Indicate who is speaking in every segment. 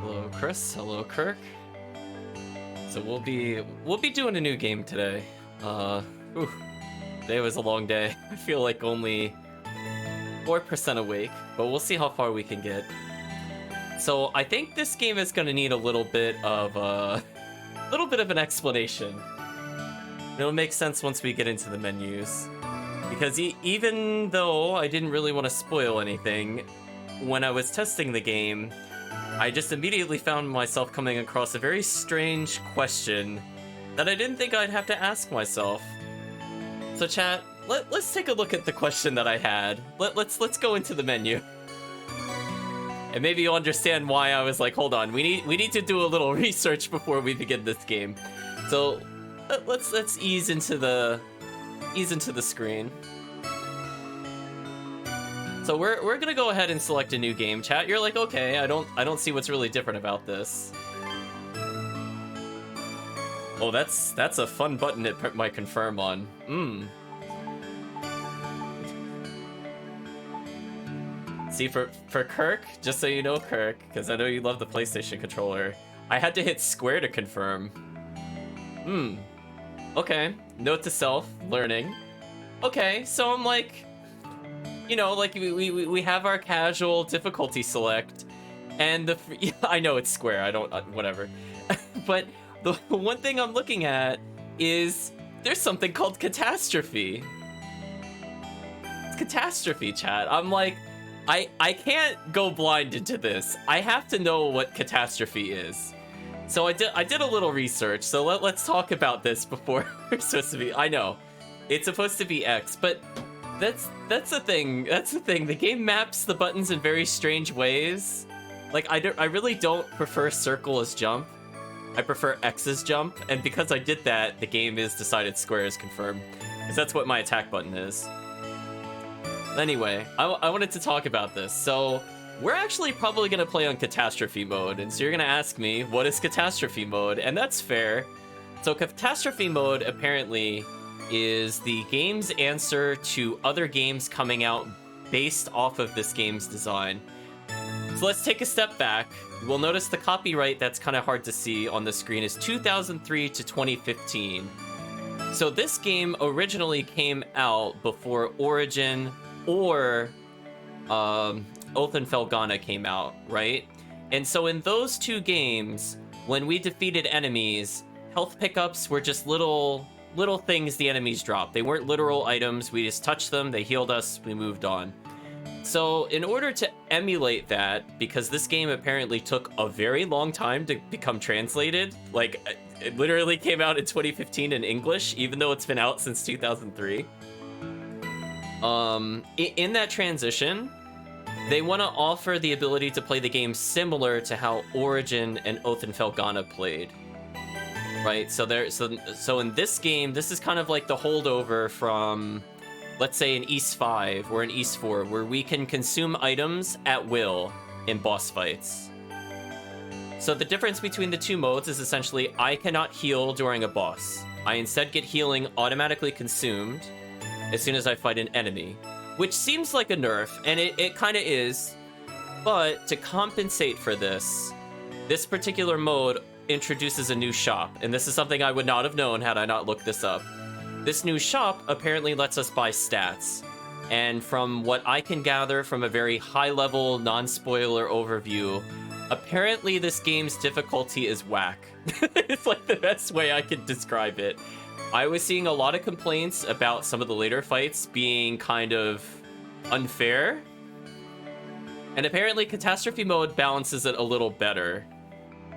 Speaker 1: Hello, Chris. Hello, Kirk. So we'll be doing a new game today. Whew, today was a long day. I feel like only 4% awake, but we'll see how far we can get. So I think this game is going to need a little bit of an explanation. It'll make sense once we get into the menus, because even though I didn't really want to spoil anything, when I was testing the game, I just immediately found myself coming across a very strange question that I didn't think I'd have to ask myself. So chat, let's take a look at the question that I had. Let's go into the menu. And maybe you'll understand why I was like, hold on, we need to do a little research before we begin this game. So let's ease into the screen. So we're gonna go ahead and select a new game. Chat, you're like, okay, I don't see what's really different about this. Oh, that's a fun button to put my confirm on. See, for Kirk, just so you know, Kirk, because I know you love the PlayStation controller, I had to hit square to confirm. Okay, note to self, learning. Okay, so I'm like, you know, like we have our casual difficulty select, and I know it's square, I don't, whatever. But the one thing I'm looking at is there's something called catastrophe. It's catastrophe, chat. I'm like, I can't go blind into this. I have to know what catastrophe is. So I did a little research. So let's talk about this before we're supposed to be. I know it's supposed to be X, but that's the thing. That's the thing. The game maps the buttons in very strange ways. Like I really don't prefer circle as jump. I prefer X as jump, and because I did that, the game is decided square is confirmed, because that's what my attack button is. Anyway, I wanted to talk about this. So we're actually probably going to play on catastrophe mode, and so you're going to ask me, what is catastrophe mode? And that's fair. So catastrophe mode apparently is the game's answer to other games coming out based off of this game's design. So let's take a step back. We'll notice the copyright that's kind of hard to see on the screen is 2003 to 2015. So this game originally came out before Origin or Oath and Felghana came out, right? And so in those two games, when we defeated enemies, health pickups were just little things the enemies dropped. They weren't literal items. We just touched them, they healed us, we moved on. So in order to emulate that, because this game apparently took a very long time to become translated, like it literally came out in 2015 in English, even though it's been out since 2003. In that transition, they want to offer the ability to play the game similar to how Origin and Oath and Felghana played. Right, so in this game, this is kind of like the holdover from, let's say, in East 5 or in East 4, where we can consume items at will in boss fights. So the difference between the two modes is essentially I cannot heal during a boss. I instead get healing automatically consumed as soon as I fight an enemy, which seems like a nerf, and it kind of is, but to compensate for this particular mode introduces a new shop, and this is something I would not have known had I not looked this up. This new shop apparently lets us buy stats, and from what I can gather from a very high-level, non-spoiler overview, apparently this game's difficulty is whack. It's like the best way I could describe it. I was seeing a lot of complaints about some of the later fights being kind of unfair, and apparently catastrophe mode balances it a little better,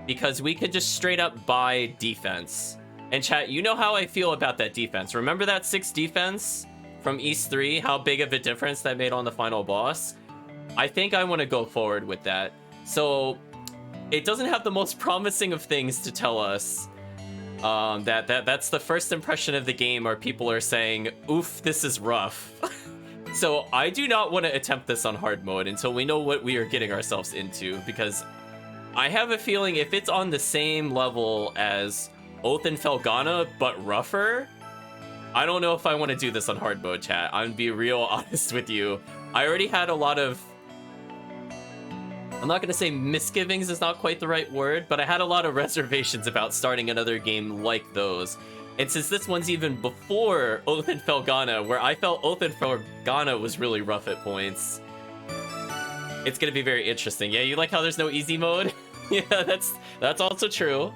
Speaker 1: because we could just straight up buy defense. And chat, you know how I feel about that defense. Remember that 6 defense from East 3? How big of a difference that made on the final boss? I think I want to go forward with that. So it doesn't have the most promising of things to tell us. That's the first impression of the game, where people are saying, oof, this is rough. So I do not want to attempt this on hard mode until we know what we are getting ourselves into, because I have a feeling if it's on the same level as Oath and Felghana, but rougher, I don't know if I want to do this on hard mode, chat. I'm gonna be real honest with you. I already had a lot of I'm not gonna say misgivings is not quite the right word, but I had a lot of reservations about starting another game like those. And since this one's even before Oath and Felghana, where I felt Oath and Felghana was really rough at points, it's gonna be very interesting. Yeah, you like how there's no easy mode? Yeah, that's also true.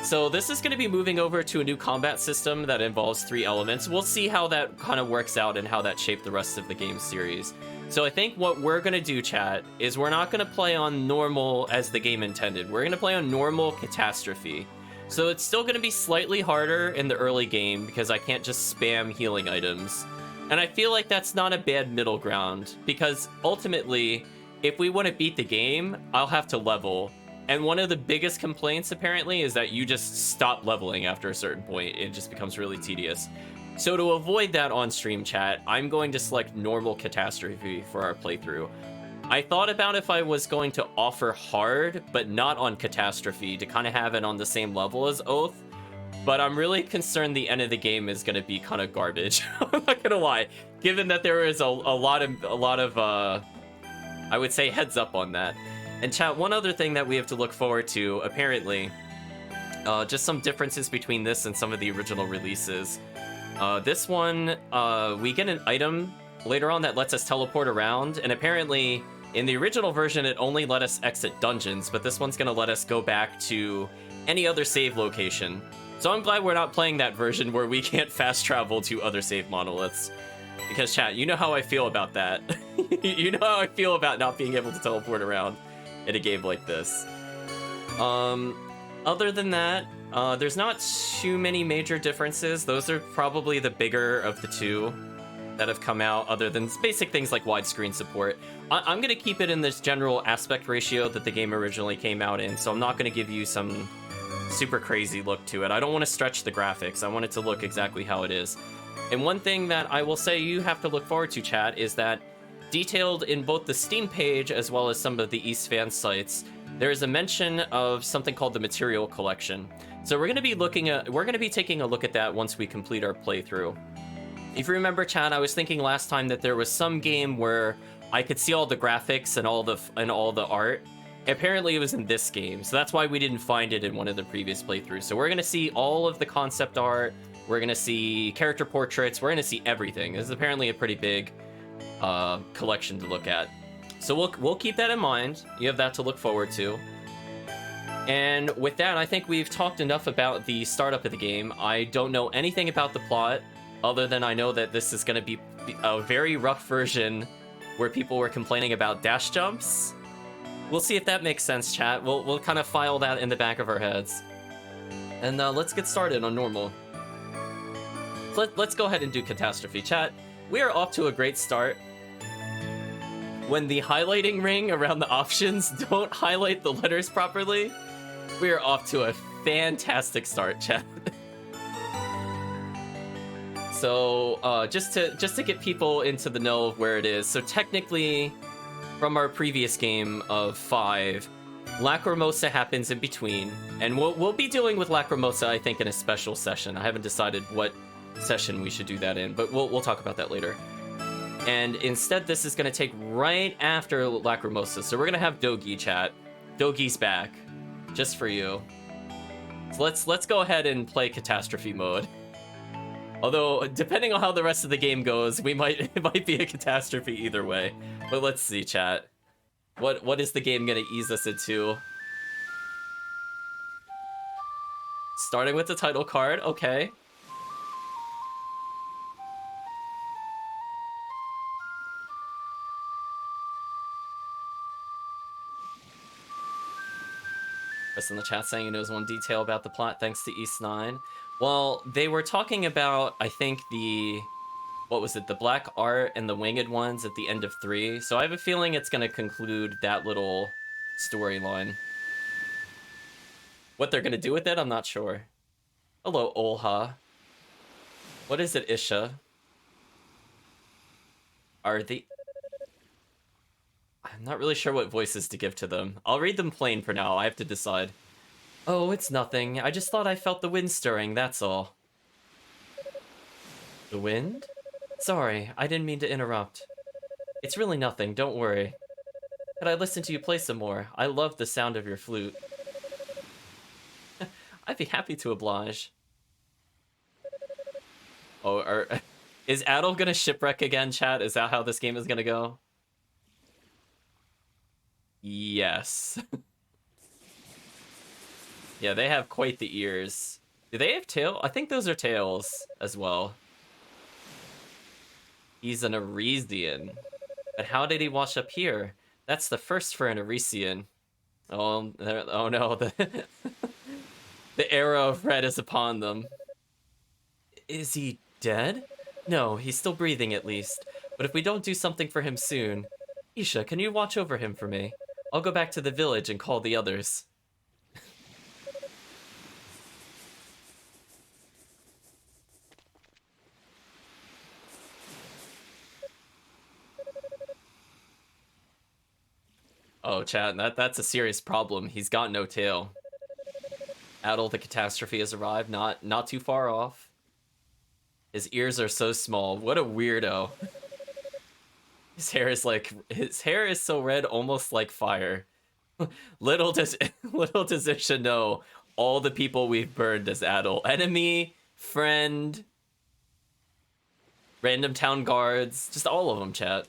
Speaker 1: So this is gonna be moving over to a new combat system that involves 3 elements. We'll see how that kind of works out and how that shaped the rest of the game series. So I think what we're gonna do, chat, is we're not gonna play on normal as the game intended. We're gonna play on normal catastrophe. So it's still gonna be slightly harder in the early game because I can't just spam healing items. And I feel like that's not a bad middle ground because ultimately, if we want to beat the game, I'll have to level. And one of the biggest complaints apparently is that you just stop leveling after a certain point. It just becomes really tedious. So to avoid that on stream, chat, I'm going to select normal catastrophe for our playthrough. I thought about if I was going to offer hard, but not on catastrophe, to kind of have it on the same level as Oath. But I'm really concerned the end of the game is going to be kind of garbage. I'm not gonna lie, given that there is a lot of I would say heads up on that. And chat, one other thing that we have to look forward to, apparently, just some differences between this and some of the original releases. This one, we get an item later on that lets us teleport around, and apparently in the original version it only let us exit dungeons, but this one's gonna let us go back to any other save location. So I'm glad we're not playing that version where we can't fast travel to other save monoliths. Because chat, you know how I feel about that. You know how I feel about not being able to teleport around in a game like this. Other than that, there's not too many major differences. Those are probably the bigger of the two that have come out, other than basic things like widescreen support. I'm going to keep it in this general aspect ratio that the game originally came out in, so I'm not going to give you some super crazy look to it. I don't want to stretch the graphics. I want it to look exactly how it is. And one thing that I will say you have to look forward to, chat, is that detailed in both the Steam page as well as some of the East fan sites, there is a mention of something called the Material Collection. So we're going to be taking a look at that once we complete our playthrough. If you remember, chat, I was thinking last time that there was some game where I could see all the graphics and all the art. Apparently it was in this game, so that's why we didn't find it in one of the previous playthroughs. So we're going to see all of the concept art, we're going to see character portraits, we're going to see everything. This is apparently a pretty big collection to look at. So we'll keep that in mind. You have that to look forward to. And with that, I think we've talked enough about the startup of the game. I don't know anything about the plot, other than I know that this is going to be a very rough version where people were complaining about dash jumps. We'll see if that makes sense, chat. We'll kind of file that in the back of our heads. And let's get started on normal. Let's go ahead and do catastrophe, chat. We are off to a great start. When the highlighting ring around the options don't highlight the letters properly, we are off to a fantastic start, chat. So just to get people into the know of where it is. So technically, from our previous game of 5, Lacrimosa happens in between, and we'll be dealing with Lacrimosa, I think, in a special session. I haven't decided what session we should do that in, but we'll talk about that later. And instead, this is going to take right after Lacrimosa, so we're going to have Dogi, chat. Dogi's back, just for you. So let's go ahead and play Catastrophe mode. Although, depending on how the rest of the game goes, it might be a catastrophe either way. But let's see, chat. What is the game gonna ease us into? Starting with the title card, okay. Chris in the chat saying he knows one detail about the plot thanks to East 9. Well, they were talking about, I think, what was it, the black art and the winged ones at the end of 3. So I have a feeling it's going to conclude that little storyline. What they're going to do with it, I'm not sure. Hello, Olha. What is it, Isha? I'm not really sure what voices to give to them. I'll read them plain for now. I have to decide. Oh, it's nothing. I just thought I felt the wind stirring, that's all. The wind? Sorry, I didn't mean to interrupt. It's really nothing, don't worry. Could I listen to you play some more? I love the sound of your flute. I'd be happy to oblige. Oh, is Adel gonna shipwreck again, chat? Is that how this game is gonna go? Yes. Yeah, they have quite the ears. Do they have tail? I think those are tails as well. He's an Arisian. But how did he wash up here? That's the first for an Arisian. Oh, oh no, the era of red is upon them. Is he dead? No, he's still breathing at least. But if we don't do something for him soon... Isha, can you watch over him for me? I'll go back to the village and call the others. Oh, chat, that's a serious problem. He's got no tail. Adel, the catastrophe has arrived, not too far off. His ears are so small. What a weirdo. His hair is so red, almost like fire. little does Isha know all the people we've burned as Adel. Enemy, friend, random town guards, just all of them, chat.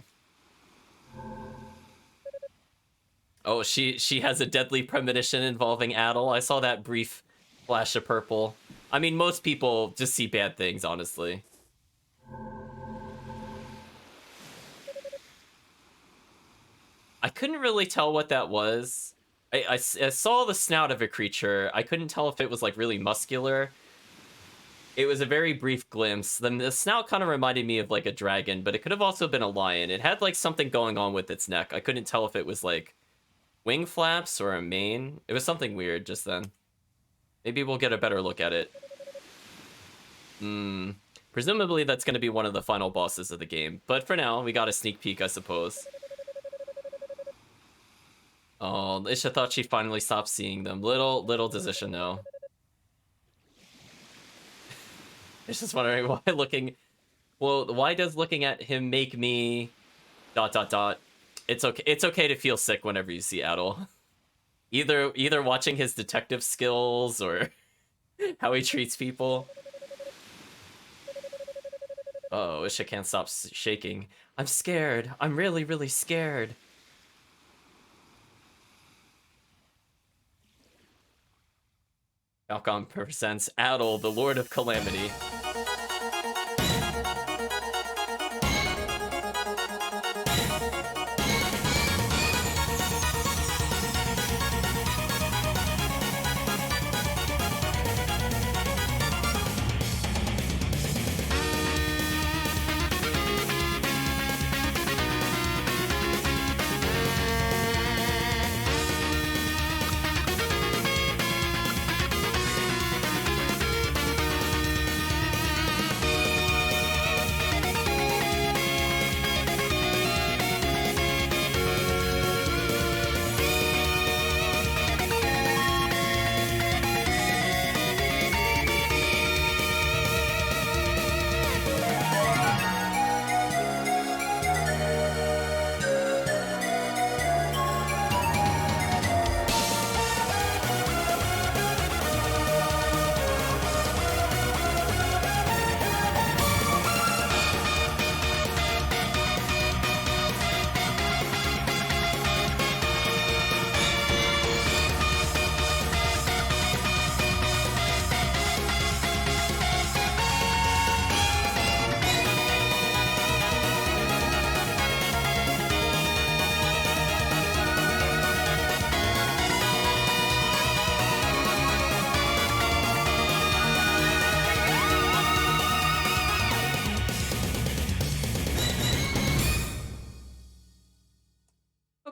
Speaker 1: Oh, she has a deadly premonition involving Adel. I saw that brief flash of purple. I mean, most people just see bad things, honestly. I couldn't really tell what that was. I saw the snout of a creature. I couldn't tell if it was, like, really muscular. It was a very brief glimpse. Then the snout kind of reminded me of, like, a dragon, but it could have also been a lion. It had, like, something going on with its neck. I couldn't tell if it was, like, wing flaps or a mane. It was something weird just then. Maybe we'll get a better look at it. Presumably that's going to be one of the final bosses of the game. But for now, we got a sneak peek, I suppose. Oh, Isha thought she finally stopped seeing them. Little does Isha know. It's just wondering why looking... Well, why does looking at him make me... ... It's okay to feel sick whenever you see Adel. Either watching his detective skills or how he treats people. Oh, Isha can't stop shaking. I'm scared. I'm really, really scared. Falcon presents Adel, the Lord of Calamity.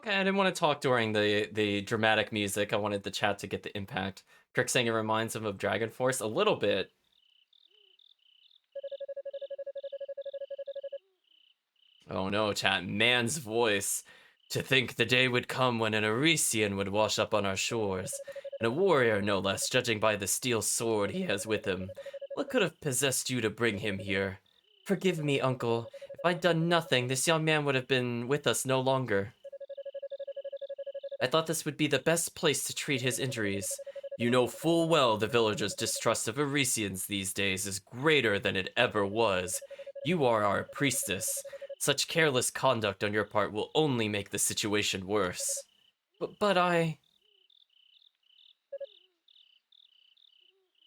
Speaker 1: I didn't want to talk during the dramatic music. I wanted the chat to get the impact. Crick saying it reminds him of Dragon Force a little bit. Oh no, chat. Man's voice. To think the day would come when an Arisian would wash up on our shores. And a warrior, no less, judging by the steel sword he has with him. What could have possessed you to bring him here? Forgive me, uncle. If I'd done nothing, this young man would have been with us no longer. I thought this would be the best place to treat his injuries. You know full well the villagers' distrust of Arisians these days is greater than it ever was. You are our priestess. Such careless conduct on your part will only make the situation worse. But I...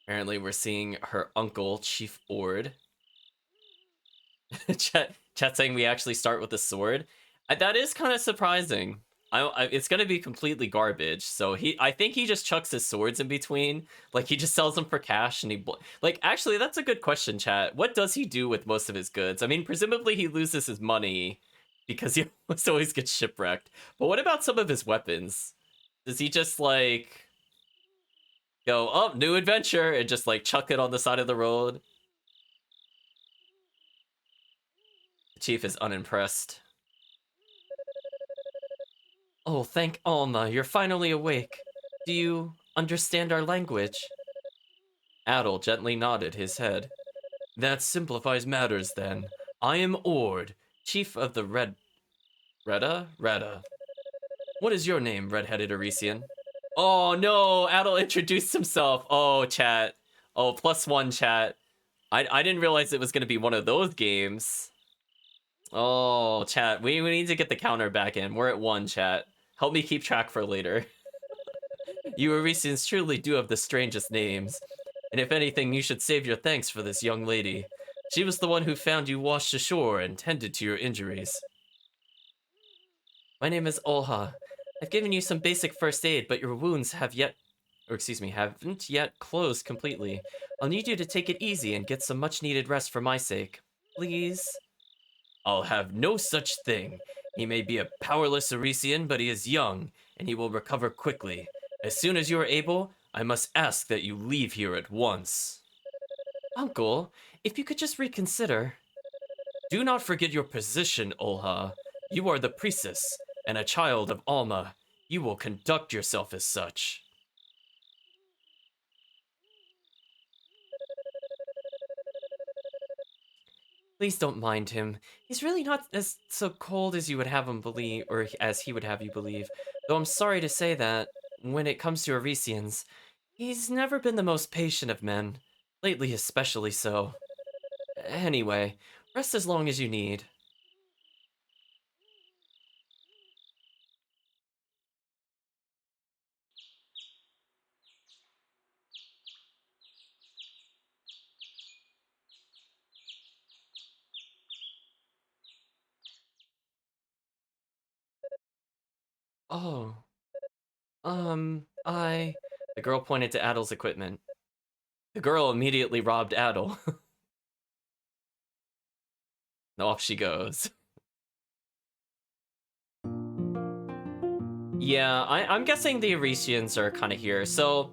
Speaker 1: Apparently we're seeing her uncle, Chief Ord. Chat saying we actually start with a sword. That is kind of surprising. It's gonna be completely garbage. So I think he just chucks his swords in between. Like he just sells them for cash, and like actually that's a good question, chat. What does he do with most of his goods? I mean, presumably he loses his money because he always gets shipwrecked. But what about some of his weapons? Does he just like go, oh, new adventure, and just like chuck it on the side of the road? The chief is unimpressed. Oh, thank Alma, you're finally awake. Do you understand our language? Adol gently nodded his head. That simplifies matters, then. I am Ord, chief of the Reda? What is your name, red-headed Arisian? Oh, no, Adol introduced himself. Oh, chat. Oh, +1, chat. I didn't realize it was going to be one of those games. Oh, chat, we need to get the counter back in. We're at 1, chat. Help me keep track for later. You Arisians truly do have the strangest names. And if anything, you should save your thanks for this young lady. She was the one who found you washed ashore and tended to your injuries. My name is Olha. I've given you some basic first aid, but your wounds haven't yet closed completely. I'll need you to take it easy and get some much-needed rest for my sake. Please? I'll have no such thing. He may be a powerless Arisian, but he is young, and he will recover quickly. As soon as you are able, I must ask that you leave here at once. Uncle, if you could just reconsider. Do not forget your position, Olha. You are the priestess, and a child of Alma. You will conduct yourself as such. Please don't mind him. He's really not as so cold as you would have him believe, or as he would have you believe. Though I'm sorry to say that, when it comes to Arisians, he's never been the most patient of men. Lately especially so. Anyway, rest as long as you need. Oh. The girl pointed to Adol's equipment. The girl immediately robbed Adol. And off she goes. Yeah, I'm guessing the Arisians are kind of here. So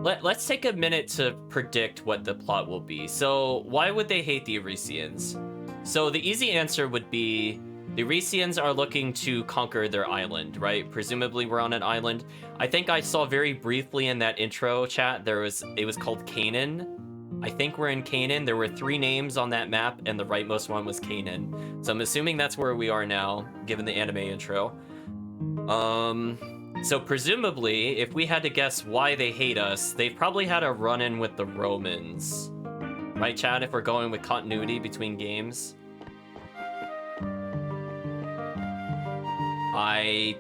Speaker 1: let's take a minute to predict what the plot will be. So why would they hate the Arisians? So the easy answer would be the Arisians are looking to conquer their island, right? Presumably we're on an island. I think I saw very briefly in that intro chat, it was called Canaan. I think we're in Canaan. There were 3 names on that map, and the rightmost one was Canaan. So I'm assuming that's where we are now, given the anime intro. So presumably, if we had to guess why they hate us, they've probably had a run-in with the Romans. Right, Chad, if we're going with continuity between games? I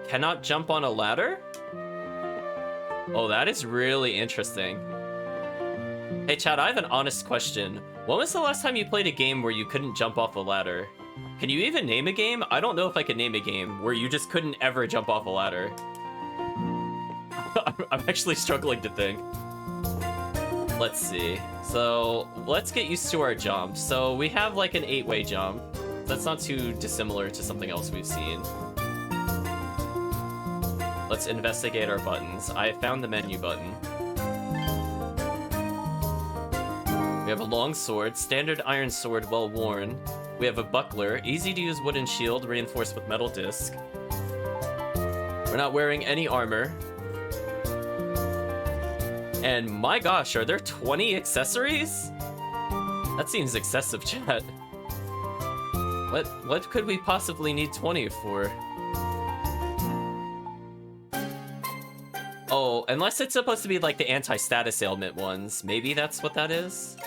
Speaker 1: cannot jump on a ladder? Oh, that is really interesting. Hey, Chad, I have an honest question. When was the last time you played a game where you couldn't jump off a ladder? Can you even name a game? I don't know if I could name a game where you just couldn't ever jump off a ladder. I'm actually struggling to think. Let's see. So, let's get used to our jump. So, we have like an 8-way jump. That's not too dissimilar to something else we've seen. Let's investigate our buttons. I found the menu button. We have a long sword, standard iron sword, well worn. We have a buckler, easy to use wooden shield reinforced with metal disc. We're not wearing any armor. And my gosh, are there 20 accessories? That seems excessive, chat. What could we possibly need 20 for? Oh, unless it's supposed to be like the anti-status ailment ones. Maybe that's what that is?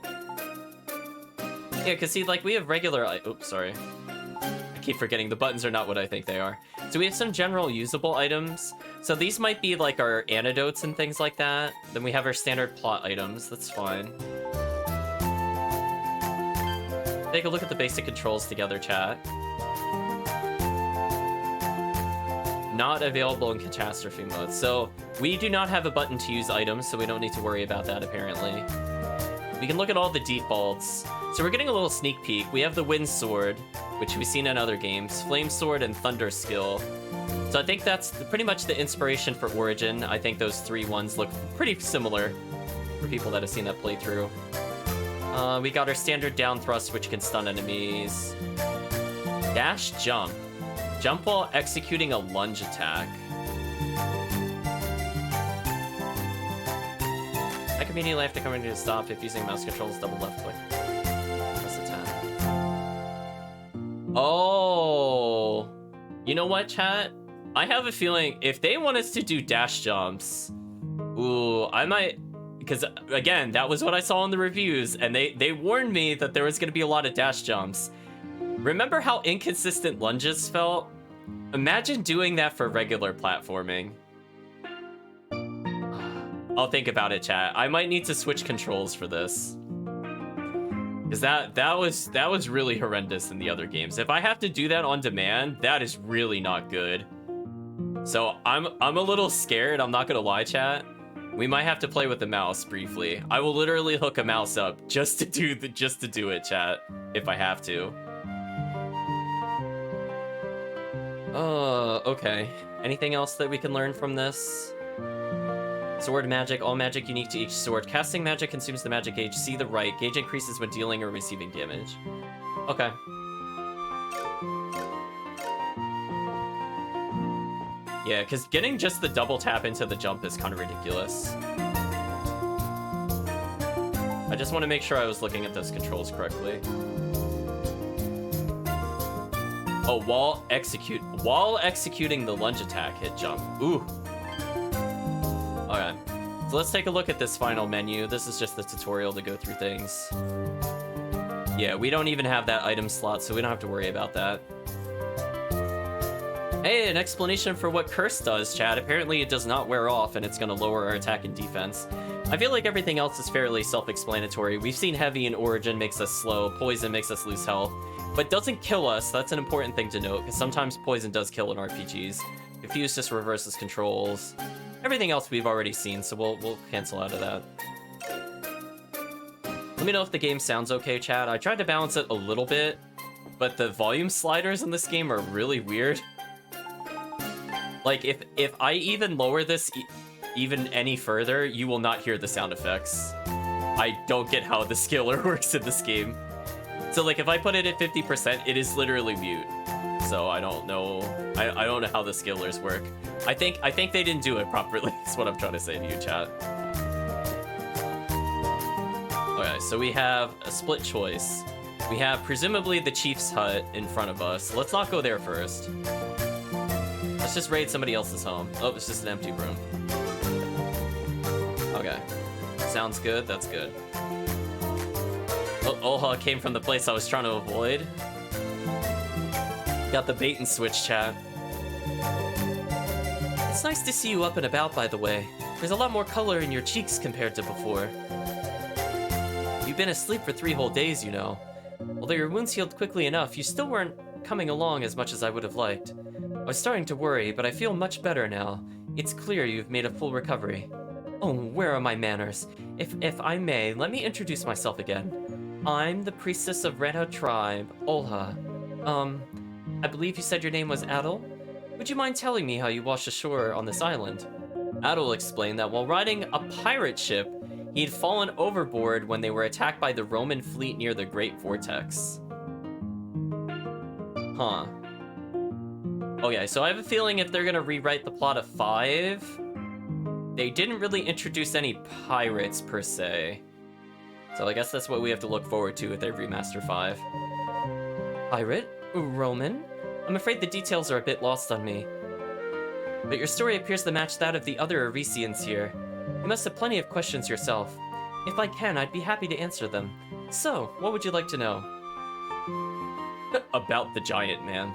Speaker 1: Yeah, because see, like, we have regular... Oops, sorry. I keep forgetting the buttons are not what I think they are. So we have some general usable items. So these might be like our antidotes and things like that. Then we have our standard plot items. That's fine. Take a look at the basic controls together, chat. Not available in catastrophe mode. So we do not have a button to use items, so we don't need to worry about that, apparently. We can look at all the defaults. So we're getting a little sneak peek. We have the Wind Sword, which we've seen in other games, Flame Sword, and Thunder Skill. So I think that's pretty much the inspiration for Origin. I think those three ones look pretty similar for people that have seen that playthrough. We got our standard down thrust, which can stun enemies. Dash jump. Jump while executing a lunge attack. I can immediately have to come in to stop if using mouse controls, double left click. Press attack. Oh, you know what, chat? I have a feeling if they want us to do dash jumps, ooh, I might, because again, that was what I saw in the reviews, and they warned me that there was going to be a lot of dash jumps. Remember how inconsistent lunges felt? Imagine doing that for regular platforming. I'll think about it, chat. I might need to switch controls for this. Because that was really horrendous in the other games. If I have to do that on demand, that is really not good. So I'm a little scared, I'm not gonna lie, chat. We might have to play with the mouse briefly. I will literally hook a mouse up just to do it, chat, if I have to. Okay. Anything else that we can learn from this? Sword magic, all magic unique to each sword. Casting magic consumes the magic gauge. See the right. Gauge increases when dealing or receiving damage. Okay. Yeah, because getting just the double tap into the jump is kind of ridiculous. I just want to make sure I was looking at those controls correctly. Oh, while executing the lunge attack, hit jump. Ooh. Okay, so let's take a look at this final menu. This is just the tutorial to go through things. Yeah, we don't even have that item slot, so we don't have to worry about that. Hey, an explanation for what Curse does, chat. Apparently it does not wear off, and it's going to lower our attack and defense. I feel like everything else is fairly self-explanatory. We've seen Heavy in Origin makes us slow, Poison makes us lose health, but doesn't kill us. That's an important thing to note, because sometimes Poison does kill in RPGs. Confuse just reverses controls. Everything else we've already seen, so we'll cancel out of that. Let me know if the game sounds okay, chat. I tried to balance it a little bit, but the volume sliders in this game are really weird. Like, if I even lower this even any further, you will not hear the sound effects. I don't get how the scaler works in this game. So, like, if I put it at 50%, it is literally mute. So I don't know. I don't know how the scalers work. I think they didn't do it properly. That's what I'm trying to say to you, chat. Okay, so we have a split choice. We have presumably the Chief's hut in front of us. Let's not go there first. Let's just raid somebody else's home. Oh, it's just an empty room. Okay. Sounds good. That's good. Oh, Olha came from the place I was trying to avoid. Got the bait and switch, chat. It's nice to see you up and about, by the way. There's a lot more color in your cheeks compared to before. You've been asleep for 3 whole days, you know. Although your wounds healed quickly enough, you still weren't coming along as much as I would have liked. I was starting to worry, but I feel much better now. It's clear you've made a full recovery. Oh, where are my manners? If I may, let me introduce myself again. I'm the priestess of Red Hut Tribe, Olha. I believe you said your name was Adel? Would you mind telling me how you washed ashore on this island? Adel explained that while riding a pirate ship, he'd fallen overboard when they were attacked by the Roman fleet near the Great Vortex. Huh. Okay, so I have a feeling if they're gonna rewrite the plot of 5, they didn't really introduce any pirates per se. So I guess that's what we have to look forward to if they remaster 5. Pirate? Roman? I'm afraid the details are a bit lost on me. But your story appears to match that of the other Arisians here. You must have plenty of questions yourself. If I can, I'd be happy to answer them. So, what would you like to know? About the giant man.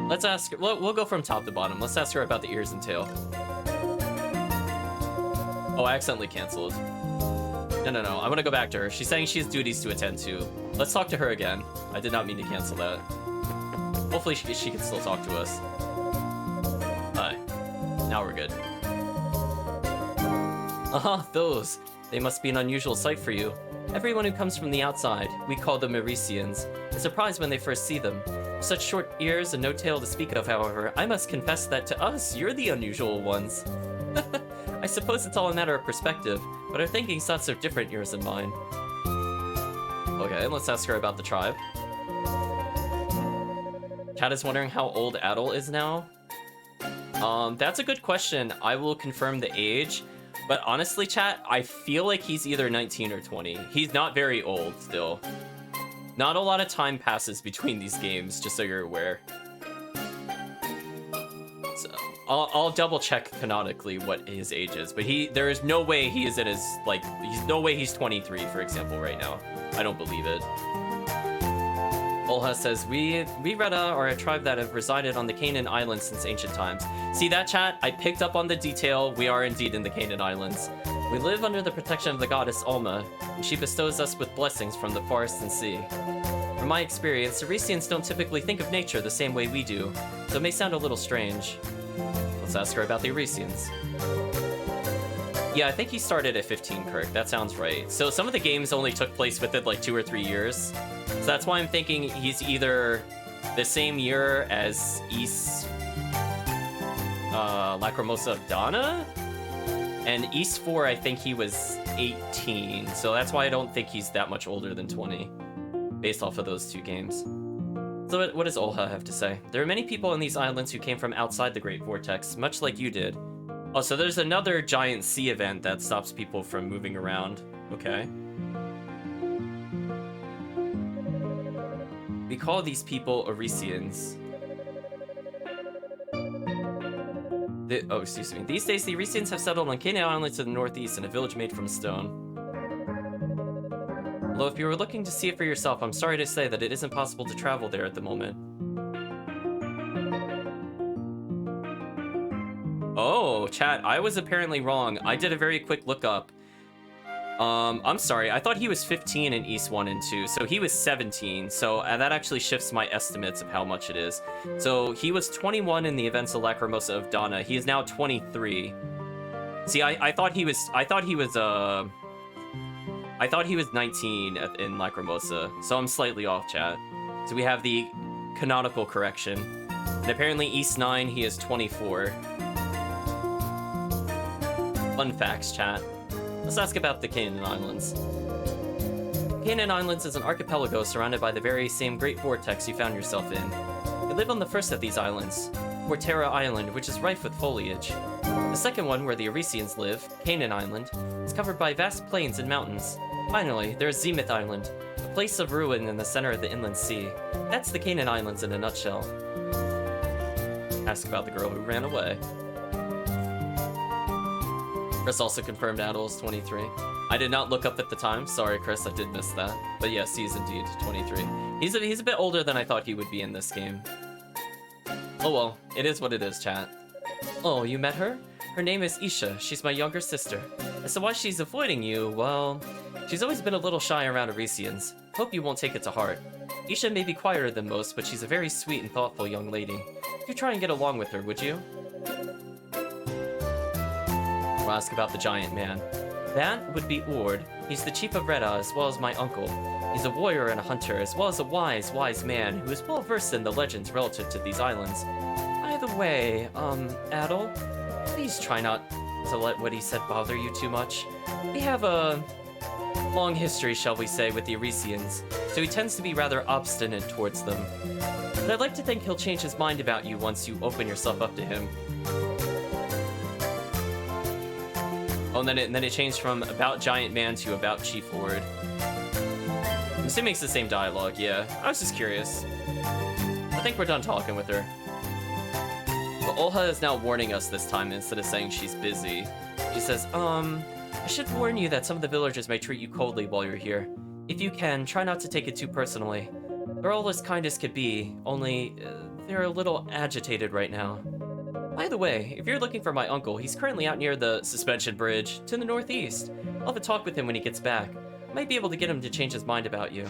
Speaker 1: Let's ask her. We'll go from top to bottom. Let's ask her about the ears and tail. Oh, I accidentally canceled. No. I want to go back to her. She's saying she has duties to attend to. Let's talk to her again. I did not mean to cancel that. Hopefully she can still talk to us. Hi. Now we're good. Those. They must be an unusual sight for you. Everyone who comes from the outside, we call them Arisians, is surprised when they first see them. With such short ears and no tail to speak of, however, I must confess that to us, you're the unusual ones. I suppose it's all a matter of perspective, but our thinking's not so different, yours and mine. Okay, let's ask her about the tribe. Kat is wondering how old Adol is now. That's a good question. I will confirm the age. But honestly, chat, I feel like he's either 19 or 20. He's not very old still. Not a lot of time passes between these games, just so you're aware. So, I'll double check canonically what his age is, but there is no way he is in his, like, no way he's 23, for example, right now. I don't believe it. Olha says, we Reda are a tribe that have resided on the Canaan Islands since ancient times. See that, chat? I picked up on the detail. We are indeed in the Canaan Islands. We live under the protection of the goddess Alma, and she bestows us with blessings from the forest and sea. From my experience, Arisians don't typically think of nature the same way we do, so it may sound a little strange. Let's ask her about the Arisians. Yeah, I think he started at 15, correct? That sounds right. So some of the games only took place within like 2 or 3 years. So that's why I'm thinking he's either the same year as East Lacrimosa of Donna, and East 4, I think he was 18. So that's why I don't think he's that much older than 20, based off of those 2 games. So what does Olha have to say? There are many people in these islands who came from outside the Great Vortex, much like you did. Oh, so there's another giant sea event that stops people from moving around. Okay. We call these people Arisians. Excuse me. These days, the Arisians have settled on Canaan Island to the northeast in a village made from stone. Although if you were looking to see it for yourself, I'm sorry to say that it isn't possible to travel there at the moment. Oh, chat, I was apparently wrong. I did a very quick lookup. I'm sorry, I thought he was 15 in East 1 and 2, so he was 17, so that actually shifts my estimates of how much it is. So he was 21 in the events of Lacrimosa of Donna. He is now 23. See, I thought he was 19 in Lacrimosa, so I'm slightly off, chat. So we have the canonical correction. And apparently East 9, he is 24. Fun facts, chat. Let's ask about the Canaan Islands. Canaan Islands is an archipelago surrounded by the very same great vortex you found yourself in. You live on the first of these islands, Portera Island, which is rife with foliage. The second one, where the Arisians live, Canaan Island, is covered by vast plains and mountains. Finally, there is Zenith Island, a place of ruin in the center of the inland sea. That's the Canaan Islands in a nutshell. Ask about the girl who ran away. Chris also confirmed Adol is 23. I did not look up at the time. Sorry, Chris, I did miss that. But yes, he's indeed 23. He's a bit older than I thought he would be in this game. Oh well, it is what it is, chat. Oh, you met her? Her name is Isha. She's my younger sister. As to why she's avoiding you, well, she's always been a little shy around Arisians. Hope you won't take it to heart. Isha may be quieter than most, but she's a very sweet and thoughtful young lady. Do try and get along with her, would you? We'll ask about the giant man. That would be Ord. He's the chief of Reda as well as my uncle. He's a warrior and a hunter, as well as a wise man who is well versed in the legends relative to these islands. By the way, Adol, please try not to let what he said bother you too much. We have a long history, shall we say, with the Arisians, so he tends to be rather obstinate towards them. But I'd like to think he'll change his mind about you once you open yourself up to him. Oh, and then it changed from about giant man to about chief Ord. I'm assuming it's the same dialogue, yeah. I was just curious. I think we're done talking with her. Olha is now warning us this time instead of saying she's busy. She says, I should warn you that some of the villagers may treat you coldly while you're here. If you can, try not to take it too personally. They're all as kind as could be, only they're a little agitated right now. By the way, if you're looking for my uncle, he's currently out near the suspension bridge to the northeast. I'll have a talk with him when he gets back. Might be able to get him to change his mind about you.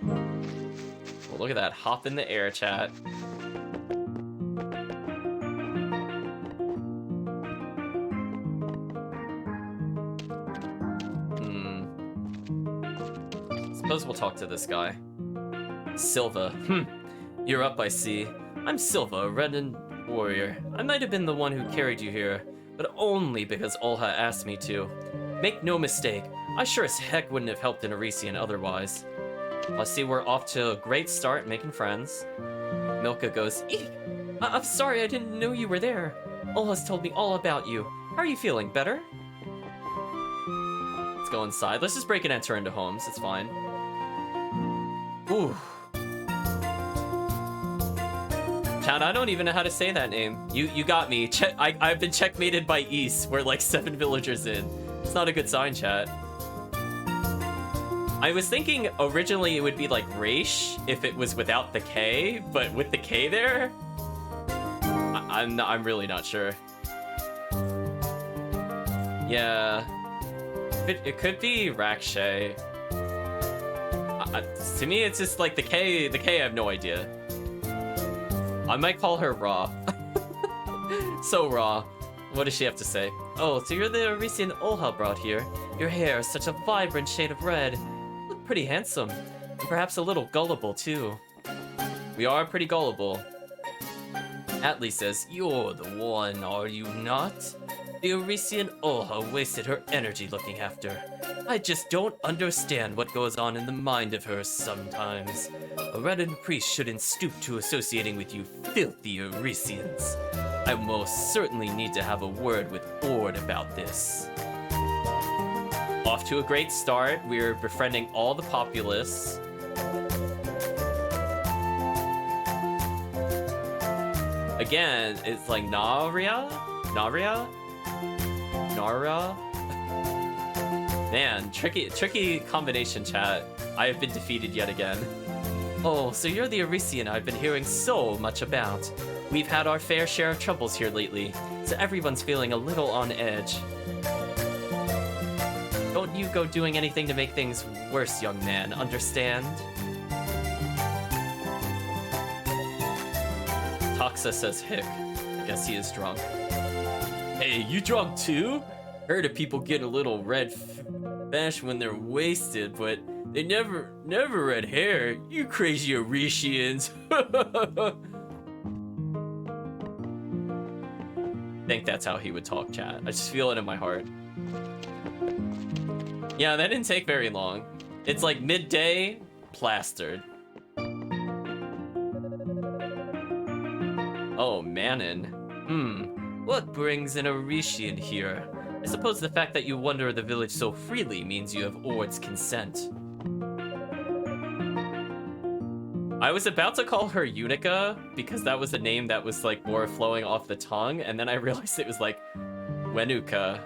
Speaker 1: Well, look at that. Hop in the air, chat. Suppose we'll talk to this guy. Silva. You're up, I see. I'm Silva, a reddened warrior. I might have been the one who carried you here, but only because Olha asked me to. Make no mistake, I sure as heck wouldn't have helped an Arisian otherwise. I see we're off to a great start making friends. Milka goes, Eek! I'm sorry, I didn't know you were there. Olha's told me all about you. How are you feeling? Better? Let's go inside. Let's just break and enter into homes. It's fine. Ooh. Chat, I don't even know how to say that name. You got me. I've been checkmated by Ys. We're like 7 villagers in. It's not a good sign, chat. I was thinking originally it would be like Raish if it was without the K, but with the K there, I'm really not sure. Yeah, it could be Rakshay. To me, it's just like the K. The K, I have no idea. I might call her Raw. So Raw. What does she have to say? Oh, so you're the Arisian Olha brought here. Your hair is such a vibrant shade of red. Look pretty handsome. And perhaps a little gullible, too. We are pretty gullible. Atli says, you're the one, are you not? The Arisian Olha wasted her energy looking after. I just don't understand what goes on in the mind of her sometimes. A reddened priest shouldn't stoop to associating with you filthy Arisians. I most certainly need to have a word with Ord about this. Off to a great start. We're befriending all the populace. Again, it's like Naria? Man, tricky combination, chat. I have been defeated yet again. Oh, so you're the Arisian I've been hearing so much about. We've had our fair share of troubles here lately, so everyone's feeling a little on edge. Don't you go doing anything to make things worse, young man, understand? Toxa says hick. I guess he is drunk. Hey, you drunk too? Heard of people getting a little red bash when they're wasted, but they never red hair. You crazy Arisians. I think that's how he would talk, chat. I just feel it in my heart. Yeah, that didn't take very long. It's like midday, plastered. Oh, Manon. What brings an Arisian here? I suppose the fact that you wander the village so freely means you have Ord's consent. I was about to call her Unica because that was a name that was like more flowing off the tongue, and then I realized it was like Wenuka.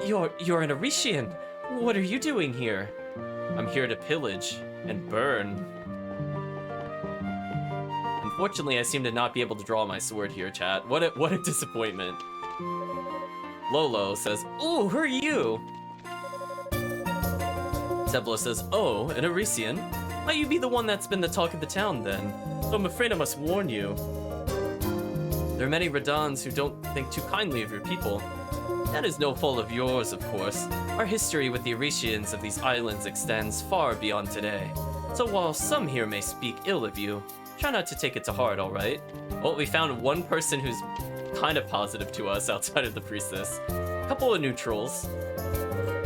Speaker 1: You're an Arisian. What are you doing here? I'm here to pillage and burn. Unfortunately, I seem to not be able to draw my sword here, chat. What a disappointment. Lolo says, "Ooh, who are you?" Seblo says, "Oh, an Arisian? Might you be the one that's been the talk of the town, then? So I'm afraid I must warn you. There are many Radans who don't think too kindly of your people. That is no fault of yours, of course. Our history with the Arisians of these islands extends far beyond today. So while some here may speak ill of you, try not to take it to heart, alright?" Well, we found one person who's kind of positive to us outside of the priestess. A couple of neutrals.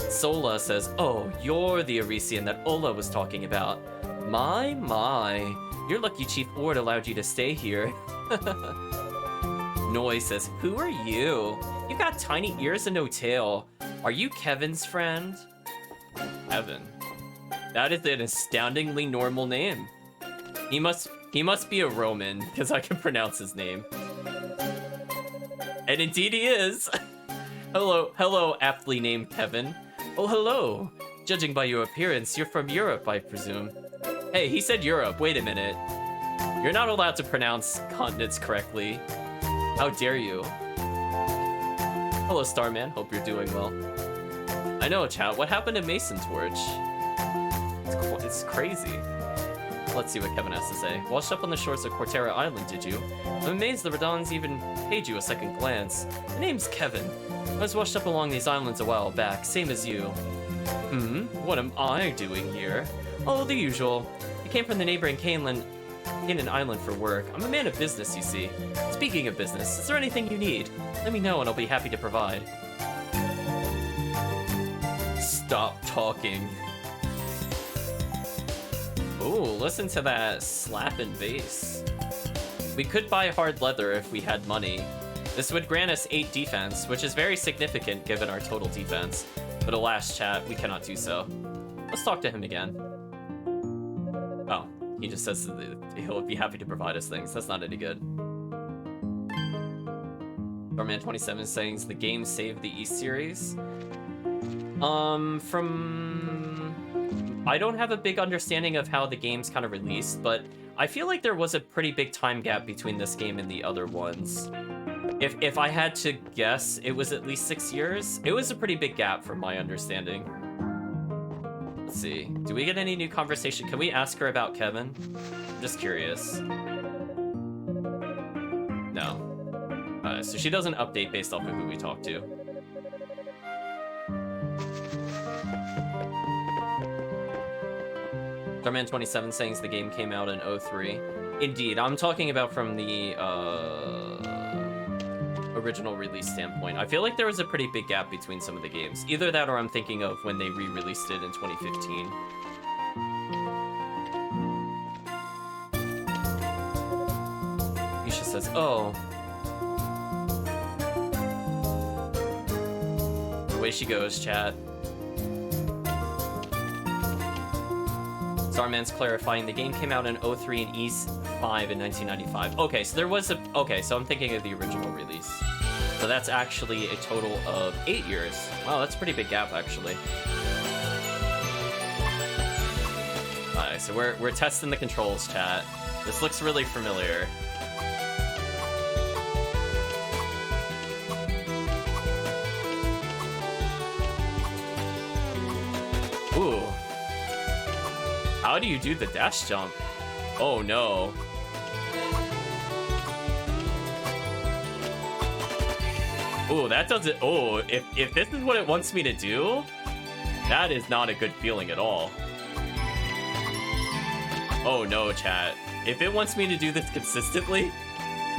Speaker 1: Sola says, "Oh, you're the Arisian that Ola was talking about. My. You're lucky Chief Ord allowed you to stay here." Noi says, "Who are you? You got tiny ears and no tail. Are you Kevin's friend?" Kevin. That is an astoundingly normal name. He must He must be a Roman, because I can pronounce his name. And indeed he is. Hello, aptly named Kevin. Oh, hello. Judging by your appearance, you're from Europe, I presume. Hey, he said Europe. Wait a minute. You're not allowed to pronounce continents correctly. How dare you? Hello, Starman. Hope you're doing well. I know, chat. What happened to Mason Torch? It's crazy. Let's see what Kevin has to say. Washed up on the shores of Cortera Island, did you? I'm amazed the Radons even paid you a second glance. My name's Kevin. I was washed up along these islands a while back, same as you. What am I doing here? Oh, the usual. I came from the neighboring Canaan Island for work. I'm a man of business, you see. Speaking of business, is there anything you need? Let me know and I'll be happy to provide. Stop talking. Ooh, listen to that slapping bass. We could buy hard leather if we had money. This would grant us 8 defense, which is very significant given our total defense. But alas, chat, we cannot do so. Let's talk to him again. Oh, he just says that he'll be happy to provide us things. That's not any good. Starman27 saying the game saved the East series. I don't have a big understanding of how the game's kind of released, but I feel like there was a pretty big time gap between this game and the other ones. If I had to guess, it was at least 6 years. It was a pretty big gap from my understanding. Let's see. Do we get any new conversation? Can we ask her about Kevin? I'm just curious. No. So she doesn't update based off of who we talked to. Starman27 saying the game came out in 03. Indeed, I'm talking about from the original release standpoint. I feel like there was a pretty big gap between some of the games. Either that or I'm thinking of when they re-released it in 2015. Isha says, oh. Away she goes, chat. Starman's clarifying the game came out in 03 and East 5 in 1995. Okay, so there was a... Okay, so I'm thinking of the original release. So that's actually a total of 8 years. Wow, that's a pretty big gap, actually. Alright, so we're testing the controls, chat. This looks really familiar. Ooh. How do you do the dash jump? Oh no. Ooh, that doesn't... Oh, if this is what it wants me to do, that is not a good feeling at all. Oh no, chat. If it wants me to do this consistently,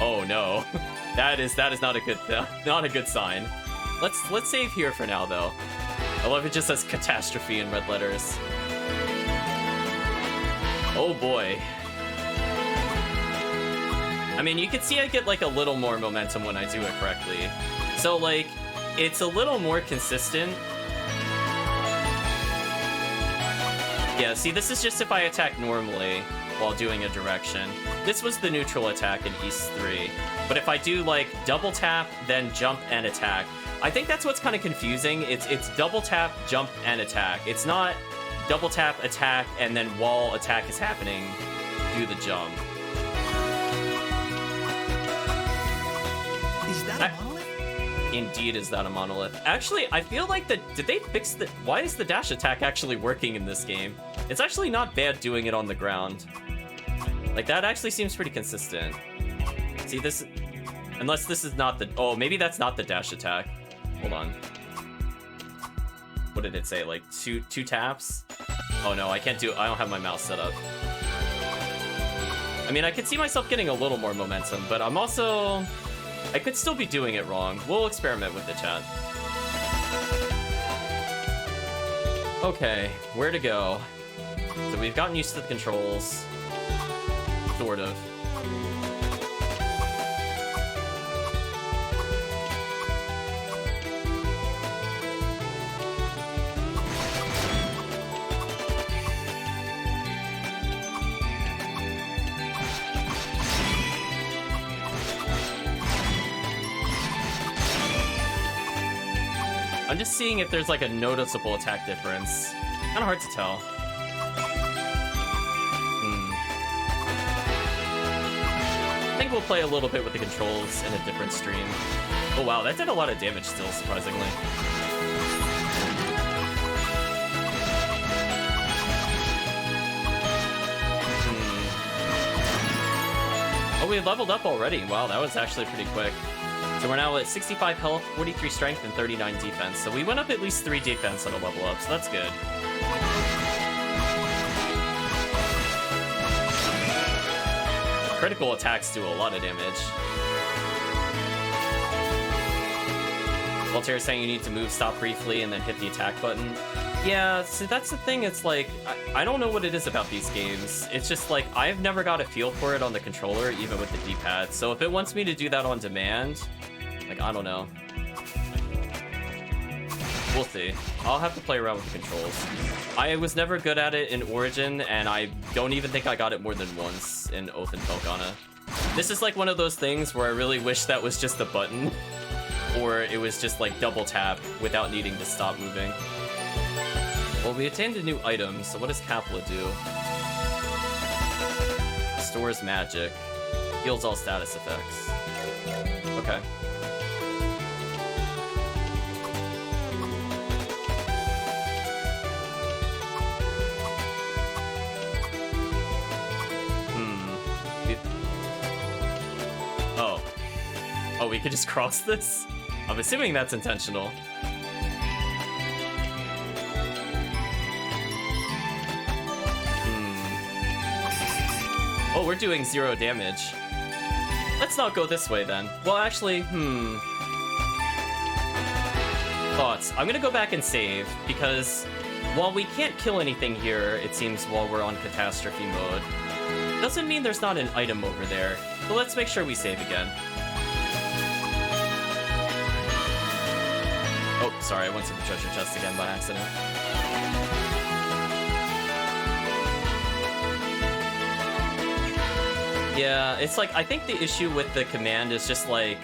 Speaker 1: oh no. that is not a good sign. Let's save here for now though. I love it just says catastrophe in red letters. Oh boy. I mean, you can see I get like a little more momentum when I do it correctly. So like, it's a little more consistent. Yeah, see, this is just if I attack normally while doing a direction. This was the neutral attack in East 3. But if I do like double tap, then jump and attack, I think that's what's kind of confusing. It's double tap, jump, and attack. It's not double tap, attack, and then while attack is happening, do the jump.
Speaker 2: Is that a monolith?
Speaker 1: Indeed, is that a monolith? Actually, I feel like did they fix the... Why is the dash attack actually working in this game? It's actually not bad doing it on the ground. Like, that actually seems pretty consistent. See, this... Unless this is not the... Oh, maybe that's not the dash attack. Hold on. What did it say? Like, two taps? Oh no, I can't do... I don't have my mouse set up. I mean, I could see myself getting a little more momentum, but I'm also... I could still be doing it wrong. We'll experiment with the chat. Okay, where to go? So we've gotten used to the controls. Sort of. I'm just seeing if there's like a noticeable attack difference. Kind of hard to tell. I think we'll play a little bit with the controls in a different stream. Oh wow, that did a lot of damage still, surprisingly. Oh, we leveled up already. Wow, that was actually pretty quick. So we're now at 65 health, 43 strength, and 39 defense. So we went up at least 3 defense on a level up, so that's good. Critical attacks do a lot of damage. Voltaire is saying you need to move stop briefly and then hit the attack button. Yeah, so that's the thing, it's like, I don't know what it is about these games. It's just like, I've never got a feel for it on the controller, even with the D-pad. So if it wants me to do that on demand, like, I don't know. We'll see. I'll have to play around with the controls. I was never good at it in Origin, and I don't even think I got it more than once in Oath and Felghana. This is like one of those things where I really wish that was just a button, or it was just like double tap without needing to stop moving. Well, we attained a new item, so what does Kapla do? Stores magic. Heals all status effects. Okay. Oh, we could just cross this? I'm assuming that's intentional. Oh, we're doing 0 damage. Let's not go this way then. Well, actually, Thoughts. I'm gonna go back and save, because while we can't kill anything here, it seems, while we're on catastrophe mode, doesn't mean there's not an item over there. So let's make sure we save again. Oh, sorry, I went to the treasure chest again by accident. Yeah, it's like, I think the issue with the command is just like,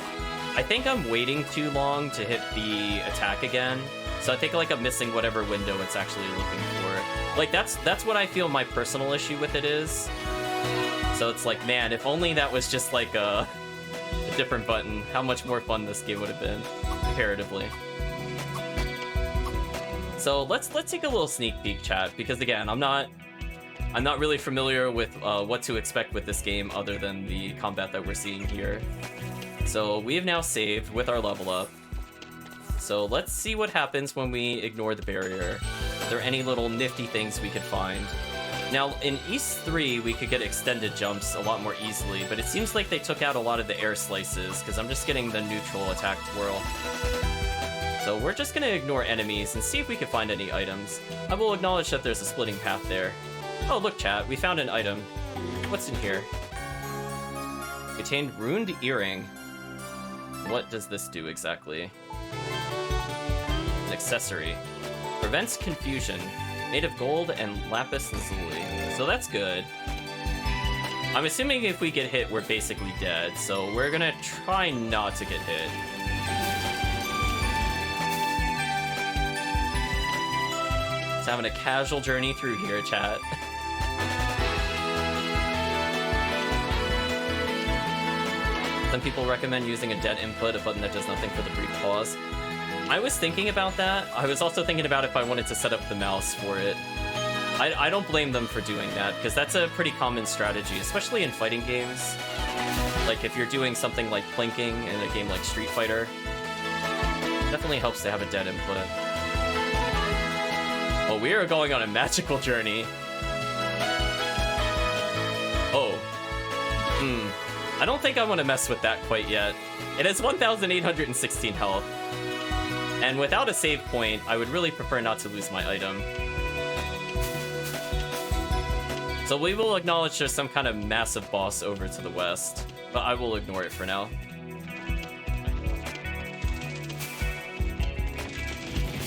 Speaker 1: I think I'm waiting too long to hit the attack again. So I think like I'm missing whatever window it's actually looking for. Like that's what I feel my personal issue with it is. So it's like, man, if only that was just like a different button, how much more fun this game would have been, comparatively. So let's take a little sneak peek, chat, because again, I'm not really familiar with what to expect with this game other than the combat that we're seeing here. So we have now saved with our level up. So let's see what happens when we ignore the barrier. Are there any little nifty things we could find? Now, in East 3, we could get extended jumps a lot more easily, but it seems like they took out a lot of the air slices, because I'm just getting the neutral attack twirl. So we're just going to ignore enemies and see if we can find any items. I will acknowledge that there's a splitting path there. Oh, look, chat, we found an item. What's in here? We attained Ruined Earring. What does this do exactly? An accessory. Prevents confusion. Made of gold and lapis lazuli. So that's good. I'm assuming if we get hit, we're basically dead. So we're gonna try not to get hit. Just having a casual journey through here, chat. Some people recommend using a dead input, a button that does nothing for the brief pause. I was thinking about that. I was also thinking about if I wanted to set up the mouse for it. I don't blame them for doing that, because that's a pretty common strategy, especially in fighting games. Like if you're doing something like plinking in a game like Street Fighter, it definitely helps to have a dead input. Well, we are going on a magical journey. Oh. I don't think I want to mess with that quite yet. It has 1,816 health. And without a save point, I would really prefer not to lose my item. So we will acknowledge there's some kind of massive boss over to the west, but I will ignore it for now.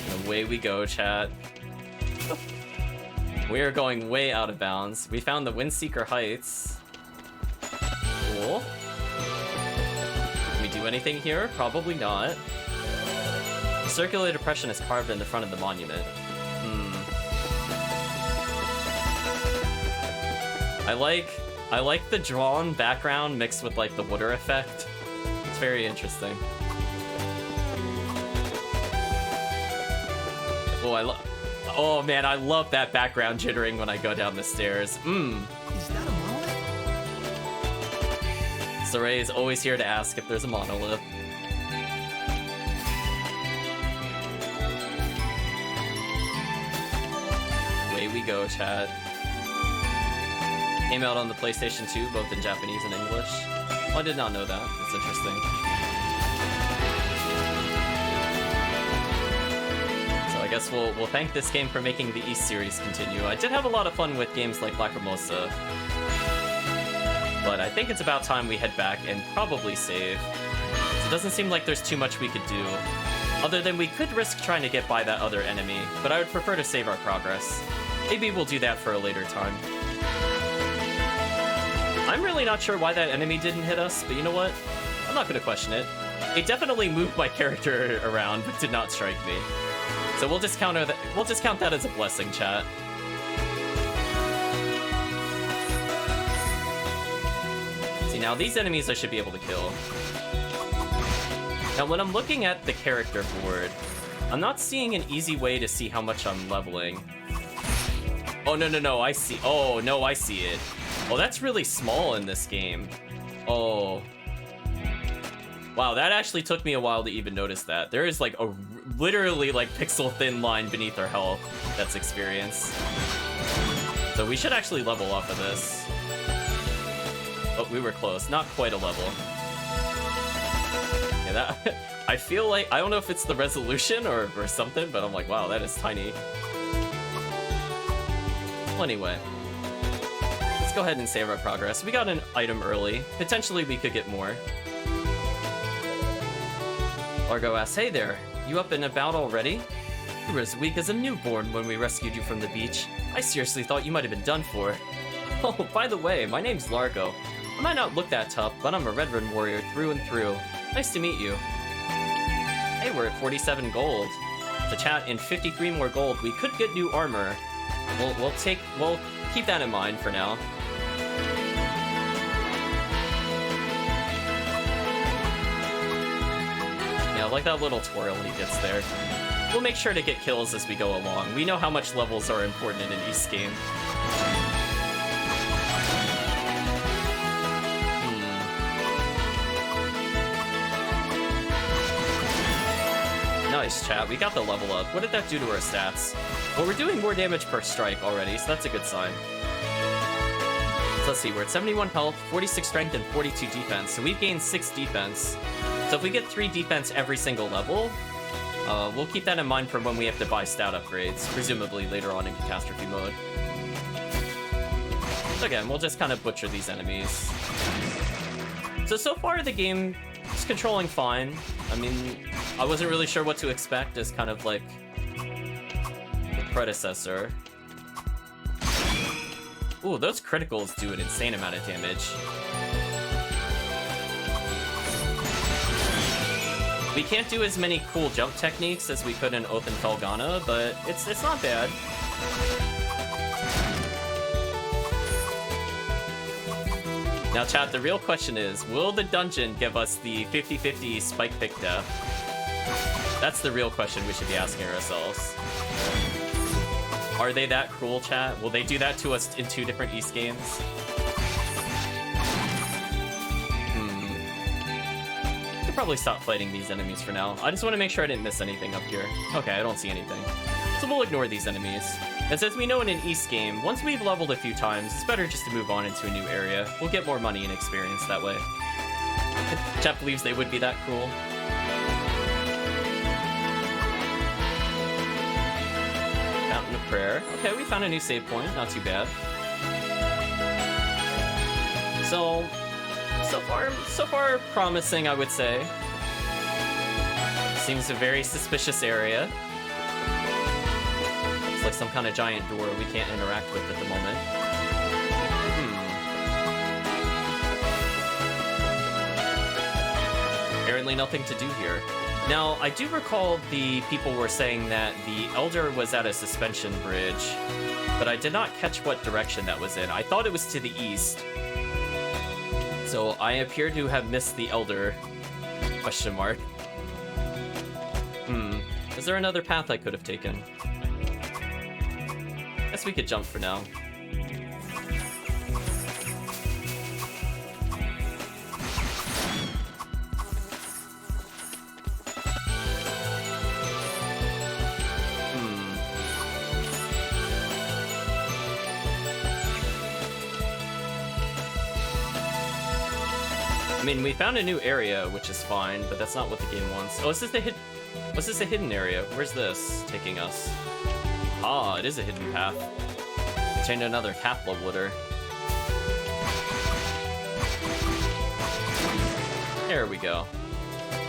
Speaker 1: And away we go, chat. We are going way out of bounds. We found the Windseeker Heights. Cool. Can we do anything here? Probably not. circular depression is carved in the front of the monument. I like the drawn background mixed with like the water effect. It's very interesting. Oh man, I love that background jittering when I go down the stairs.
Speaker 2: Is that a monolith?
Speaker 1: Saray is always here to ask if there's a monolith. Away we go, chat. Came out on the PlayStation 2, both in Japanese and English. Oh, I did not know that. That's interesting. So I guess we'll thank this game for making the East series continue. I did have a lot of fun with games like Lacrimosa, but I think it's about time we head back and probably save. So it doesn't seem like there's too much we could do, other than we could risk trying to get by that other enemy, but I would prefer to save our progress. Maybe we'll do that for a later time. I'm really not sure why that enemy didn't hit us, but you know what? I'm not going to question it. It definitely moved my character around, but did not strike me. So we'll just count that as a blessing, chat. See, now these enemies I should be able to kill. Now, when I'm looking at the character board, I'm not seeing an easy way to see how much I'm leveling. Oh, no, I see. Oh, no, I see it. Oh, that's really small in this game. Oh. Wow, that actually took me a while to even notice that. There is like a literally like pixel thin line beneath our health that's experience. So we should actually level up of this. Oh, we were close. Not quite a level. Yeah, that I feel like, I don't know if it's the resolution or something, but I'm like, wow, that is tiny. Well, anyway. Let's go ahead and save our progress. We got an item early. Potentially we could get more. Largo asks, hey there, you up and about already? You were as weak as a newborn when we rescued you from the beach. I seriously thought you might have been done for. Oh, by the way, my name's Largo. I might not look that tough, but I'm a Red Run warrior through and through. Nice to meet you. Hey, we're at 47 gold. To chat in 53 more gold, we could get new armor. We'll keep that in mind for now. Yeah, like that little twirl he gets there. We'll make sure to get kills as we go along. We know how much levels are important in an East game. Nice, chat. We got the level up. What did that do to our stats? Well, we're doing more damage per strike already, so that's a good sign. So let's see, we're at 71 health, 46 strength, and 42 defense. So we've gained 6 defense. So if we get 3 defense every single level, we'll keep that in mind for when we have to buy stat upgrades, presumably later on in Catastrophe mode. So again, we'll just kind of butcher these enemies. So far the game is controlling fine. I mean, I wasn't really sure what to expect as kind of like the predecessor. Ooh, those criticals do an insane amount of damage. We can't do as many cool jump techniques as we could in Oath and Felghana, but it's not bad. Now, chat, the real question is, will the dungeon give us the 50-50 spike pick death? That's the real question we should be asking ourselves. Are they that cruel, chat? Will they do that to us in 2 different East games? I could probably stop fighting these enemies for now. I just want to make sure I didn't miss anything up here. Okay, I don't see anything. So we'll ignore these enemies. And as we know in an East game, once we've leveled a few times, it's better just to move on into a new area. We'll get more money and experience that way. Chat believes they would be that cruel. Fountain of Prayer. Okay, we found a new save point. Not too bad. So far promising, I would say. Seems a very suspicious area. It's like some kind of giant door we can't interact with at the moment. Apparently nothing to do here. Now, I do recall the people were saying that the Elder was at a suspension bridge, but I did not catch what direction that was in. I thought it was to the east. So I appear to have missed the Elder, question mark. Is there another path I could have taken? Guess we could jump for now. I mean, we found a new area, which is fine, but that's not what the game wants. Oh, is this the what's this a hidden area? Where's this taking us? Ah, it is a hidden path. Obtained another Kapla Wooder. There we go.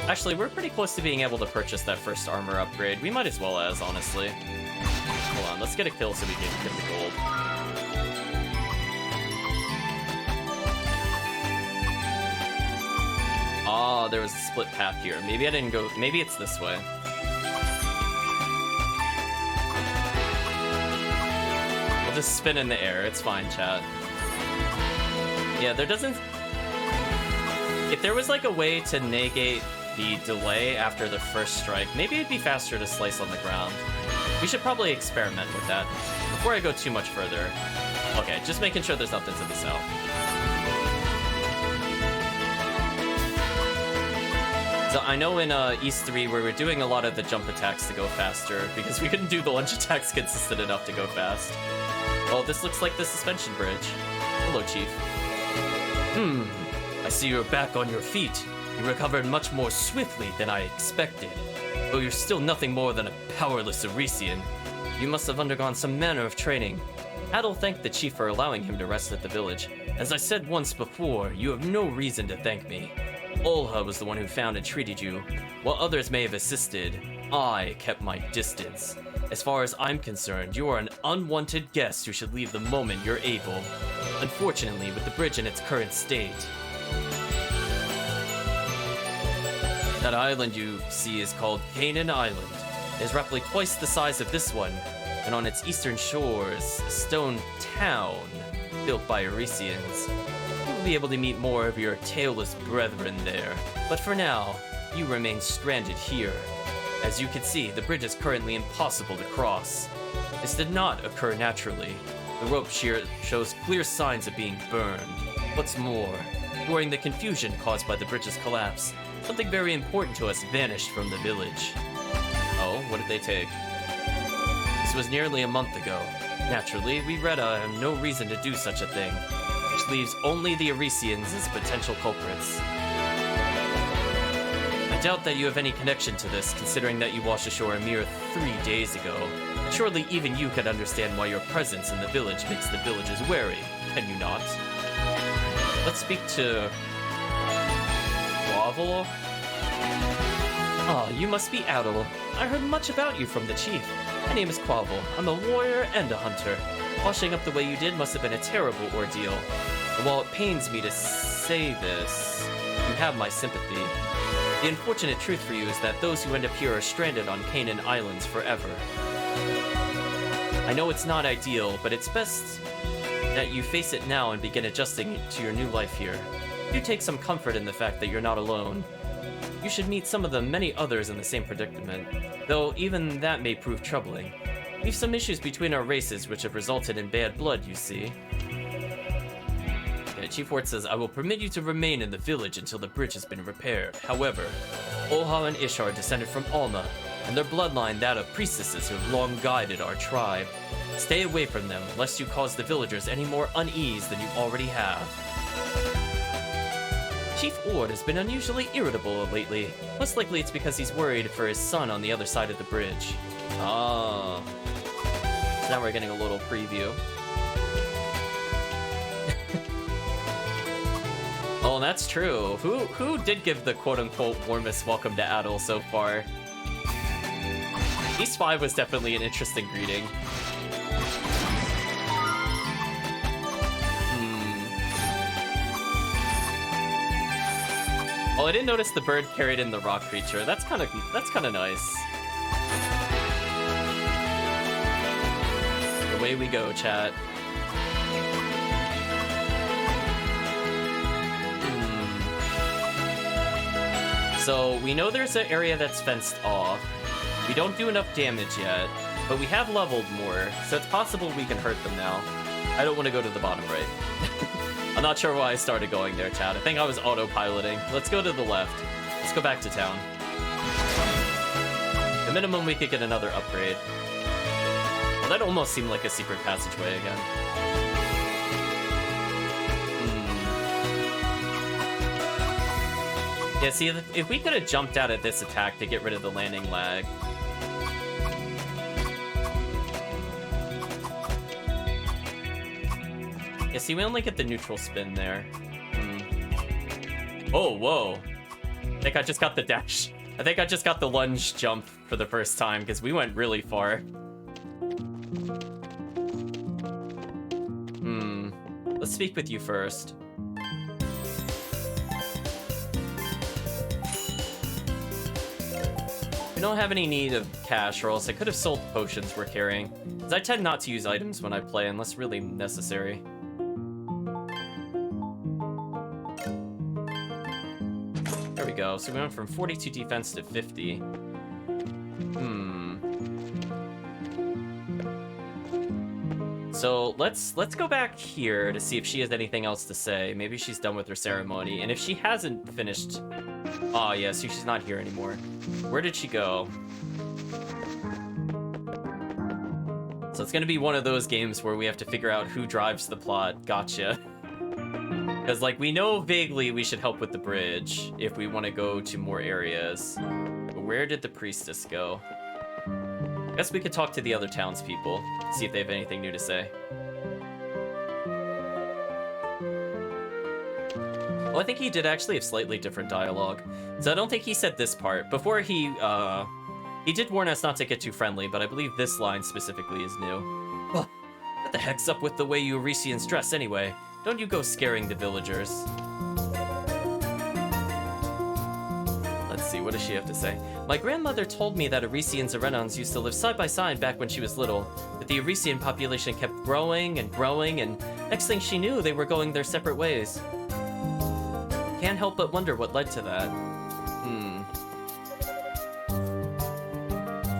Speaker 1: Actually, we're pretty close to being able to purchase that first armor upgrade. We might as well as, honestly. Hold on, let's get a kill so we can get the gold. Oh, there was a split path here. Maybe I didn't go... Maybe it's this way. We'll just spin in the air. It's fine, chat. Yeah, there doesn't... If there was like a way to negate the delay after the first strike, maybe it'd be faster to slice on the ground. We should probably experiment with that before I go too much further. Okay, just making sure there's nothing to the south. So I know in East 3 where we're doing a lot of the jump attacks to go faster because we couldn't do the lunge attacks consistent enough to go fast. Well, this looks like the suspension bridge. Hello, Chief. I see you're back on your feet. You recovered much more swiftly than I expected. Though you're still nothing more than a powerless Arisian, you must have undergone some manner of training. Adel thanked the chief for allowing him to rest at the village. As I said once before, you have no reason to thank me. Olha was the one who found and treated you. While others may have assisted, I kept my distance. As far as I'm concerned, you are an unwanted guest who should leave the moment you're able. Unfortunately, with the bridge in its current state, that island you see is called Canaan Island. It is roughly twice the size of this one, and on its eastern shores, a stone town built by Arisians. You will be able to meet more of your tailless brethren there, but for now, you remain stranded here. As you can see, the bridge is currently impossible to cross. This did not occur naturally. The rope shear shows clear signs of being burned. What's more, during the confusion caused by the bridge's collapse, something very important to us vanished from the village. Oh, what did they take? This was nearly a month ago. Naturally, we Reda have no reason to do such a thing, which leaves only the Arisians as potential culprits. I doubt that you have any connection to this, considering that you washed ashore a mere 3 days ago. Surely even you can understand why your presence in the village makes the villagers wary, can you not? Let's speak to... Quavel? Ah, you must be Adel. I heard much about you from the chief. My name is Quavel. I'm a warrior and a hunter. Washing up the way you did must have been a terrible ordeal. And while it pains me to say this, you have my sympathy. The unfortunate truth for you is that those who end up here are stranded on Canaan Islands forever. I know it's not ideal, but it's best that you face it now and begin adjusting to your new life here. Do take some comfort in the fact that you're not alone. You should meet some of the many others in the same predicament, though even that may prove troubling. We've some issues between our races which have resulted in bad blood, you see. Okay, Chief Wart says, I will permit you to remain in the village until the bridge has been repaired. However, Olha and Ishar are descended from Alma, and their bloodline that of priestesses who have long guided our tribe. Stay away from them, lest you cause the villagers any more unease than you already have. Chief Ord has been unusually irritable lately. Most likely it's because he's worried for his son on the other side of the bridge. Ah. So now we're getting a little preview. Oh, that's true. Who did give the quote-unquote warmest welcome to Adel so far? East 5 was definitely an interesting greeting. Oh, I didn't notice the bird carried in the rock creature. That's kind of nice. Away we go, chat. So we know there's an area that's fenced off. We don't do enough damage yet, but we have leveled more, so it's possible we can hurt them now. I don't want to go to the bottom right. I'm not sure why I started going there, chat. I think I was autopiloting. Let's go to the left. Let's go back to town. At minimum, we could get another upgrade. Well, that almost seemed like a secret passageway again. Yeah, see, if we could have jumped out at this attack to get rid of the landing lag. Yeah, see, we only get the neutral spin there. Oh, whoa. I think I just got the dash. I think I just got the lunge jump for the first time, because we went really far. Let's speak with you first. We don't have any need of cash, or else I could have sold the potions we're carrying, because I tend not to use items when I play unless really necessary. There we go. So we went from 42 defense to 50. So let's go back here to see if she has anything else to say. Maybe she's done with her ceremony, and if she hasn't finished... Oh, yeah, so she's not here anymore. Where did she go? So it's gonna be one of those games where we have to figure out who drives the plot. Gotcha. Because, like, we know vaguely we should help with the bridge if we want to go to more areas. But where did the priestess go? I guess we could talk to the other townspeople, see if they have anything new to say. Well, I think he did actually have slightly different dialogue. So I don't think he said this part. Before he did warn us not to get too friendly, but I believe this line specifically is new. Well, what the heck's up with the way you Eurasians dress anyway? Don't you go scaring the villagers. Let's see, what does she have to say? My grandmother told me that Eurasians and Renons used to live side by side back when she was little, but the Eurasian population kept growing and growing, and next thing she knew, they were going their separate ways. Can't help but wonder what led to that.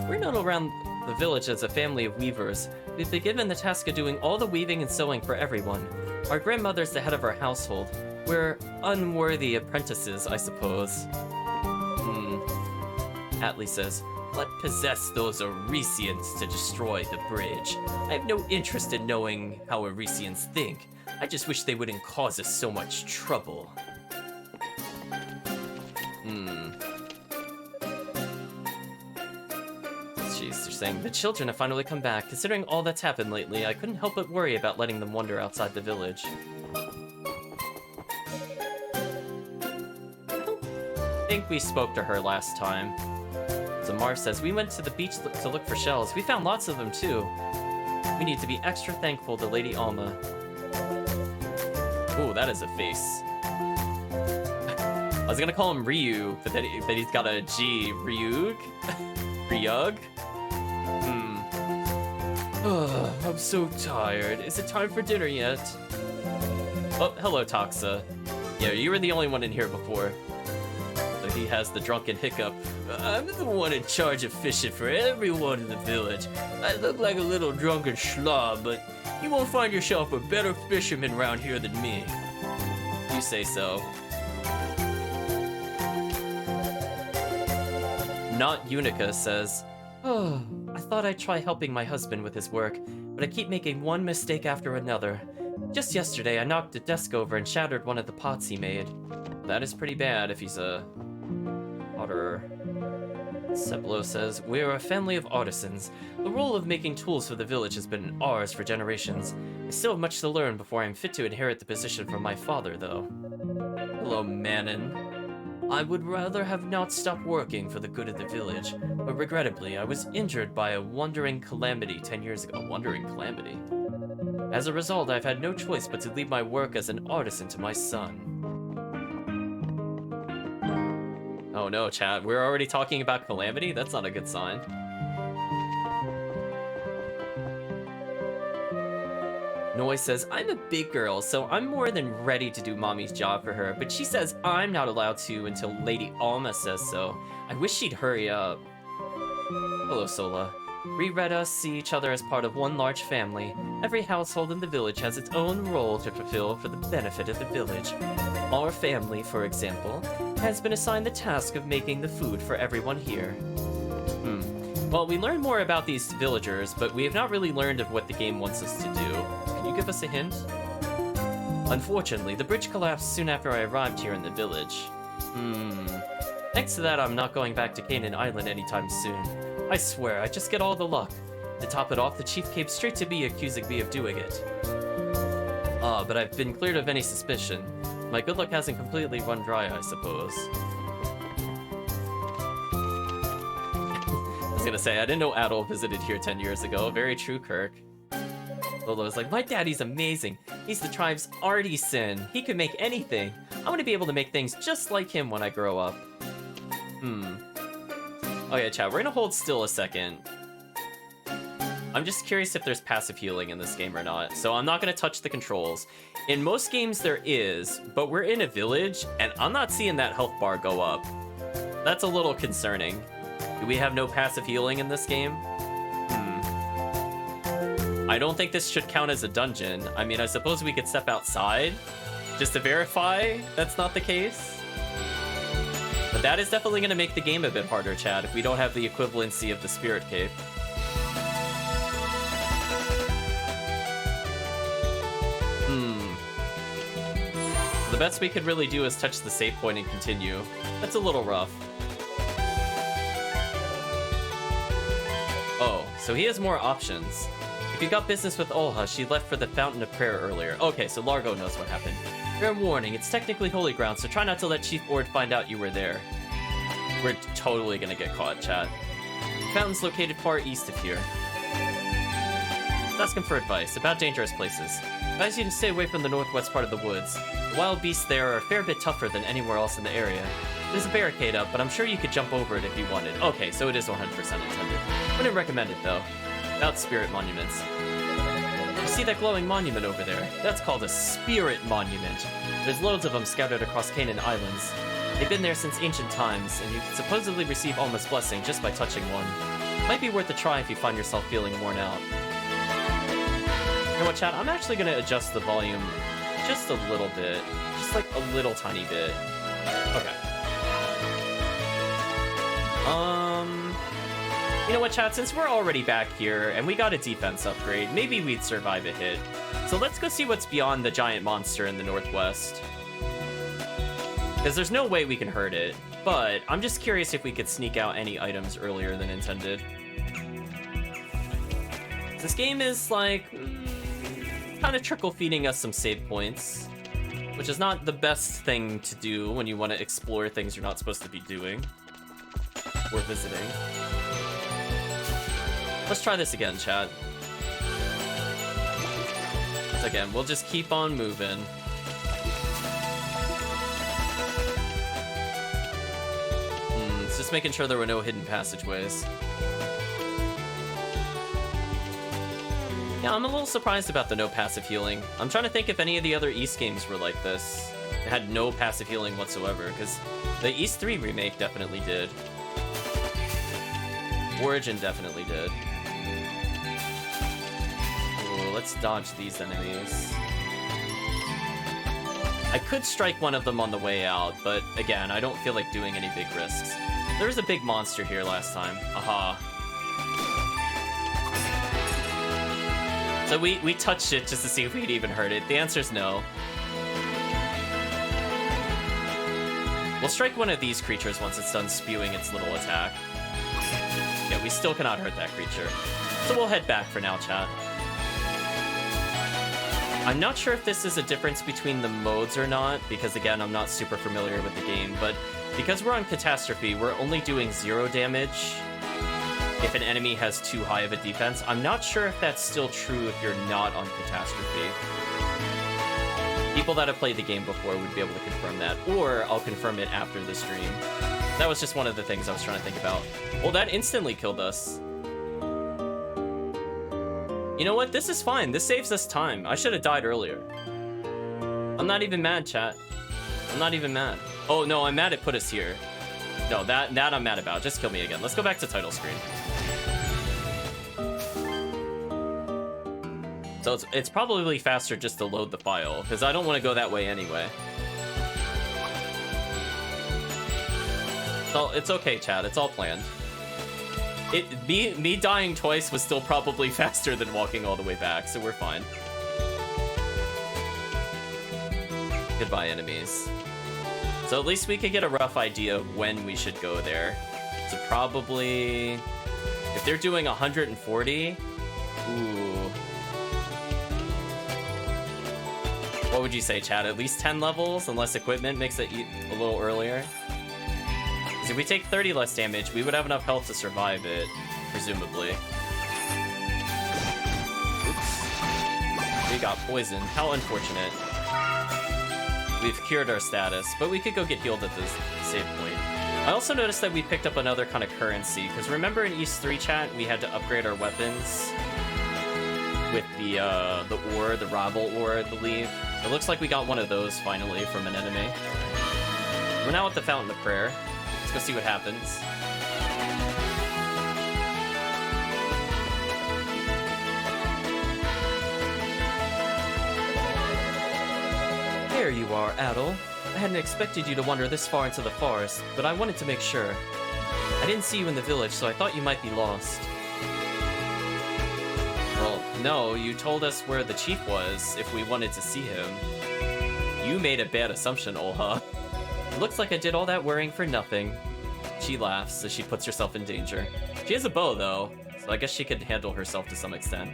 Speaker 1: We're known around the village as a family of weavers. We've been given the task of doing all the weaving and sewing for everyone. Our grandmother's the head of our household. We're unworthy apprentices, I suppose. Atlee says, what possessed those Eurasians to destroy the bridge? I have no interest in knowing how Eurasians think. I just wish they wouldn't cause us so much trouble. Jeez, they're saying, the children have finally come back. Considering all that's happened lately, I couldn't help but worry about letting them wander outside the village. I think we spoke to her last time. So Marv says, we went to the beach to look for shells. We found lots of them too. We need to be extra thankful to Lady Alma. Ooh, that is a face. I was gonna call him Ryu, but then he's got a G. Ryug? Ryug? I'm so tired. Is it time for dinner yet? Oh, hello, Toxa. Yeah, you were the only one in here before. So he has the drunken hiccup. I'm the one in charge of fishing for everyone in the village. I look like a little drunken slob, but you won't find yourself a better fisherman around here than me. You say so. Not Unica says, oh, I thought I'd try helping my husband with his work, but I keep making one mistake after another. Just yesterday, I knocked a desk over and shattered one of the pots he made. That is pretty bad if he's a potterer. Seplo says, we are a family of artisans. The role of making tools for the village has been ours for generations. I still have much to learn before I'm fit to inherit the position from my father, though. Hello, Manon. I would rather have not stopped working for the good of the village, but regrettably, I was injured by a wandering calamity 10 years ago. A wandering calamity? As a result, I've had no choice but to leave my work as an artisan to my son. Oh no, chat. We're already talking about Calamity? That's not a good sign. Noise says, I'm a big girl, so I'm more than ready to do mommy's job for her, but she says I'm not allowed to until Lady Alma says so. I wish she'd hurry up. Hello, Sola. We read us see each other as part of one large family. Every household in the village has its own role to fulfill for the benefit of the village. Our family, for example, has been assigned the task of making the food for everyone here. Well, we learned more about these villagers, but we have not really learned of what the game wants us to do. Can you give us a hint? Unfortunately, the bridge collapsed soon after I arrived here in the village. Thanks to that, I'm not going back to Canaan Island anytime soon. I swear, I just get all the luck. To top it off, the chief came straight to me accusing me of doing it. But I've been cleared of any suspicion. My good luck hasn't completely run dry, I suppose. I was gonna say, I didn't know Adol visited here 10 years ago. Very true, Kirk. Lolo's like, my daddy's amazing. He's the tribe's artisan. He could make anything. I want to be able to make things just like him when I grow up. Oh yeah, chat, we're gonna hold still a second. I'm just curious if there's passive healing in this game or not, so I'm not gonna touch the controls. In most games there is, but we're in a village, and I'm not seeing that health bar go up. That's a little concerning. Do we have no passive healing in this game? I don't think this should count as a dungeon. I mean, I suppose we could step outside just to verify that's not the case. But that is definitely going to make the game a bit harder, chat, if we don't have the equivalency of the Spirit Cave. The best we could really do is touch the save point and continue. That's a little rough. Oh, so he has more options. If you got business with Olha, she left for the Fountain of Prayer earlier. Okay, so Largo knows what happened. Fair warning, it's technically holy ground, so try not to let Chief Ord find out you were there. We're totally gonna get caught, chat. The fountain's located far east of here. Ask him for advice about dangerous places. Advise you to stay away from the northwest part of the woods. The wild beasts there are a fair bit tougher than anywhere else in the area. There's a barricade up, but I'm sure you could jump over it if you wanted. Okay, so it is 100% intended. Wouldn't recommend it, though. About spirit monuments. You see that glowing monument over there? That's called a spirit monument. There's loads of them scattered across Canaan Islands. They've been there since ancient times, and you can supposedly receive Alma's blessing just by touching one. Might be worth a try if you find yourself feeling worn out. You know what, chat? I'm actually going to adjust the volume just a little bit. Just like a little tiny bit. Okay. You know what, chat? Since we're already back here and we got a defense upgrade, maybe we'd survive a hit. So let's go see what's beyond the giant monster in the northwest. Because there's no way we can hurt it, but I'm just curious if we could sneak out any items earlier than intended. This game is like kind of trickle feeding us some save points, which is not the best thing to do when you want to explore things you're not supposed to be doing or visiting. Let's try this again, chat. Again, we'll just keep on moving. It's just making sure there were no hidden passageways. Yeah, I'm a little surprised about the no passive healing. I'm trying to think if any of the other East games were like this. It had no passive healing whatsoever, because the East 3 remake definitely did. Origin definitely did. Ooh, let's dodge these enemies. I could strike one of them on the way out, but again, I don't feel like doing any big risks. There was a big monster here last time. Aha. So we touched it just to see if we'd even hurt it. The answer's no. We'll strike one of these creatures once it's done spewing its little attack. Yeah, we still cannot hurt that creature. So we'll head back for now, chat. I'm not sure if this is a difference between the modes or not, because again, I'm not super familiar with the game, but because we're on Catastrophe, we're only doing 0 damage if an enemy has too high of a defense. I'm not sure if that's still true if you're not on Catastrophe. People that have played the game before would be able to confirm that, or I'll confirm it after the stream. That was just one of the things I was trying to think about. Well, that instantly killed us. You know what? This is fine. This saves us time. I should have died earlier. I'm not even mad, chat. I'm not even mad. Oh, no, I'm mad it put us here. No, that I'm mad about. Just kill me again. Let's go back to title screen. So it's probably faster just to load the file, because I don't want to go that way anyway. So it's okay, chat. It's all planned. Me dying twice was still probably faster than walking all the way back, so we're fine. Goodbye, enemies. So at least we could get a rough idea of when we should go there. So probably... If they're doing 140... Ooh... What would you say, chat? At least 10 levels, unless equipment makes it a little earlier? Because if we take 30 less damage, we would have enough health to survive it, presumably. Oops. We got poisoned. How unfortunate. We've cured our status, but we could go get healed at this save point. I also noticed that we picked up another kind of currency, because remember in East 3 chat, we had to upgrade our weapons with the ore, the Rabble ore, I believe. It looks like we got one of those finally from an enemy. We're now at the Fountain of Prayer. Let's go see what happens. There you are, Adol. I hadn't expected you to wander this far into the forest, but I wanted to make sure. I didn't see you in the village, so I thought you might be lost. Well, no, you told us where the chief was if we wanted to see him. You made a bad assumption, Olha. It looks like I did all that worrying for nothing. She laughs as she puts herself in danger. She has a bow, though, so I guess she could handle herself to some extent.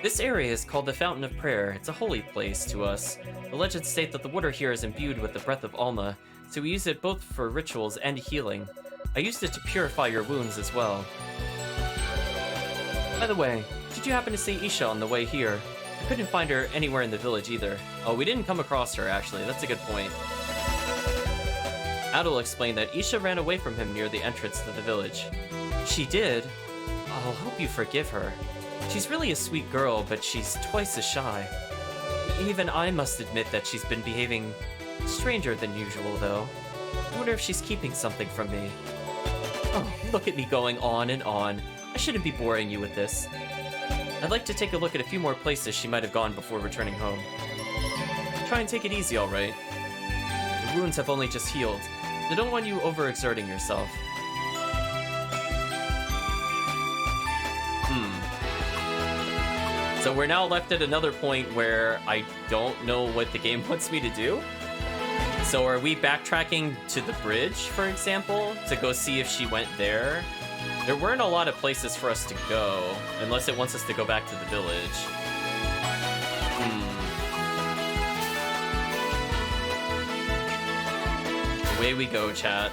Speaker 1: This area is called the Fountain of Prayer. It's a holy place to us. The legends state that the water here is imbued with the breath of Alma, so we use it both for rituals and healing. I used it to purify your wounds as well. By the way, did you happen to see Isha on the way here? I couldn't find her anywhere in the village either. Oh, we didn't come across her, actually. That's a good point. Adol explained that Isha ran away from him near the entrance to the village. She did? I'll hope you forgive her. She's really a sweet girl, but she's twice as shy. Even I must admit that she's been behaving stranger than usual, though. I wonder if she's keeping something from me. Oh, look at me going on and on. I shouldn't be boring you with this. I'd like to take a look at a few more places she might have gone before returning home. Try and take it easy, alright? The wounds have only just healed. I don't want you overexerting yourself. So we're now left at another point where I don't know what the game wants me to do. So are we backtracking to the bridge, for example, to go see if she went there? There weren't a lot of places for us to go, unless it wants us to go back to the village. Away we go, chat.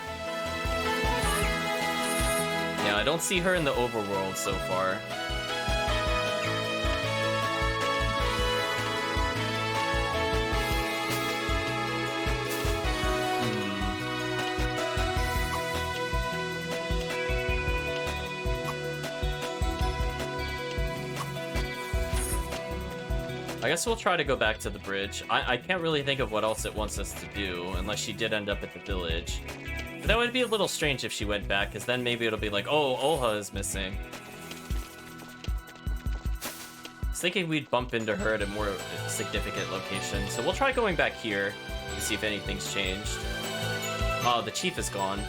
Speaker 1: Yeah, I don't see her in the overworld so far. I guess we'll try to go back to the bridge. I can't really think of what else it wants us to do, unless she did end up at the village. But that would be a little strange if she went back, because then maybe it'll be like, oh, Olha is missing. I was thinking we'd bump into her at a more significant location, so we'll try going back here to see if anything's changed. Oh, the chief is gone.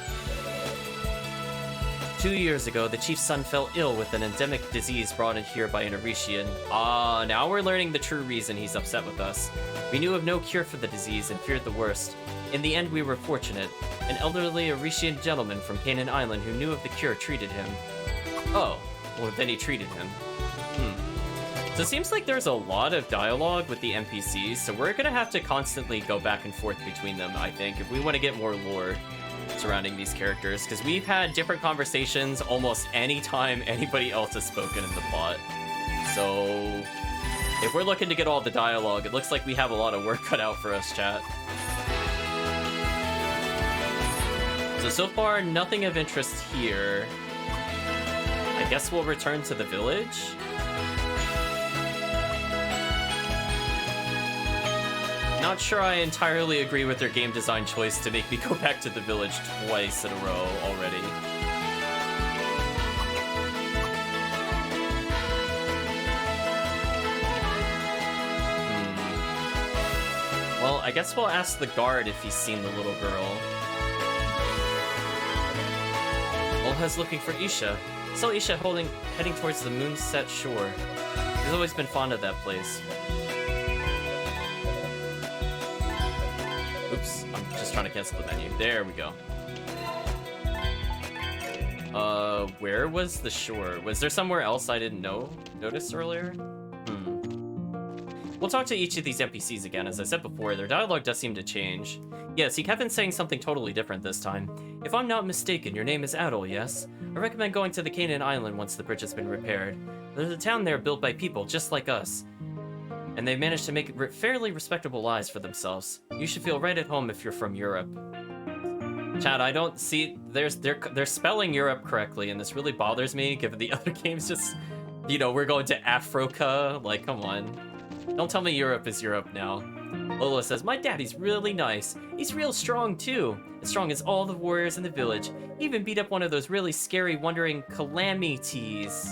Speaker 1: 2 years ago, the chief's son fell ill with an endemic disease brought in here by an Orishian. Ah, now we're learning the true reason he's upset with us. We knew of no cure for the disease and feared the worst. In the end, we were fortunate. An elderly Orishian gentleman from Canaan Island who knew of the cure treated him. Oh, well then he treated him. So it seems like there's a lot of dialogue with the NPCs, so we're gonna have to constantly go back and forth between them, I think, if we want to get more lore surrounding these characters, because we've had different conversations almost any time anybody else has spoken in the plot. So if we're looking to get all the dialogue, it looks like we have a lot of work cut out for us, chat. So far, nothing of interest here. I guess we'll return to the village? Not sure I entirely agree with their game design choice to make me go back to the village twice in a row already. Well, I guess we'll ask the guard if he's seen the little girl. Olha's looking for Isha. Saw Isha heading towards the moonset shore. He's always been fond of that place. Oops, I'm just trying to cancel the menu. There we go. Where was the shore? Was there somewhere else I didn't notice earlier? We'll talk to each of these NPCs again. As I said before, their dialogue does seem to change. Yes, he kept on saying something totally different this time. If I'm not mistaken, your name is Adol, yes? I recommend going to the Canaan Island once the bridge has been repaired. There's a town there built by people just like us, and they've managed to make fairly respectable lives for themselves. You should feel right at home if you're from Europe. Chad, I don't see... They're spelling Europe correctly, and this really bothers me, given the other games just... You know, we're going to Africa. Like, come on. Don't tell me Europe is Europe now. Lola says, my daddy's really nice. He's real strong, too. As strong as all the warriors in the village. He even beat up one of those really scary, wandering calamities.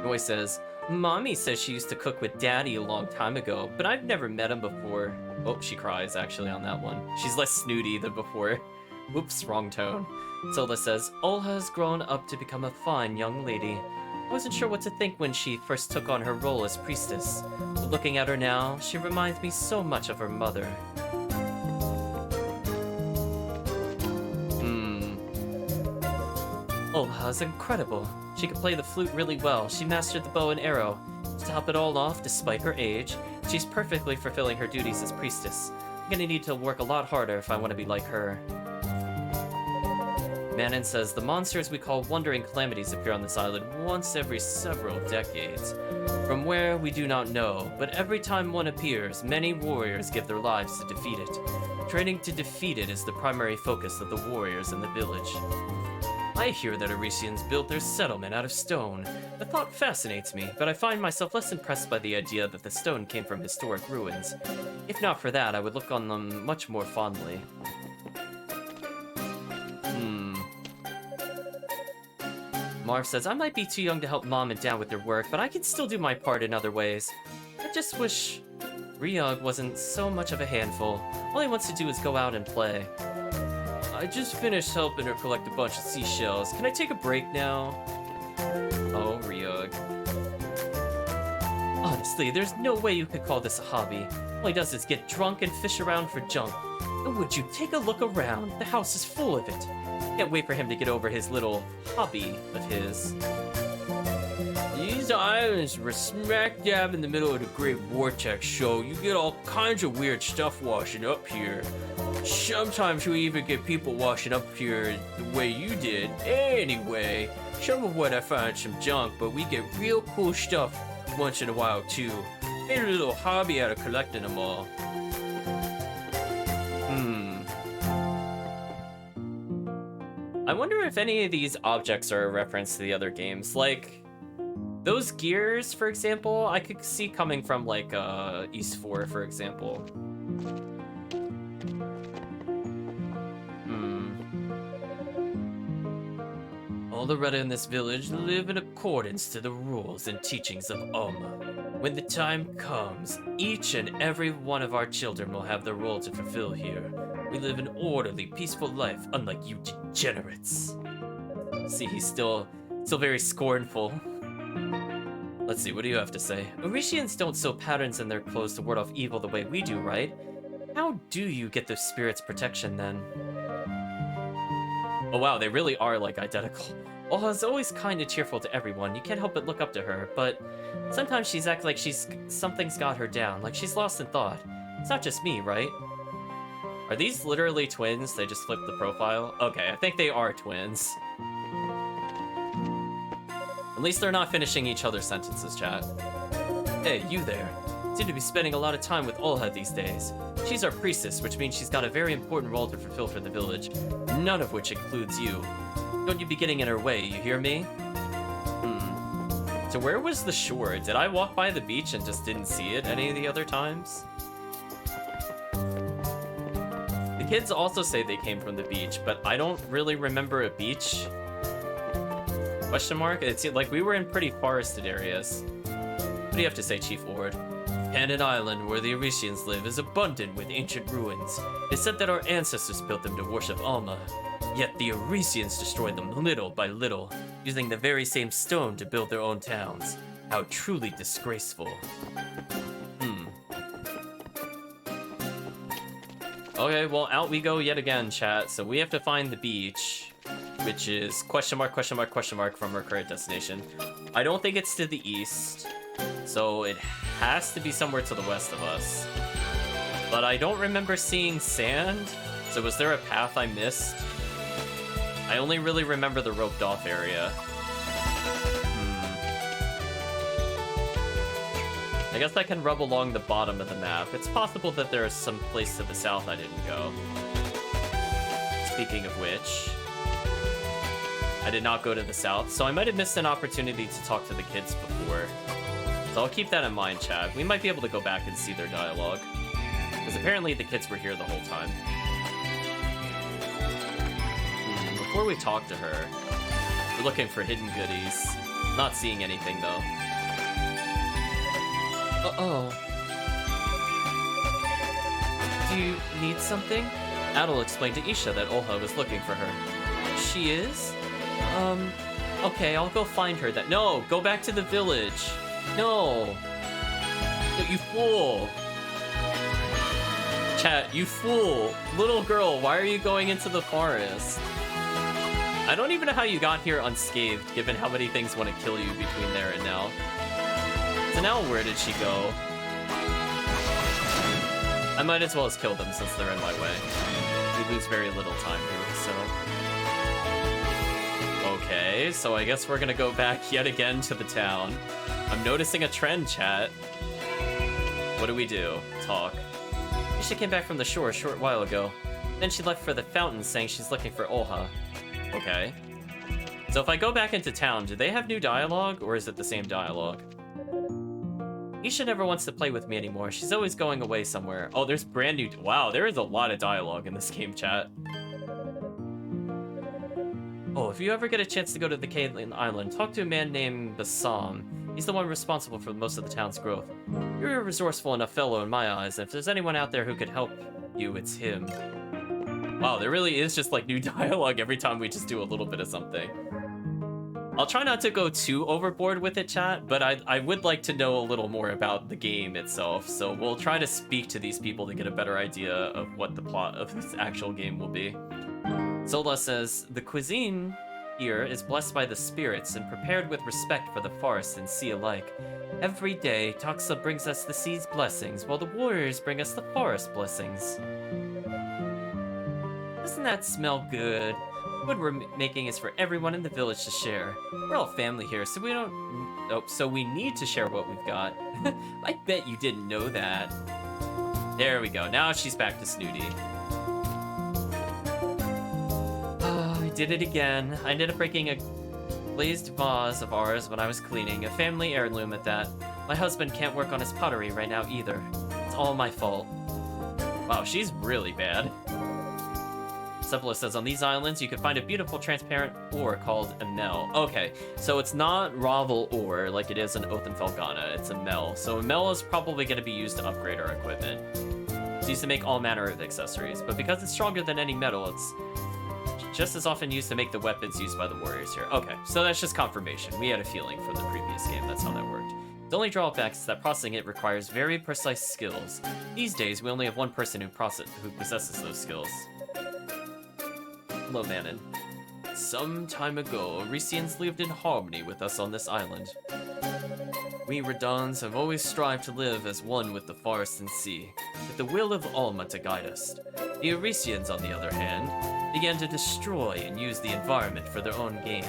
Speaker 1: Roy says, Mommy says she used to cook with Daddy a long time ago, but I've never met him before. Oh, she cries, actually, on that one. She's less snooty than before. Whoops, wrong tone. Sola says, Olha's grown up to become a fine young lady. I wasn't sure what to think when she first took on her role as priestess, but looking at her now, she reminds me so much of her mother. Olha's incredible. She can play the flute really well. She mastered the bow and arrow. To top it all off, despite her age, she's perfectly fulfilling her duties as priestess. I'm gonna need to work a lot harder if I want to be like her. Manon says, the monsters we call wandering calamities appear on this island once every several decades. From where, we do not know, but every time one appears, many warriors give their lives to defeat it. Training to defeat it is the primary focus of the warriors in the village. I hear that Arisians built their settlement out of stone. The thought fascinates me, but I find myself less impressed by the idea that the stone came from historic ruins. If not for that, I would look on them much more fondly. Marv says, I might be too young to help Mom and Dad with their work, but I can still do my part in other ways. I just wish Ryug wasn't so much of a handful. All he wants to do is go out and play. I just finished helping her collect a bunch of seashells. Can I take a break now? Oh, Ryug. Honestly, there's no way you could call this a hobby. All he does is get drunk and fish around for junk. And would you take a look around? The house is full of it. Can't wait for him to get over his little hobby of his. These islands were smack dab in the middle of the Great Vortex show. You get all kinds of weird stuff washing up here. Sometimes we even get people washing up here the way you did. Anyway, some of what I find some junk, but we get real cool stuff once in a while too. Made a little hobby out of collecting them all. I wonder if any of these objects are a reference to the other games. Like, those gears, for example, I could see coming from, like, East 4, for example. All the Retta in this village live in accordance to the rules and teachings of Oma. When the time comes, each and every one of our children will have their role to fulfill here. We live an orderly, peaceful life, unlike you degenerates. See, he's still very scornful. Let's see, what do you have to say? Orisians don't sew patterns in their clothes to ward off evil the way we do, right? How do you get the spirit's protection, then? Oh wow, they really are, like, identical. Olha's always kind and cheerful to everyone. You can't help but look up to her, but sometimes she's acts like something's got her down, like she's lost in thought. It's not just me, right? Are these literally twins? They just flipped the profile? Okay, I think they are twins. At least they're not finishing each other's sentences, chat. Hey, you there. seem to be spending a lot of time with Olha these days. She's our priestess, which means she's got a very important role to fulfill for the village, none of which includes you. Don't you be getting in her way, you hear me? So where was the shore? Did I walk by the beach and just didn't see it any of the other times? The kids also say they came from the beach, but I don't really remember a beach. Question mark? It seemed like we were in pretty forested areas. What do you have to say, Chief Lord? Cannon Island, where the Arisians live, is abundant with ancient ruins. It's said that our ancestors built them to worship Alma. Yet the Arisians destroyed them little by little, using the very same stone to build their own towns. How truly disgraceful. Okay, well, out we go yet again, chat. So we have to find the beach, which is question mark from our current destination. I don't think it's to the east, so it has to be somewhere to the west of us. But I don't remember seeing sand, so was there a path I missed? I only really remember the roped off area. I guess I can rub along the bottom of the map. It's possible that there is some place to the south I didn't go. Speaking of which, I did not go to the south, so I might have missed an opportunity to talk to the kids before. So I'll keep that in mind, chat. We might be able to go back and see their dialogue, because apparently the kids were here the whole time. Before we talk to her, we're looking for hidden goodies. Not seeing anything, though. Uh-oh. Do you need something? Adol explained to Isha that Olha was looking for her. She is? Okay, I'll go find her then. No, go back to the village. No. You fool. Chat, you fool. Little girl, why are you going into the forest? I don't even know how you got here unscathed, given how many things want to kill you between there and now. So now where did she go? I might as well just kill them since they're in my way. We lose very little time here, so... Okay, so I guess we're gonna go back yet again to the town. I'm noticing a trend, chat. What do we do? Talk. Isha came back from the shore a short while ago. Then she left for the fountain saying she's looking for Olha. Okay. So if I go back into town, do they have new dialogue, or is it the same dialogue? Isha never wants to play with me anymore. She's always going away somewhere. Oh, there's brand new... Wow, there is a lot of dialogue in this game, chat. Oh, if you ever get a chance to go to the Caitlin Island, talk to a man named Bassam. He's the one responsible for most of the town's growth. You're a resourceful enough fellow in my eyes, and if there's anyone out there who could help you, it's him. Wow, there really is just like new dialogue every time we just do a little bit of something. I'll try not to go too overboard with it, chat, but I would like to know a little more about the game itself, so we'll try to speak to these people to get a better idea of what the plot of this actual game will be. Zola says, the cuisine here is blessed by the spirits and prepared with respect for the forest and sea alike. Every day, Toxa brings us the sea's blessings, while the warriors bring us the forest blessings. Doesn't that smell good? What we're making is for everyone in the village to share. We're all family here, so we don't... Oh, so we need to share what we've got. I bet you didn't know that. There we go. Now she's back to Snooty. Oh, I did it again. I ended up breaking a glazed vase of ours when I was cleaning. A family heirloom at that. My husband can't work on his pottery right now either. It's all my fault. Wow, she's really bad. Sepula says, on these islands, you can find a beautiful transparent ore called a mel. Okay, so it's not Ravel ore like it is in Othenfelgana. It's a mel. So a mel is probably going to be used to upgrade our equipment. It's used to make all manner of accessories, but because it's stronger than any metal, it's just as often used to make the weapons used by the warriors here. Okay, so that's just confirmation. We had a feeling from the previous game. That's how that worked. The only drawback is that processing it requires very precise skills. These days, we only have one person who possesses those skills. Hello, Manon. Some time ago, Arisians lived in harmony with us on this island. We Radons have always strived to live as one with the forest and sea, with the will of Alma to guide us. The Arisians, on the other hand, began to destroy and use the environment for their own gain.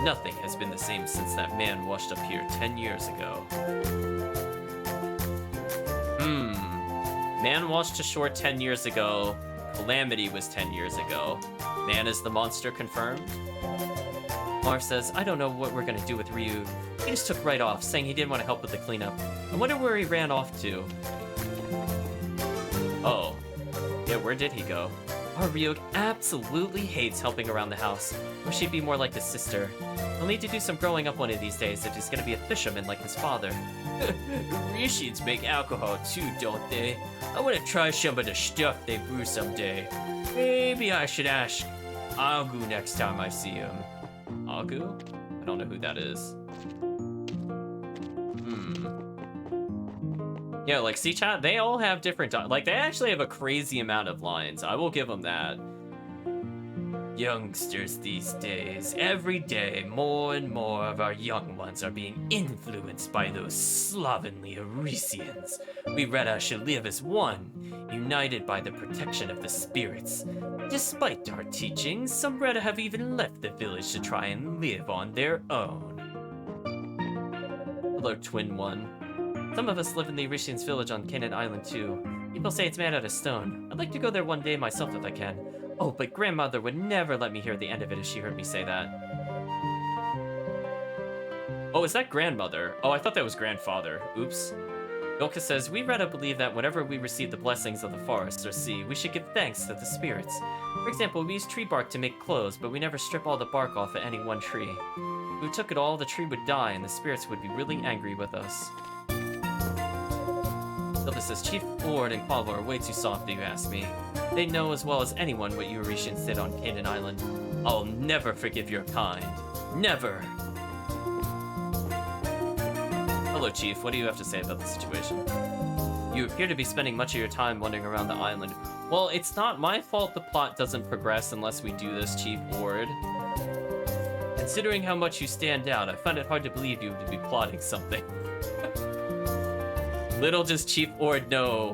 Speaker 1: Nothing has been the same since that man washed up here 10 years ago. Man washed ashore 10 years ago. Calamity was 10 years ago. Man is the monster confirmed? Marv says, I don't know what we're gonna do with Ryu. He just took right off, saying he didn't want to help with the cleanup. I wonder where he ran off to. Oh. Yeah, where did he go? Our Ryuk absolutely hates helping around the house. Wish he'd be more like his sister. He'll need to do some growing up one of these days if he's gonna be a fisherman like his father. Rishins make alcohol too, don't they? I wanna try some of the stuff they brew someday. Maybe I should ask Agu next time I see him. Agu? I don't know who that is. Yeah, like, see, chat, they all have different... Like, they actually have a crazy amount of lines. I will give them that. Youngsters these days, every day, more and more of our young ones are being influenced by those slovenly Arisians. We Reda should live as one, united by the protection of the spirits. Despite our teachings, some Reda have even left the village to try and live on their own. Hello, Twin One. Some of us live in the Arisians village on Canaan Island too. People say it's made out of stone. I'd like to go there one day myself if I can. Oh, but grandmother would never let me hear the end of it if she heard me say that. Oh, is that grandmother? Oh, I thought that was grandfather. Oops. Yolka says, we Reda believe that whenever we receive the blessings of the forest or sea, we should give thanks to the spirits. For example, we use tree bark to make clothes, but we never strip all the bark off of any one tree. If we took it all, the tree would die and the spirits would be really angry with us. Hilda says, Chief Ord and Quavo are way too soft if you ask me. They know as well as anyone what you Orishans did on Canaan Island. I'll never forgive your kind. Never! Hello, Chief. What do you have to say about the situation? You appear to be spending much of your time wandering around the island. Well, it's not my fault the plot doesn't progress unless we do this, Chief Ord. Considering how much you stand out, I find it hard to believe you to be plotting something. Little does Chief Ord know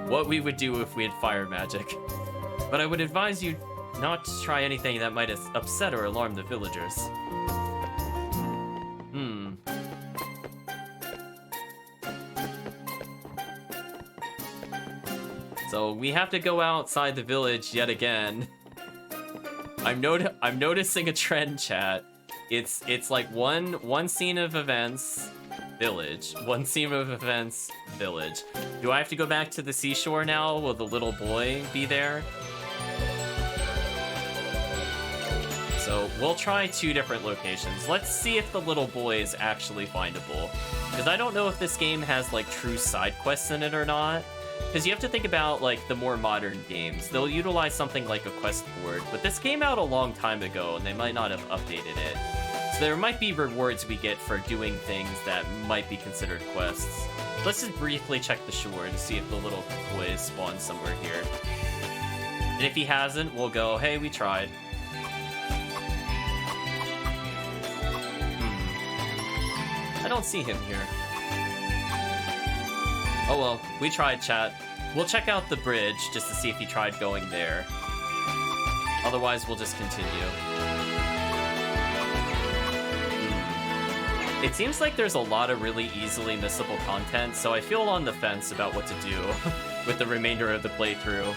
Speaker 1: what we would do if we had fire magic. But I would advise you not to try anything that might upset or alarm the villagers. So we have to go outside the village yet again. I'm noticing a trend, chat. It's like one scene of events, village. One scene of events, village. Do I have to go back to the seashore now? Will the little boy be there? So we'll try 2 different locations. Let's see if the little boy is actually findable. Because I don't know if this game has like true side quests in it or not. Because you have to think about like the more modern games. They'll utilize something like a quest board, but this came out a long time ago and they might not have updated it. So there might be rewards we get for doing things that might be considered quests. Let's just briefly check the shore to see if the little boy is spawned somewhere here. And if he hasn't, we'll go, hey, we tried. I don't see him here. Oh well, we tried, chat. We'll check out the bridge just to see if he tried going there. Otherwise, we'll just continue. It seems like there's a lot of really easily missable content, so I feel on the fence about what to do with the remainder of the playthrough.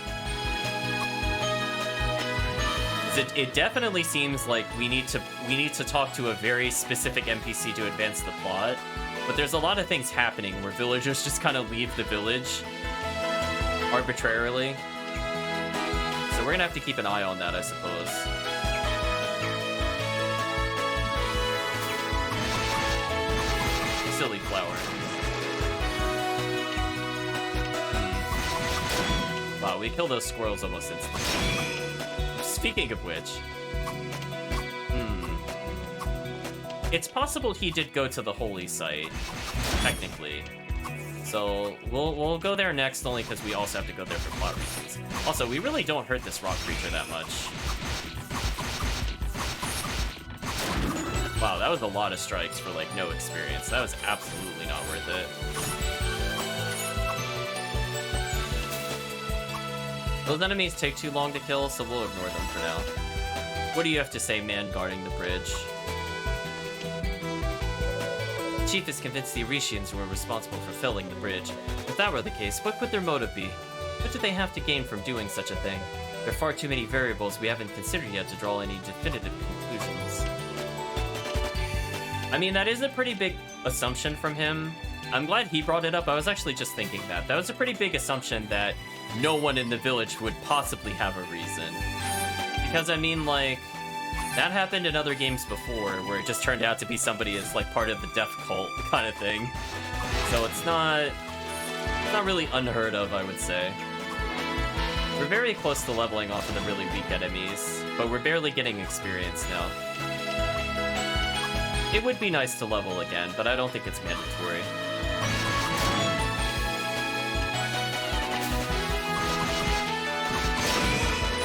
Speaker 1: It definitely seems like we need to talk to a very specific NPC to advance the plot. But there's a lot of things happening where villagers just kind of leave the village arbitrarily. So we're gonna have to keep an eye on that, I suppose. Silly flower. Wow, we kill those squirrels almost instantly. Speaking of which... It's possible he did go to the holy site, technically. So we'll go there next, only because we also have to go there for plot reasons. Also, we really don't hurt this rock creature that much. Wow, that was a lot of strikes for like no experience. That was absolutely not worth it. Those enemies take too long to kill, so we'll ignore them for now. What do you have to say, man guarding the bridge? chief is convinced the Oricians were responsible for filling the bridge. If that were the case, what could their motive be? What do they have to gain from doing such a thing? There are far too many variables we haven't considered yet to draw any definitive conclusions. I mean, that is a pretty big assumption from him. I'm glad he brought it up. I was actually just thinking that. That was a pretty big assumption that no one in the village would possibly have a reason. Because, I mean, like, that happened in other games before, where it just turned out to be somebody as, like, part of the death cult kind of thing. So it's not really unheard of, I would say. We're very close to leveling off of the really weak enemies, but we're barely getting experience now. It would be nice to level again, but I don't think it's mandatory.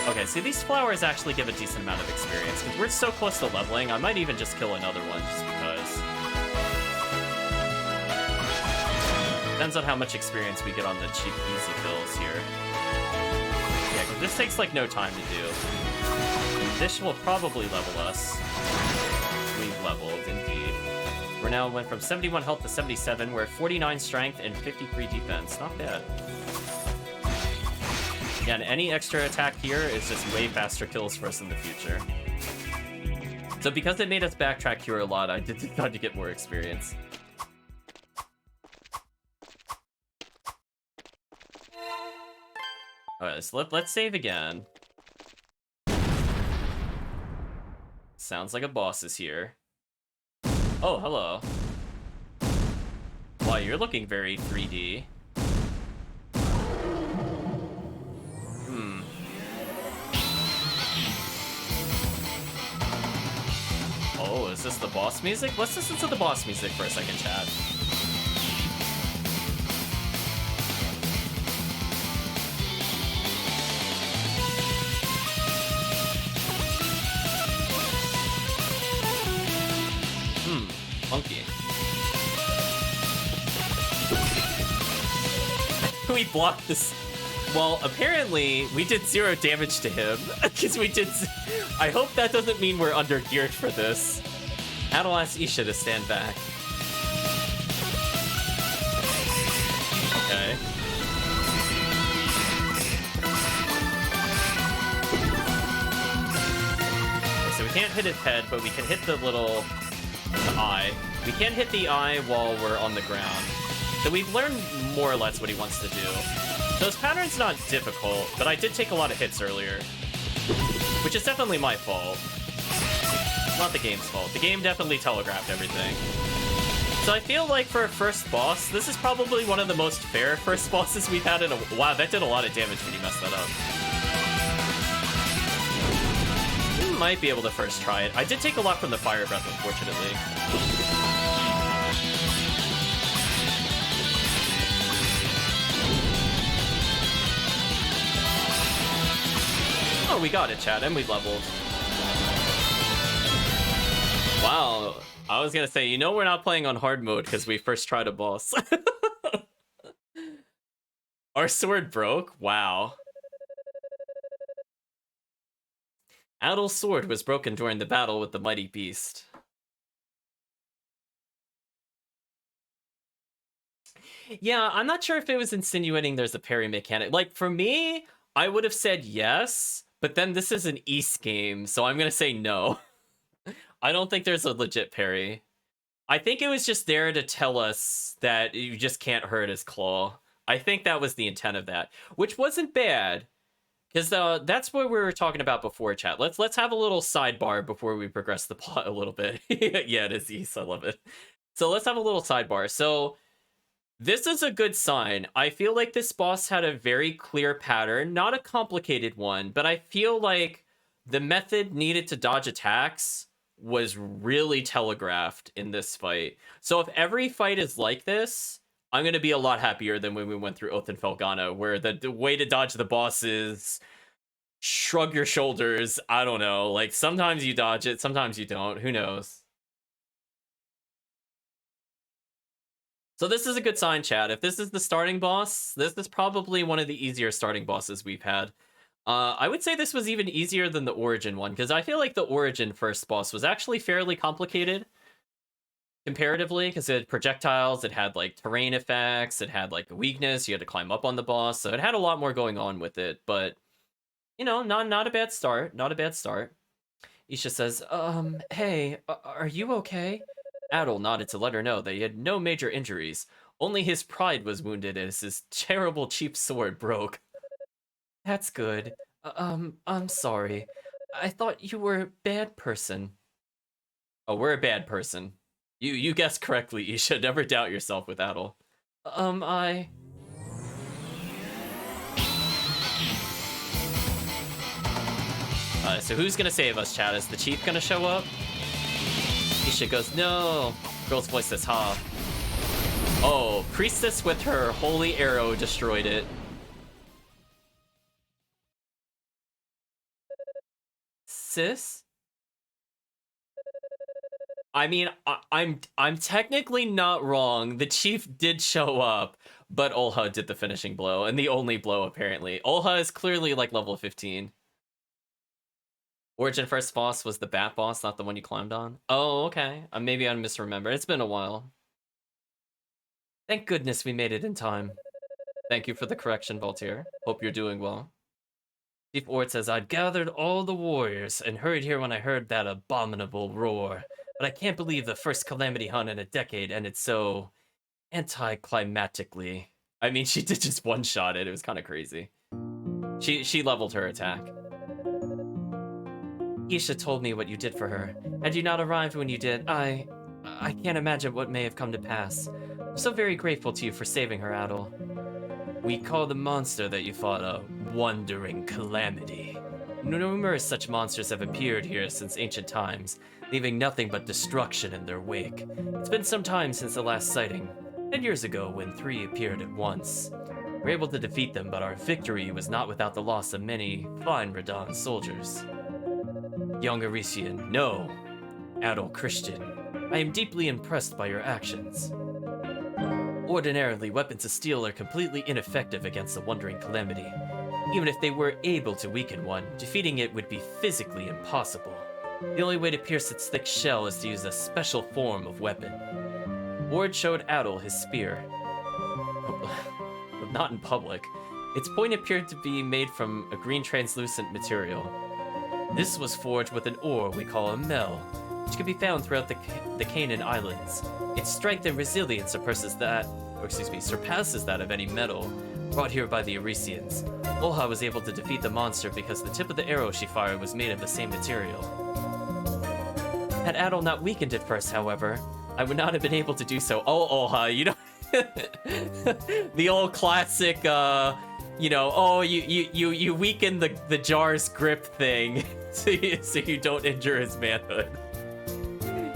Speaker 1: Okay, see, these flowers actually give a decent amount of experience. Because we're so close to leveling, I might even just kill another one just because. Depends on how much experience we get on the cheap, easy fills here. Yeah, because this takes, like, no time to do. This will probably level us. We've leveled, indeed. We're now went from 71 health to 77. We're at 49 strength and 53 defense. Not bad. Yeah, and any extra attack here is just way faster kills for us in the future. So because it made us backtrack here a lot, I did decide to get more experience. Alright, so let's save again. Sounds like a boss is here. Oh, hello. Wow, you're looking very 3D. Oh, is this the boss music? Let's listen to the boss music for a second, chat. Funky. We blocked this. Well, apparently, we did 0 damage to him, because we did... I hope that doesn't mean we're under-geared for this. I'll ask Isha to stand back. Okay. So we can't hit his head, but we can hit the little... eye. We can't hit the eye while we're on the ground. So we've learned more or less what he wants to do. So his pattern's not difficult, but I did take a lot of hits earlier. Which is definitely my fault. Not the game's fault. The game definitely telegraphed everything. So I feel like for a first boss, this is probably one of the most fair first bosses we've had in a... Wow, that did a lot of damage when you messed that up. You might be able to first try it. I did take a lot from the fire breath, unfortunately. Oh, we got it, chat, and we leveled. Wow, I was gonna say, you know we're not playing on hard mode because we first tried a boss. Our sword broke? Wow. Adel's sword was broken during the battle with the mighty beast. Yeah, I'm not sure if it was insinuating there's a parry mechanic. Like, for me, I would have said yes, but then this is an East game, so I'm gonna say no. I don't think there's a legit parry. I think it was just there to tell us that you just can't hurt his claw. I think that was the intent of that, which wasn't bad, because that's what we were talking about before, chat. Let's have a little sidebar before we progress the plot a little bit. Yeah, it is East. I love it. So let's have a little sidebar. So this is a good sign. I feel like this boss had a very clear pattern, not a complicated one, but I feel like the method needed to dodge attacks was really telegraphed in this fight. So if every fight is like this, I'm going to be a lot happier than when we went through Oath and Felgana, where the way to dodge the boss is shrug your shoulders. I don't know. Like, sometimes you dodge it, sometimes you don't. Who knows? So this is a good sign, chat. If this is the starting boss, this is probably one of the easier starting bosses we've had. I would say this was even easier than the Origin one, because I feel like the Origin first boss was actually fairly complicated. comparatively, because it had projectiles, it had like terrain effects, it had like a weakness, you had to climb up on the boss, so it had a lot more going on with it, but you know, not a bad start, not a bad start. Isha says, hey, are you okay? Adol nodded to let her know that he had no major injuries. Only his pride was wounded as his terrible cheap sword broke. That's good. I'm sorry. I thought you were a bad person. Oh, we're a bad person. You guessed correctly, Isha. Never doubt yourself with Adol. I... So who's gonna save us, chat? Is the chief gonna show up? Isha goes, no. Girl's voice says, ha. Oh, priestess with her holy arrow destroyed it. Sis? I mean, I'm technically not wrong. The chief did show up, but Olha did the finishing blow, and the only blow apparently. Olha is clearly like level 15. Origin First boss was the bat boss, not the one you climbed on. Oh, okay. Maybe I misremember. It's been a while. Thank goodness we made it in time. Thank you for the correction, Voltaire. Hope you're doing well. Chief Ord says, I'd gathered all the warriors and hurried here when I heard that abominable roar. But I can't believe the first Calamity Hunt in a decade ended so anticlimactically. I mean, she did just one-shot it. It was kind of crazy. She leveled her attack. Isha told me what you did for her. Had you not arrived when you did, I can't imagine what may have come to pass. I'm so very grateful to you for saving her, Adol. We call the monster that you fought a wandering calamity. Numerous such monsters have appeared here since ancient times, leaving nothing but destruction in their wake. It's been some time since the last sighting, 10 years ago when 3 appeared at once. We were able to defeat them, but our victory was not without the loss of many fine Radahn soldiers. Young Arisian, no. Adult Christian, I am deeply impressed by your actions. Ordinarily, weapons of steel are completely ineffective against the Wandering Calamity. Even if they were able to weaken one, defeating it would be physically impossible. The only way to pierce its thick shell is to use a special form of weapon. Ward showed Adol his spear. But not in public. Its point appeared to be made from a green translucent material. This was forged with an ore we call a mel, which can be found throughout the Canaan Islands. Its strength and resilience surpasses that of any metal brought here by the Arisians. Olha was able to defeat the monster because the tip of the arrow she fired was made of the same material. Had Adol not weakened it first, however, I would not have been able to do so. Oh, Olha, you know, the old classic, you know, oh, you weaken the jar's grip thing so you don't injure his manhood.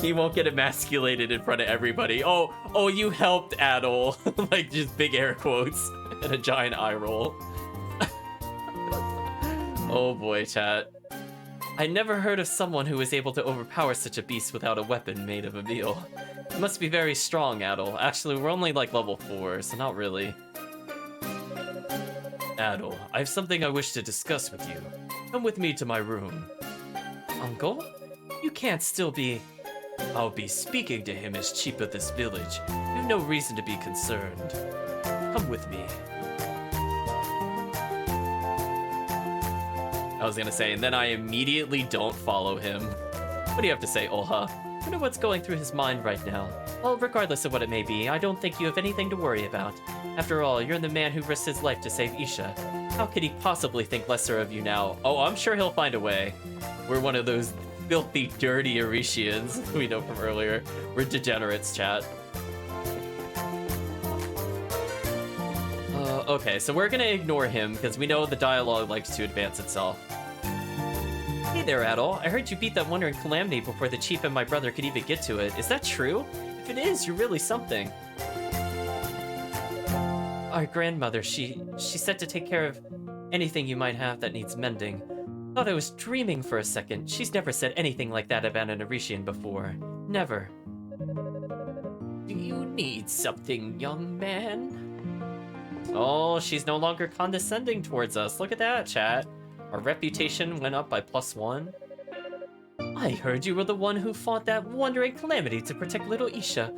Speaker 1: He won't get emasculated in front of everybody. Oh, you helped Adol. Like, just big air quotes and a giant eye roll. Oh boy, chat. I never heard of someone who was able to overpower such a beast without a weapon made of a meal. You must be very strong, Adol. Actually, we're only like level 4, so not really. Adol, I have something I wish to discuss with you. Come with me to my room. Uncle? You can't still be... I'll be speaking to him as chief of this village. You have no reason to be concerned. Come with me. I was gonna say, and then I immediately don't follow him. What do you have to say, Olha? I wonder what's going through his mind right now. Well, regardless of what it may be, I don't think you have anything to worry about. After all, you're the man who risked his life to save Isha. How could he possibly think lesser of you now? Oh, I'm sure he'll find a way. We're one of those filthy, dirty Arisians we know from earlier. We're degenerates, chat. Okay, so we're gonna ignore him because we know the dialogue likes to advance itself. Hey there, Adol. I heard you beat that Wandering Calamity before the chief and my brother could even get to it. Is that true? If it is, you're really something. Our grandmother, she said to take care of anything you might have that needs mending. Thought I was dreaming for a second. She's never said anything like that about an Arisian before. Never. Do you need something, young man? Oh, she's no longer condescending towards us. Look at that, chat. Our reputation went up by +1. I heard you were the one who fought that wandering calamity to protect little Isha.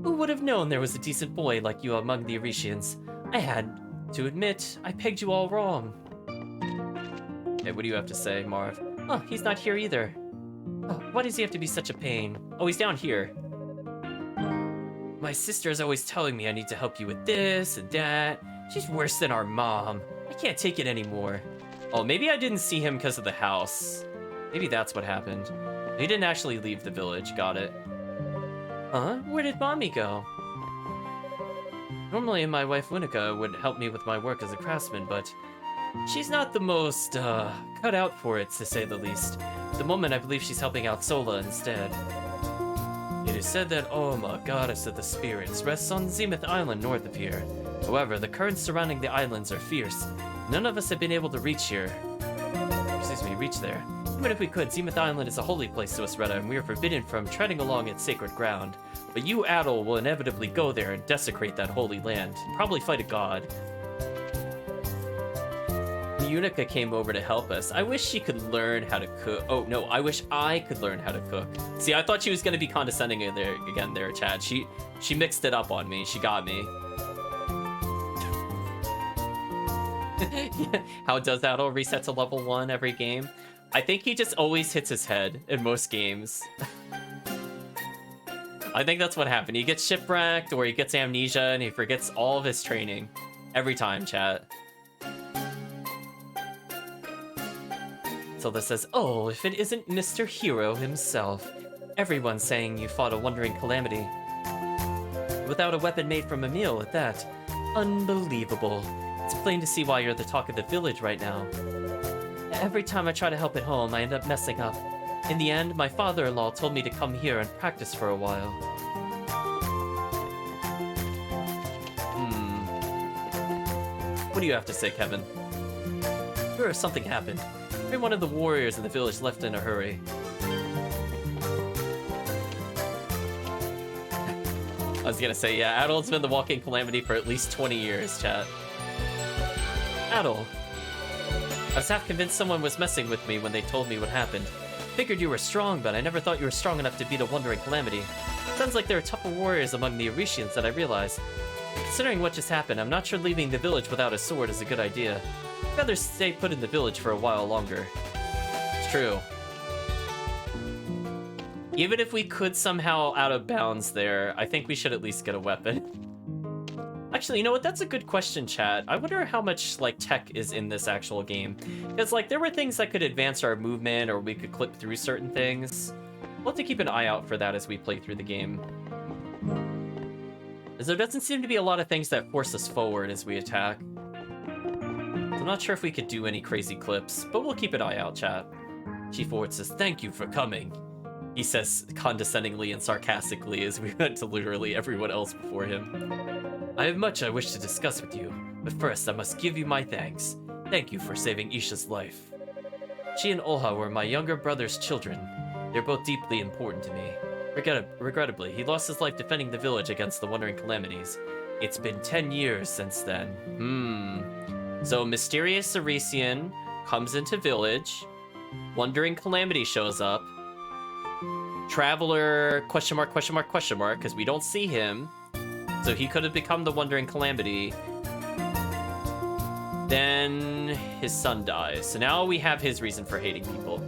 Speaker 1: Who would have known there was a decent boy like you among the Oricians? I had to admit, I pegged you all wrong. Okay, what do you have to say, Marv? Oh, he's not here either. Oh, why does he have to be such a pain? Oh, he's down here. My sister's always telling me I need to help you with this and that. She's worse than our mom. I can't take it anymore. Oh, maybe I didn't see him because of the house. Maybe that's what happened. He didn't actually leave the village, got it. Huh? Where did mommy go? Normally my wife Winika would help me with my work as a craftsman, but she's not the most, cut out for it, to say the least. At the moment, I believe she's helping out Sola instead. It is said that Oma, goddess of the spirits, rests on Zenith Island north of here. However, the currents surrounding the islands are fierce. None of us have been able to reach there. Even if we could, Zenith Island is a holy place to us, Retta, and we are forbidden from treading along its sacred ground. But you, Adol, will inevitably go there and desecrate that holy land, and probably fight a god. Unica came over to help us. I wish she could learn how to cook. Oh, no, I wish I could learn how to cook. See, I thought she was going to be condescending there, Chad. She mixed it up on me. She got me. Yeah. How does Adol reset to level 1 every game? I think he just always hits his head in most games. I think that's what happened. He gets shipwrecked or he gets amnesia and he forgets all of his training. Every time, chat. Zelda says, oh, if it isn't Mr. Hero himself. Everyone's saying you fought a wandering calamity. Without a weapon made from a meal at that. Unbelievable. It's plain to see why you're the talk of the village right now. Every time I try to help at home, I end up messing up. In the end, my father-in-law told me to come here and practice for a while. What do you have to say, Kevin? Sure, something happened. Every one of the warriors in the village left in a hurry. I was gonna say, yeah, Adol's been the walking calamity for at least 20 years, chat. Adol. I was half convinced someone was messing with me when they told me what happened. Figured you were strong, but I never thought you were strong enough to beat a wandering calamity. Sounds like there are tougher warriors among the Oricians than I realized. Considering what just happened, I'm not sure leaving the village without a sword is a good idea. I'd rather stay put in the village for a while longer. It's true. Even if we could somehow out of bounds there, I think we should at least get a weapon. Actually, you know what? That's a good question, chat. I wonder how much, like, tech is in this actual game. Because, like, there were things that could advance our movement, or we could clip through certain things. We'll have to keep an eye out for that as we play through the game. As there doesn't seem to be a lot of things that force us forward as we attack. I'm not sure if we could do any crazy clips, but we'll keep an eye out, chat. Chief Ward says, thank you for coming. He says condescendingly and sarcastically as we went to literally everyone else before him. I have much I wish to discuss with you, but first I must give you my thanks. Thank you for saving Isha's life. She and Olha were my younger brother's children. They're both deeply important to me. Regrettably, he lost his life defending the village against the wandering calamities. It's been 10 years since then. So mysterious Orician comes into village. Wandering calamity shows up. Traveler, question mark, because we don't see him. So he could have become the wandering calamity. Then his son dies. So now we have his reason for hating people.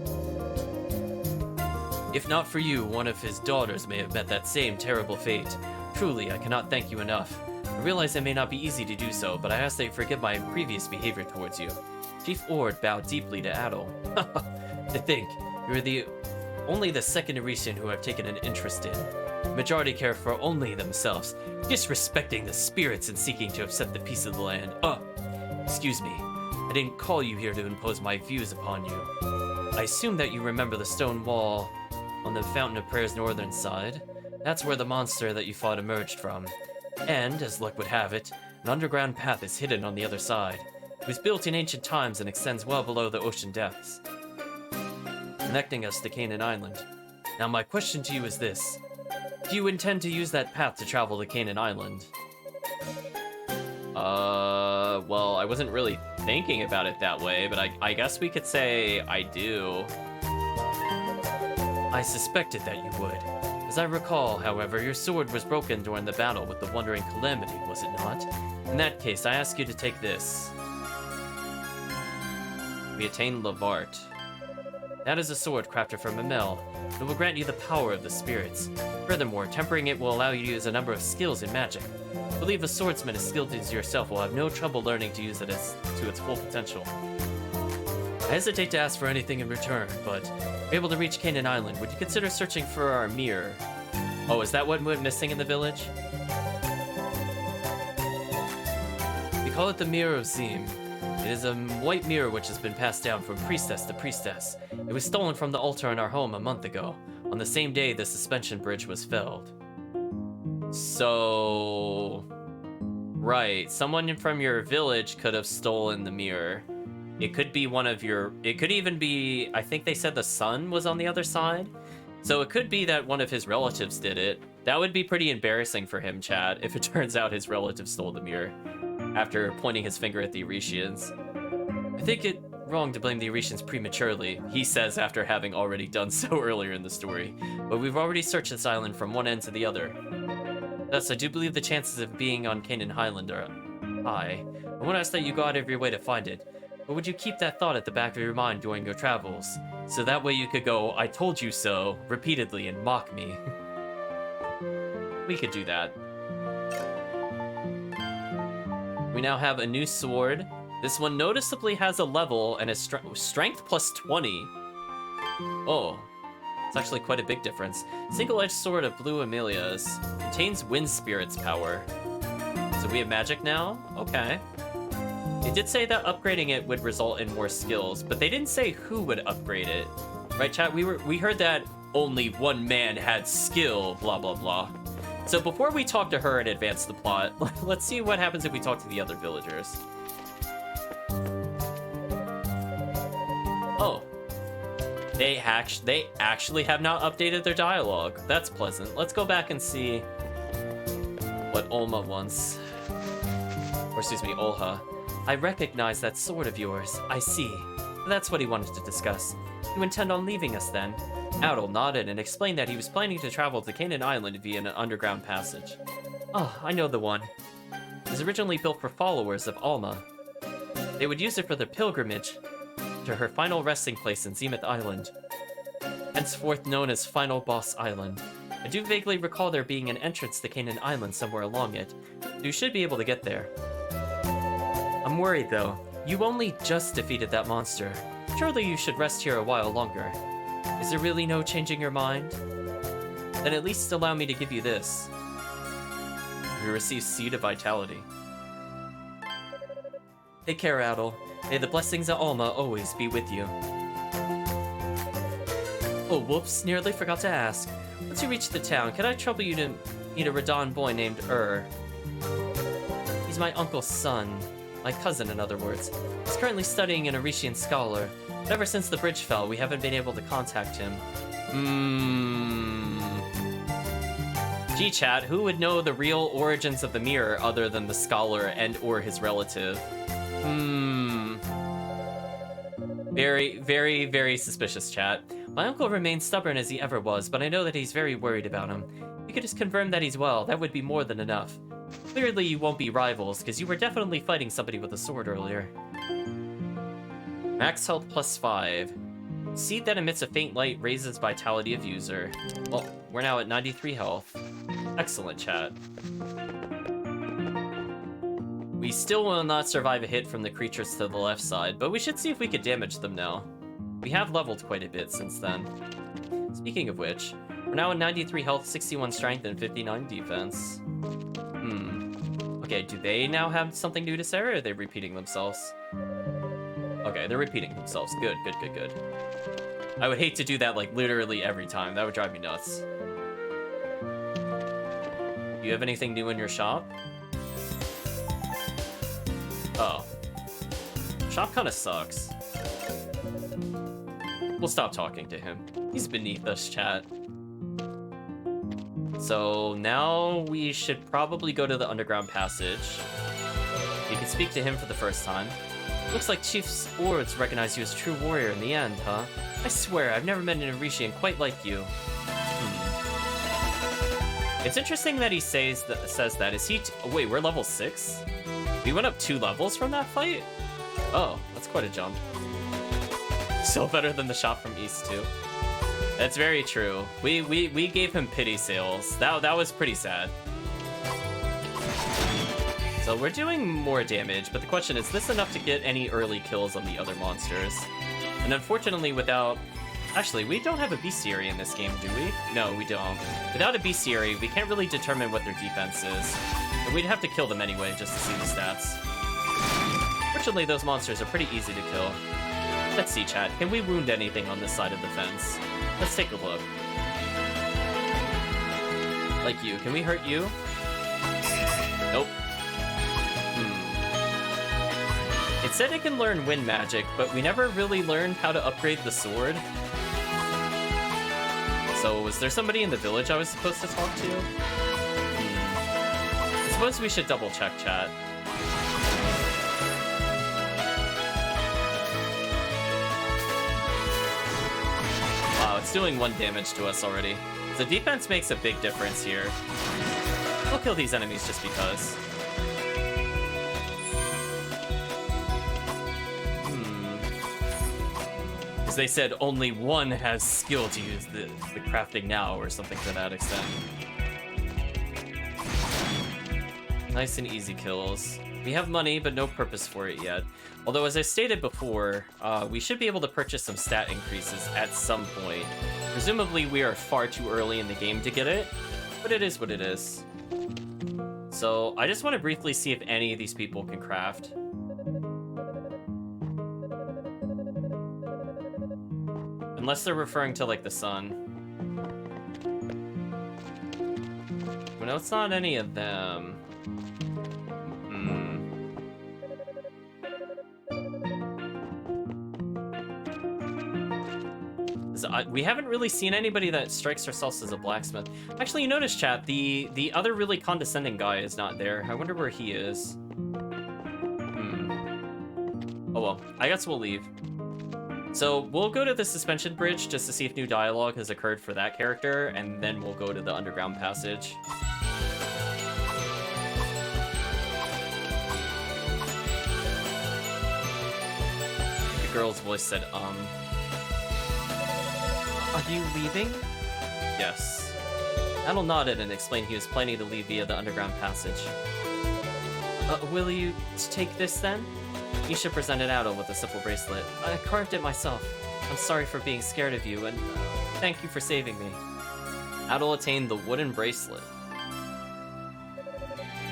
Speaker 1: If not for you, one of his daughters may have met that same terrible fate. Truly, I cannot thank you enough. I realize it may not be easy to do so, but I ask that you forgive my previous behavior towards you. Chief Ord bowed deeply to Adol. To think, you are only the second Orician who I've taken an interest in. The majority care for only themselves, disrespecting the spirits and seeking to upset the peace of the land. Excuse me. I didn't call you here to impose my views upon you. I assume that you remember the stone wall on the Fountain of Prayer's northern side. That's where the monster that you fought emerged from. And, as luck would have it, an underground path is hidden on the other side. It was built in ancient times and extends well below the ocean depths, connecting us to Canaan Island. Now my question to you is this. Do you intend to use that path to travel to Canaan Island? Well, I wasn't really thinking about it that way, but I guess we could say I do. I suspected that you would. As I recall, however, your sword was broken during the battle with the Wandering Calamity, was it not? In that case, I ask you to take this. We attain Lavart. That is a sword crafted from a mill. It will grant you the power of the spirits. Furthermore, tempering it will allow you to use a number of skills in magic. I believe a swordsman as skilled as yourself will have no trouble learning to use it to its full potential. I hesitate to ask for anything in return, but if you're able to reach Canaan Island, would you consider searching for our mirror? Oh, is that what went missing in the village? We call it the Mirror of Zim. It is a white mirror which has been passed down from priestess to priestess. It was stolen from the altar in our home a month ago, on the same day the suspension bridge was felled. So... Right, someone from your village could have stolen the mirror. It could be one of your... It could even be... I think they said the sun was on the other side. So it could be that one of his relatives did it. That would be pretty embarrassing for him, Chad, if it turns out his relative stole the mirror. After pointing his finger at the Oresians. I think it wrong to blame the Oresians prematurely, he says after having already done so earlier in the story. But we've already searched this island from one end to the other. Thus, I do believe the chances of being on Canaan Highland are high. I won't ask that you go out of your way to find it, but would you keep that thought at the back of your mind during your travels? So that way you could go, I told you so, repeatedly and mock me. We could do that. We now have a new sword. This one noticeably has a level and a strength plus 20. Oh, it's actually quite a big difference. Single-edged sword of Blue Amelia's. Contains wind spirit's power. So we have magic now? Okay. They did say that upgrading it would result in more skills, but they didn't say who would upgrade it. Right, chat? We heard that only one man had skill, blah, blah, blah. So before we talk to her and advance the plot, let's see what happens if we talk to the other villagers. Oh. They actually have not updated their dialogue. That's pleasant. Let's go back and see what Olma wants. Or excuse me, Olha. I recognize that sword of yours. I see. That's what he wanted to discuss. You intend on leaving us then? Adol nodded and explained that he was planning to travel to Canaan Island via an underground passage. Oh, I know the one. It was originally built for followers of Alma. They would use it for their pilgrimage to her final resting place in Zenith Island, henceforth known as Final Boss Island. I do vaguely recall there being an entrance to Canaan Island somewhere along it. You should be able to get there. I'm worried though. You only just defeated that monster. Surely you should rest here a while longer. Is there really no changing your mind? Then at least allow me to give you this. You receive Seed of Vitality. Take care, Adol. May the blessings of Alma always be with you. Oh, whoops, nearly forgot to ask. Once you reach the town, could I trouble you to meet a Radon boy named He's my uncle's son. My cousin, in other words. He's currently studying an Oresian scholar. But ever since the bridge fell, we haven't been able to contact him. Gee, chat, who would know the real origins of the mirror other than the scholar and or his relative? Very, very, very suspicious, chat. My uncle remains stubborn as he ever was, but I know that he's very worried about him. If you could just confirm that he's well, that would be more than enough. Clearly you won't be rivals, because you were definitely fighting somebody with a sword earlier. Max health plus 5. Seed that emits a faint light raises vitality of user. Well, we're now at 93 health. Excellent, chat. We still will not survive a hit from the creatures to the left side, but we should see if we could damage them now. We have leveled quite a bit since then. Speaking of which, we're now at 93 health, 61 strength, and 59 defense. Okay, do they now have something new to say, or are they repeating themselves? Okay, they're repeating themselves. Good, good, good, good. I would hate to do that, like, literally every time. That would drive me nuts. Do you have anything new in your shop? Oh. Shop kind of sucks. We'll stop talking to him. He's beneath us, chat. So now we should probably go to the underground passage. We can speak to him for the first time. Looks like Chief's Ords recognized you as a true warrior in the end, huh? I swear, I've never met an Orishian quite like you. It's interesting that he says that. Is he... wait, we're level 6? We went up 2 levels from that fight? Oh, that's quite a jump. Still better than the shot from East, too. That's very true. We gave him pity sales. That was pretty sad. So we're doing more damage, but the question is this enough to get any early kills on the other monsters? And unfortunately without... Actually, we don't have a bestiary in this game, do we? No, we don't. Without a bestiary, we can't really determine what their defense is. And we'd have to kill them anyway just to see the stats. Fortunately, those monsters are pretty easy to kill. Let's see, chat. Can we wound anything on this side of the fence? Let's take a look. Like you. Can we hurt you? Nope. It said it can learn wind magic, but we never really learned how to upgrade the sword. So, was there somebody in the village I was supposed to talk to? I suppose we should double check, chat. Wow, it's doing 1 damage to us already. The defense makes a big difference here. We'll kill these enemies just because. Because they said only one has skill to use the crafting now, or something to that extent. Nice and easy kills. We have money, but no purpose for it yet. Although, as I stated before, we should be able to purchase some stat increases at some point. Presumably, we are far too early in the game to get it, but it is what it is. So, I just want to briefly see if any of these people can craft. Unless they're referring to, like, the sun. Well, no, it's not any of them. We haven't really seen anybody that strikes ourselves as a blacksmith. Actually, you notice, chat, the other really condescending guy is not there. I wonder where he is. Oh well, I guess we'll leave. So we'll go to the suspension bridge just to see if new dialogue has occurred for that character, and then we'll go to the underground passage. The girl's voice said, Are you leaving? Yes. Adel nodded and explained he was planning to leave via the underground passage. Will you take this then? Isha presented Adel with a simple bracelet. I carved it myself. I'm sorry for being scared of you, and thank you for saving me. Adel attained the wooden bracelet.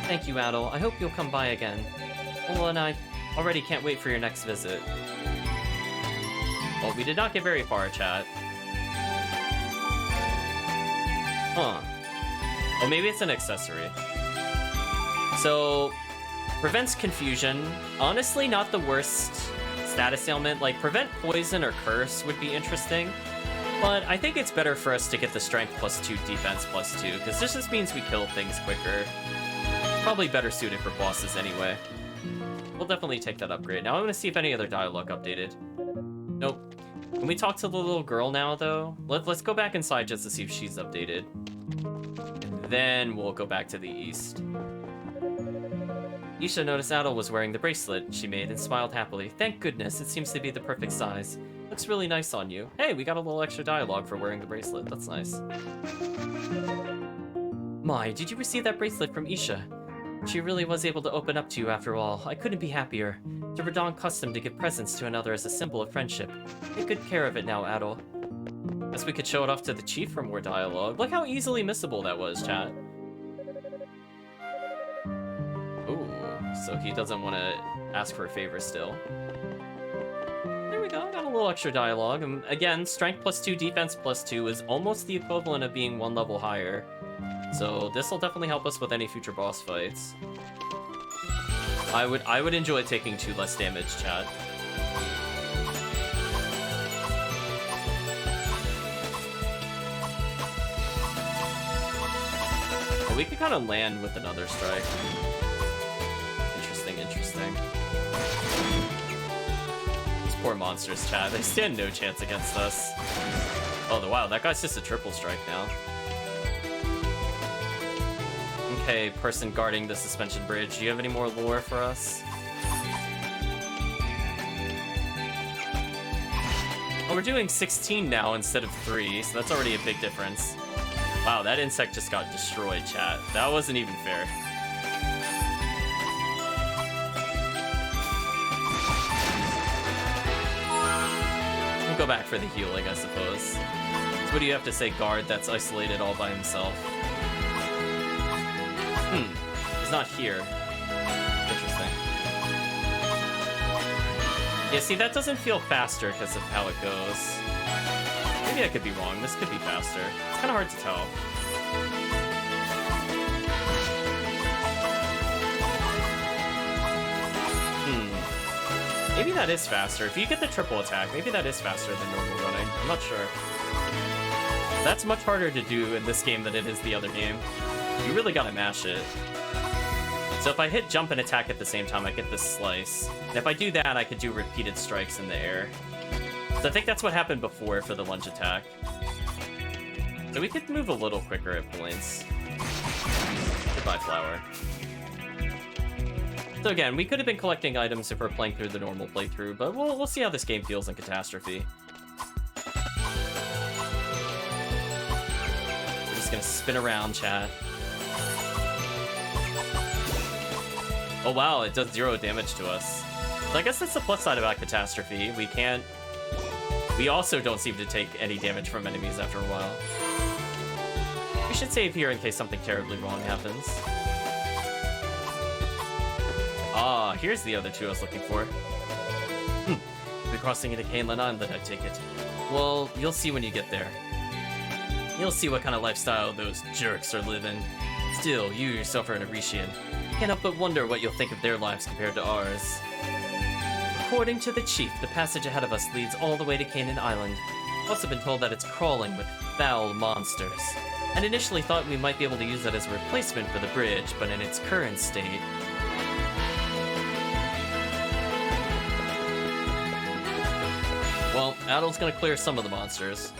Speaker 1: Thank you, Adel. I hope you'll come by again. Well, and I already can't wait for your next visit. Well, we did not get very far, chat. Huh. Oh, maybe it's an accessory. So, prevents confusion. Honestly, not the worst status ailment. Like, prevent poison or curse would be interesting. But I think it's better for us to get the strength +2, defense +2, because this just means we kill things quicker. Probably better suited for bosses anyway. We'll definitely take that upgrade. Now I'm going to see if any other dialogue updated. Nope. Can we talk to the little girl now, though? Let's go back inside just to see if she's updated. And then we'll go back to the east. Isha noticed Adel was wearing the bracelet she made and smiled happily. Thank goodness, it seems to be the perfect size. Looks really nice on you. Hey, we got a little extra dialogue for wearing the bracelet. That's nice. My, did you receive that bracelet from Isha? She really was able to open up to you after all. I couldn't be happier. It's a Radon custom to give presents to another as a symbol of friendship. Take good care of it now, Adel. Guess we could show it off to the chief for more dialogue. Look how easily missable that was, chat. Ooh, so he doesn't want to ask for a favor still. There we go, got a little extra dialogue. And again, strength +2, defense +2 is almost the equivalent of being 1 level higher. So this will definitely help us with any future boss fights. I would enjoy taking 2 less damage, chat. Oh, we could kind of land with another strike. Interesting, interesting. poor monsters, chat. They stand no chance against us. Oh, wow, that guy's just a triple strike now. Okay, person guarding the suspension bridge. Do you have any more lore for us? Oh, we're doing 16 now instead of 3, so that's already a big difference. Wow, that insect just got destroyed, chat. That wasn't even fair. We'll go back for the healing, I suppose. So what do you have to say, guard that's isolated all by himself? He's not here. Interesting. Yeah, see, that doesn't feel faster because of how it goes. Maybe I could be wrong. This could be faster. It's kind of hard to tell. Maybe that is faster. If you get the triple attack, maybe that is faster than normal running. I'm not sure. That's much harder to do in this game than it is the other game. You really gotta mash it. So if I hit jump and attack at the same time, I get this slice. And if I do that, I could do repeated strikes in the air. So I think that's what happened before for the lunge attack. So we could move a little quicker at points. Goodbye, flower. So again, we could have been collecting items if we're playing through the normal playthrough, but we'll see how this game feels in Catastrophe. We're just gonna spin around, chat. Oh wow, it does 0 damage to us. So I guess that's the plus side about Catastrophe. We also don't seem to take any damage from enemies after a while. We should save here in case something terribly wrong happens. Ah, here's the other two I was looking for. We're crossing into Canelan Island, I take it. Well, you'll see when you get there. You'll see what kind of lifestyle those jerks are living. Still, you yourself are an Arishian. Can't help but wonder what you'll think of their lives compared to ours. According to the chief, the passage ahead of us leads all the way to Canaan Island. I've also been told that it's crawling with foul monsters. And initially thought we might be able to use that as a replacement for the bridge, but in its current state... Well, Adel's gonna clear some of the monsters.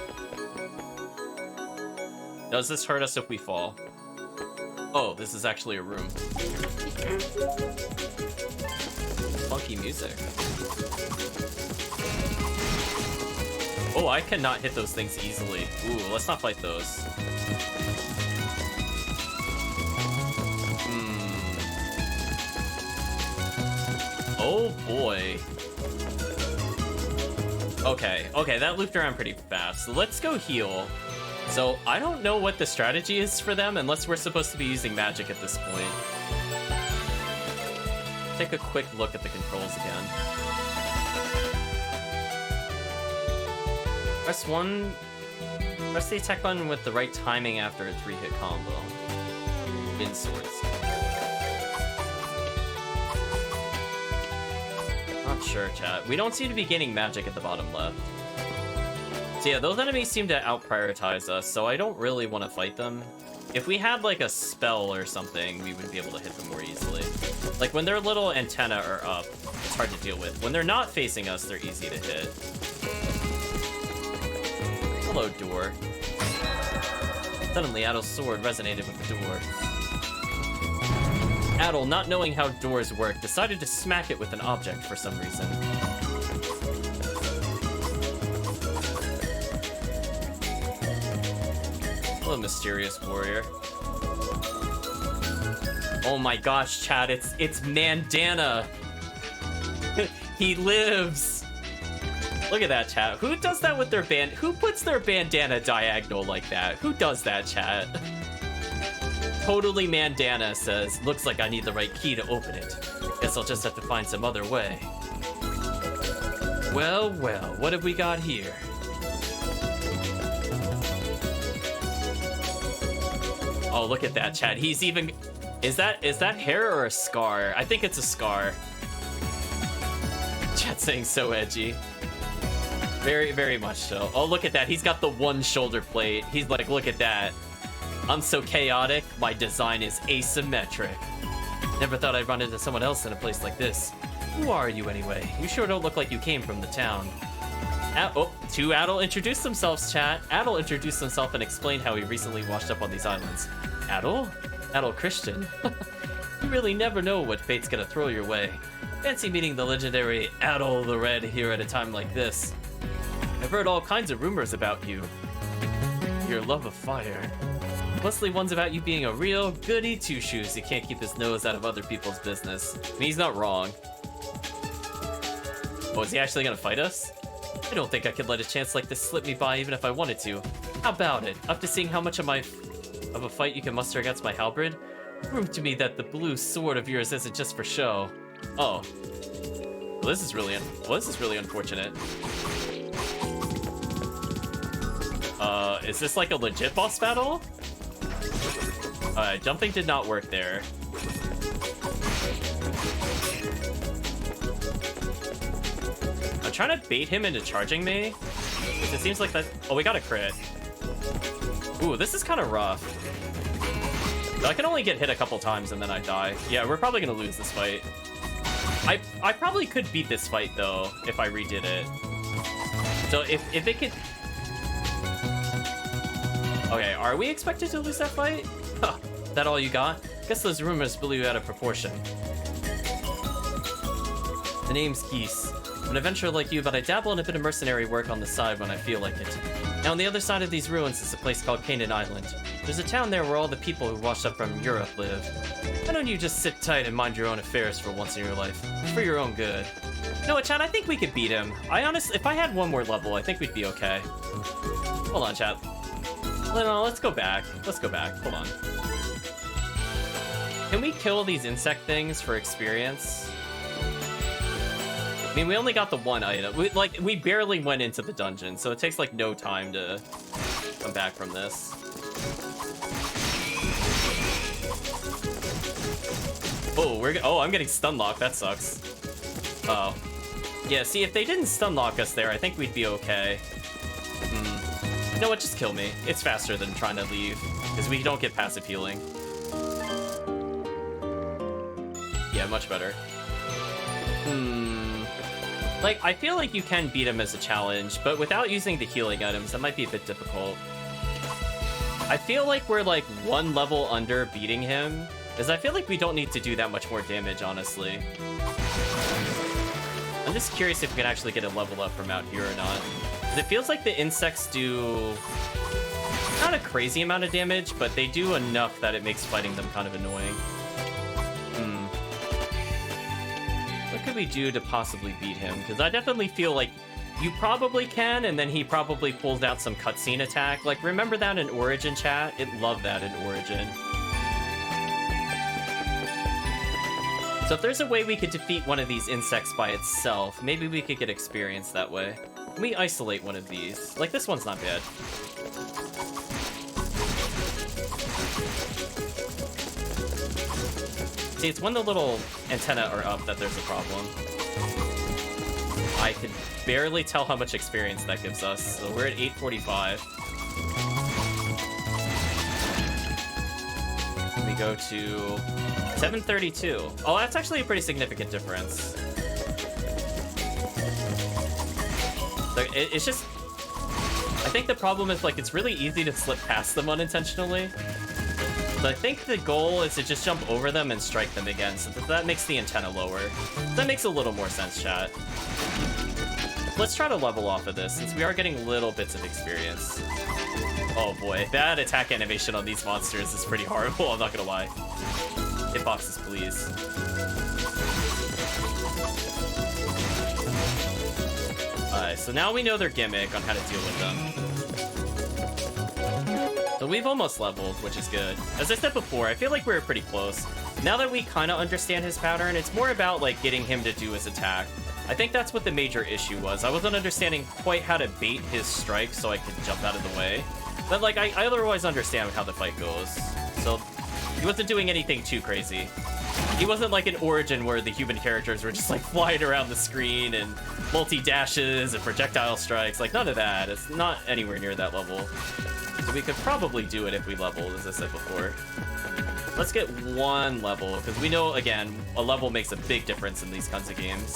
Speaker 1: Does this hurt us if we fall? Oh, this is actually a room. Funky music. Oh, I cannot hit those things easily. Ooh, let's not fight those. Oh boy. Okay, that looped around pretty fast. So let's go heal. So I don't know what the strategy is for them unless we're supposed to be using magic at this point. Take a quick look at the controls again. Press 1. Press the attack button with the right timing after a 3-hit combo. Win swords. Not sure, chat. We don't seem to be gaining magic at the bottom left. So yeah, those enemies seem to out-prioritize us, so I don't really want to fight them. If we had like a spell or something, we would be able to hit them more easily. Like when their little antennae are up, it's hard to deal with. When they're not facing us, they're easy to hit. Hello, door. Suddenly, Adel's sword resonated with the door. Adel, not knowing how doors work, decided to smack it with an object for some reason. Hello, mysterious warrior. Oh my gosh, chat, it's Mandana. He lives. Look at that, chat. Who does that with their band? Who puts their bandana diagonal like that? Who does that, chat? Totally Mandana says, looks like I need the right key to open it. Guess I'll just have to find some other way. Well, what have we got here? Oh, look at that, chat. He's even... Is that hair or a scar? I think it's a scar. Chat saying so edgy. Very, very much so. Oh, look at that. He's got the one shoulder plate. He's like, look at that. I'm so chaotic. My design is asymmetric. Never thought I'd run into someone else in a place like this. Who are you anyway? You sure don't look like you came from the town. Two Adel introduced themselves, chat. Adel introduced himself and explained how he recently washed up on these islands. Adel? Adel Christian. You really never know what fate's gonna throw your way. Fancy meeting the legendary Adel the Red here at a time like this. I've heard all kinds of rumors about you. Your love of fire. Mostly ones about you being a real goody two-shoes who can't keep his nose out of other people's business. I mean, he's not wrong. Oh, is he actually gonna fight us? I don't think I could let a chance like this slip me by even if I wanted to. How about it? Up to seeing how much of a fight you can muster against my halberd? Prove to me that the blue sword of yours isn't just for show. Oh. Well, this is really unfortunate. Is this like a legit boss battle? Jumping did not work there. I'm trying to bait him into charging me. It seems like that. Oh, we got a crit. Ooh, this is kind of rough. I can only get hit a couple times and then I die. Yeah, we're probably gonna lose this fight. I probably could beat this fight though if I redid it. So if it could. Okay, are we expected to lose that fight? Huh, that all you got? Guess those rumors blew you out of proportion. The name's Geese. I'm an adventurer like you, but I dabble in a bit of mercenary work on the side when I feel like it. Now, on the other side of these ruins is a place called Canaan Island. There's a town there where all the people who washed up from Europe live. Why don't you just sit tight and mind your own affairs for once in your life? For your own good. You know what, chat? I think we could beat him. If I had one more level, I think we'd be okay. Hold on, chat. No, let's go back. Let's go back. Hold on. Can we kill these insect things for experience? I mean, we only got the one item. We barely went into the dungeon, so it takes like no time to come back from this. Oh, I'm getting stun locked. That sucks. Oh. Yeah, see, if they didn't stun lock us there, I think we'd be okay. You know what? Just kill me. It's faster than trying to leave, because we don't get passive healing. Yeah, much better. Like, I feel like you can beat him as a challenge, but without using the healing items, that might be a bit difficult. I feel like we're like one level under beating him, because I feel like we don't need to do that much more damage, honestly. I'm just curious if we can actually get a level up from out here or not. Because it feels like the insects do not a crazy amount of damage, but they do enough that it makes fighting them kind of annoying. What could we do to possibly beat him? Because I definitely feel like you probably can, and then he probably pulls out some cutscene attack. Like, remember that in Origin, chat? It loved that in Origin. So if there's a way we could defeat one of these insects by itself, maybe we could get experience that way. Let me isolate one of these. Like, this one's not bad. See, it's when the little antennae are up that there's a problem. I could barely tell how much experience that gives us, so we're at 845. We go to 732. Oh, that's actually a pretty significant difference. Like, it's just... I think the problem is, like, it's really easy to slip past them unintentionally. But I think the goal is to just jump over them and strike them again, so that makes the antenna lower. That makes a little more sense, chat. Let's try to level off of this, since we are getting little bits of experience. Oh boy, that attack animation on these monsters is pretty horrible, I'm not gonna lie. Hitboxes, please. Alright, so now we know their gimmick on how to deal with them. So we've almost leveled, which is good. As I said before, I feel like we were pretty close. Now that we kind of understand his pattern, it's more about like getting him to do his attack. I think that's what the major issue was. I wasn't understanding quite how to bait his strike so I could jump out of the way. But like, I otherwise understand how the fight goes. So he wasn't doing anything too crazy. He wasn't like an Origin where the human characters were just like flying around the screen and multi-dashes and projectile strikes. Like, none of that. It's not anywhere near that level. So we could probably do it if we leveled, as I said before. Let's get one level, because we know, again, a level makes a big difference in these kinds of games.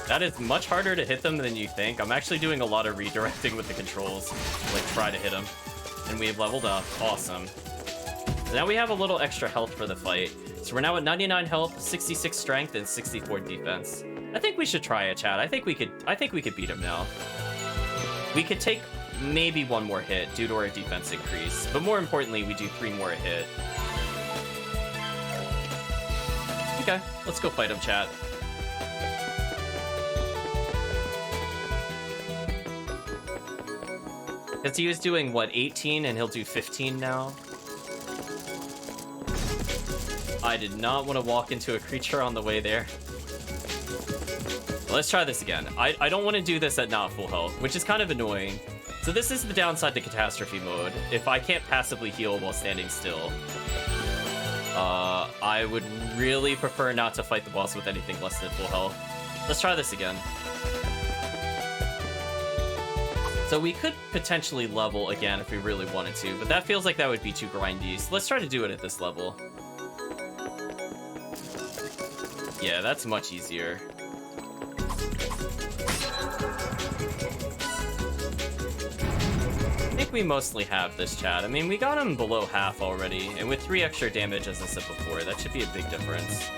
Speaker 1: That is much harder to hit them than you think. I'm actually doing a lot of redirecting with the controls, like try to hit them. And we've leveled up. Awesome. So now we have a little extra health for the fight. So we're now at 99 health, 66 strength, and 64 defense. I think we should try it, chat. I think we could beat him now. We could take maybe one more hit due to our defense increase, but more importantly, we do 3 more a hit. Okay, let's go fight him, chat. Because he was doing, what, 18, and he'll do 15 now? I did not want to walk into a creature on the way there. Let's try this again. I don't want to do this at not full health, which is kind of annoying. So this is the downside to catastrophe mode. If I can't passively heal while standing still, I would really prefer not to fight the boss with anything less than full health. Let's try this again. So we could potentially level again if we really wanted to, but that feels like that would be too grindy. So let's try to do it at this level. Yeah, that's much easier. I think we mostly have this, chat. I mean, we got him below half already, and with 3 extra damage, as I said before, that should be a big difference.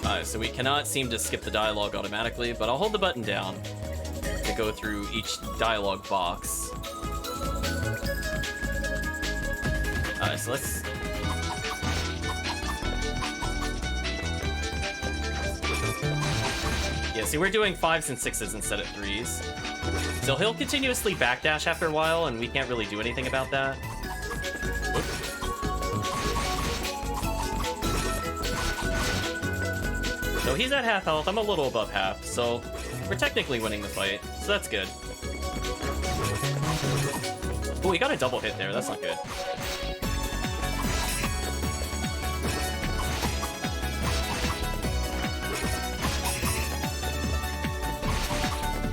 Speaker 1: Alright, so we cannot seem to skip the dialogue automatically, but I'll hold the button down to go through each dialogue box. Alright, so let's... Yeah, see, we're doing 5s and 6s instead of 3s. So he'll continuously backdash after a while, and we can't really do anything about that. Whoop. So he's at half health, I'm a little above half, so we're technically winning the fight, so that's good. Oh, we got a double hit there, that's not good.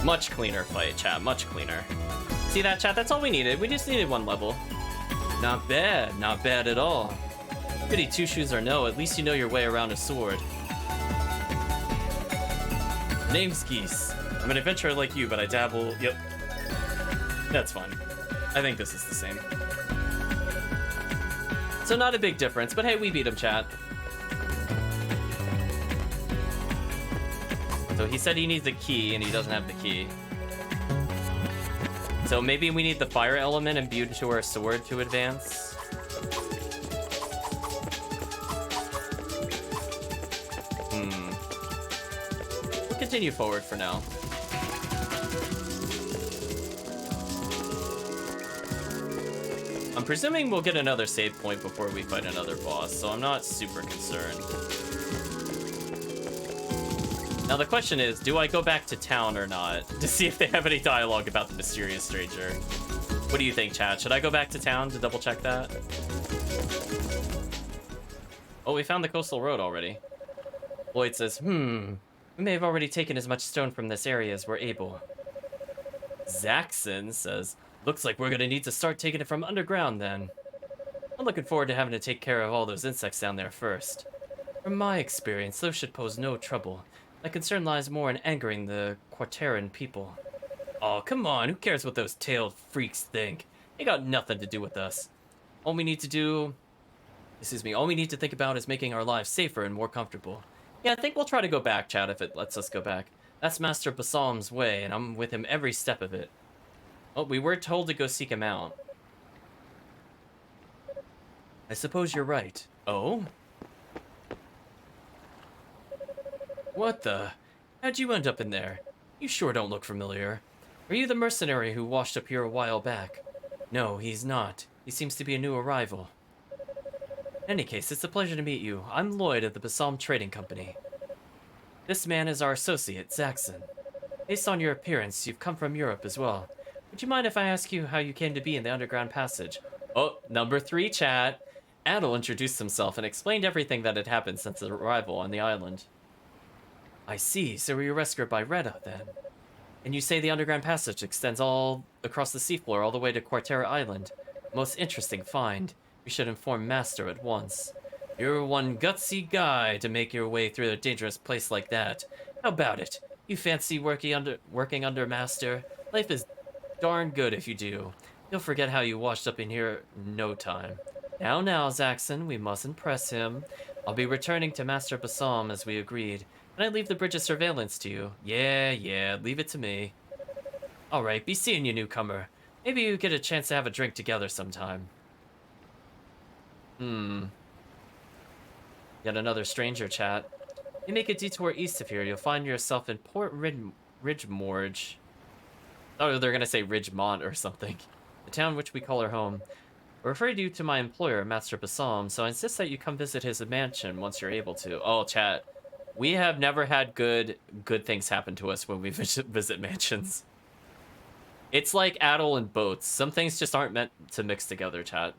Speaker 1: Much cleaner fight, chat, much cleaner. See that, chat? That's all we needed. We just needed 1 level. Not bad at all. Goody two shoes or no, at least you know your way around a sword. Name's Geese. I'm an adventurer like you, but I dabble... Yep. That's fine. I think this is the same. So not a big difference, but hey, we beat him, chat. So he said he needs a key, and he doesn't have the key. So maybe we need the fire element imbued to our sword to advance. We'll continue forward for now. I'm presuming we'll get another save point before we fight another boss, so I'm not super concerned. Now the question is, do I go back to town or not? To see if they have any dialogue about the mysterious stranger. What do you think, chat? Should I go back to town to double check that? Oh, we found the coastal road already. Lloyd says, we may have already taken as much stone from this area as we're able. Zaxxon says, looks like we're gonna need to start taking it from underground then. I'm looking forward to having to take care of all those insects down there first. From my experience, those should pose no trouble. My concern lies more in angering the Quarteran people. Oh, come on, who cares what those tailed freaks think? They got nothing to do with us. All we need to think about is making our lives safer and more comfortable. Yeah, I think we'll try to go back, chat, if it lets us go back. That's Master Basalm's way, and I'm with him every step of it. Oh, we were told to go seek him out. I suppose you're right. Oh? What the? How'd you end up in there? You sure don't look familiar. Are you the mercenary who washed up here a while back? No, he's not. He seems to be a new arrival. In any case, it's a pleasure to meet you. I'm Lloyd of the Basalm Trading Company. This man is our associate, Zaxxon. Based on your appearance, you've come from Europe as well. Would you mind if I ask you how you came to be in the underground passage? Oh, number 3, chat. Adol introduced himself and explained everything that had happened since his arrival on the island. I see, so we were rescued by Retta, then. And you say the underground passage extends all across the seafloor all the way to Quartera Island. Most interesting find. We should inform Master at once. You're one gutsy guy to make your way through a dangerous place like that. How about it? You fancy working under Master? Life is darn good if you do. You'll forget how you washed up in here in no time. Now, Zaxxon, we mustn't press him. I'll be returning to Master Bassam as we agreed. And I leave the bridge of surveillance to you. Yeah, leave it to me. Alright, be seeing you, newcomer. Maybe you get a chance to have a drink together sometime. Yet another stranger, chat. You make a detour east of here, you'll find yourself in Port Ridgemorge. Oh, they're gonna say Ridgemont or something. The town which we call our home. I referred you to my employer, Master Bassam, so I insist that you come visit his mansion once you're able to. Oh, chat. We have never had good things happen to us when we visit mansions. It's like Adol and boats. Some things just aren't meant to mix together, chat.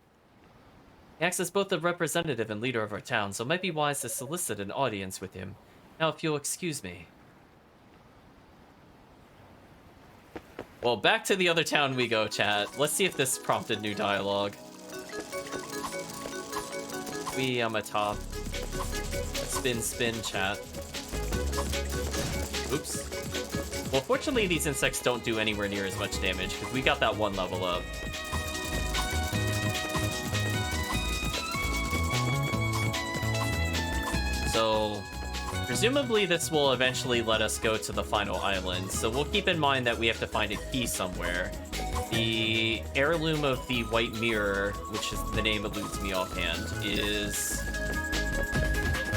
Speaker 1: He acts as both the representative and leader of our town, so it might be wise to solicit an audience with him. Now, if you'll excuse me. Well, back to the other town we go, chat. Let's see if this prompted new dialogue. We on my top. Spin, chat. Oops. Well, fortunately, these insects don't do anywhere near as much damage, because we got that one level up. So, presumably this will eventually let us go to the final island, so we'll keep in mind that we have to find a key somewhere. The heirloom of the White Mirror, which is the name eludes me offhand, is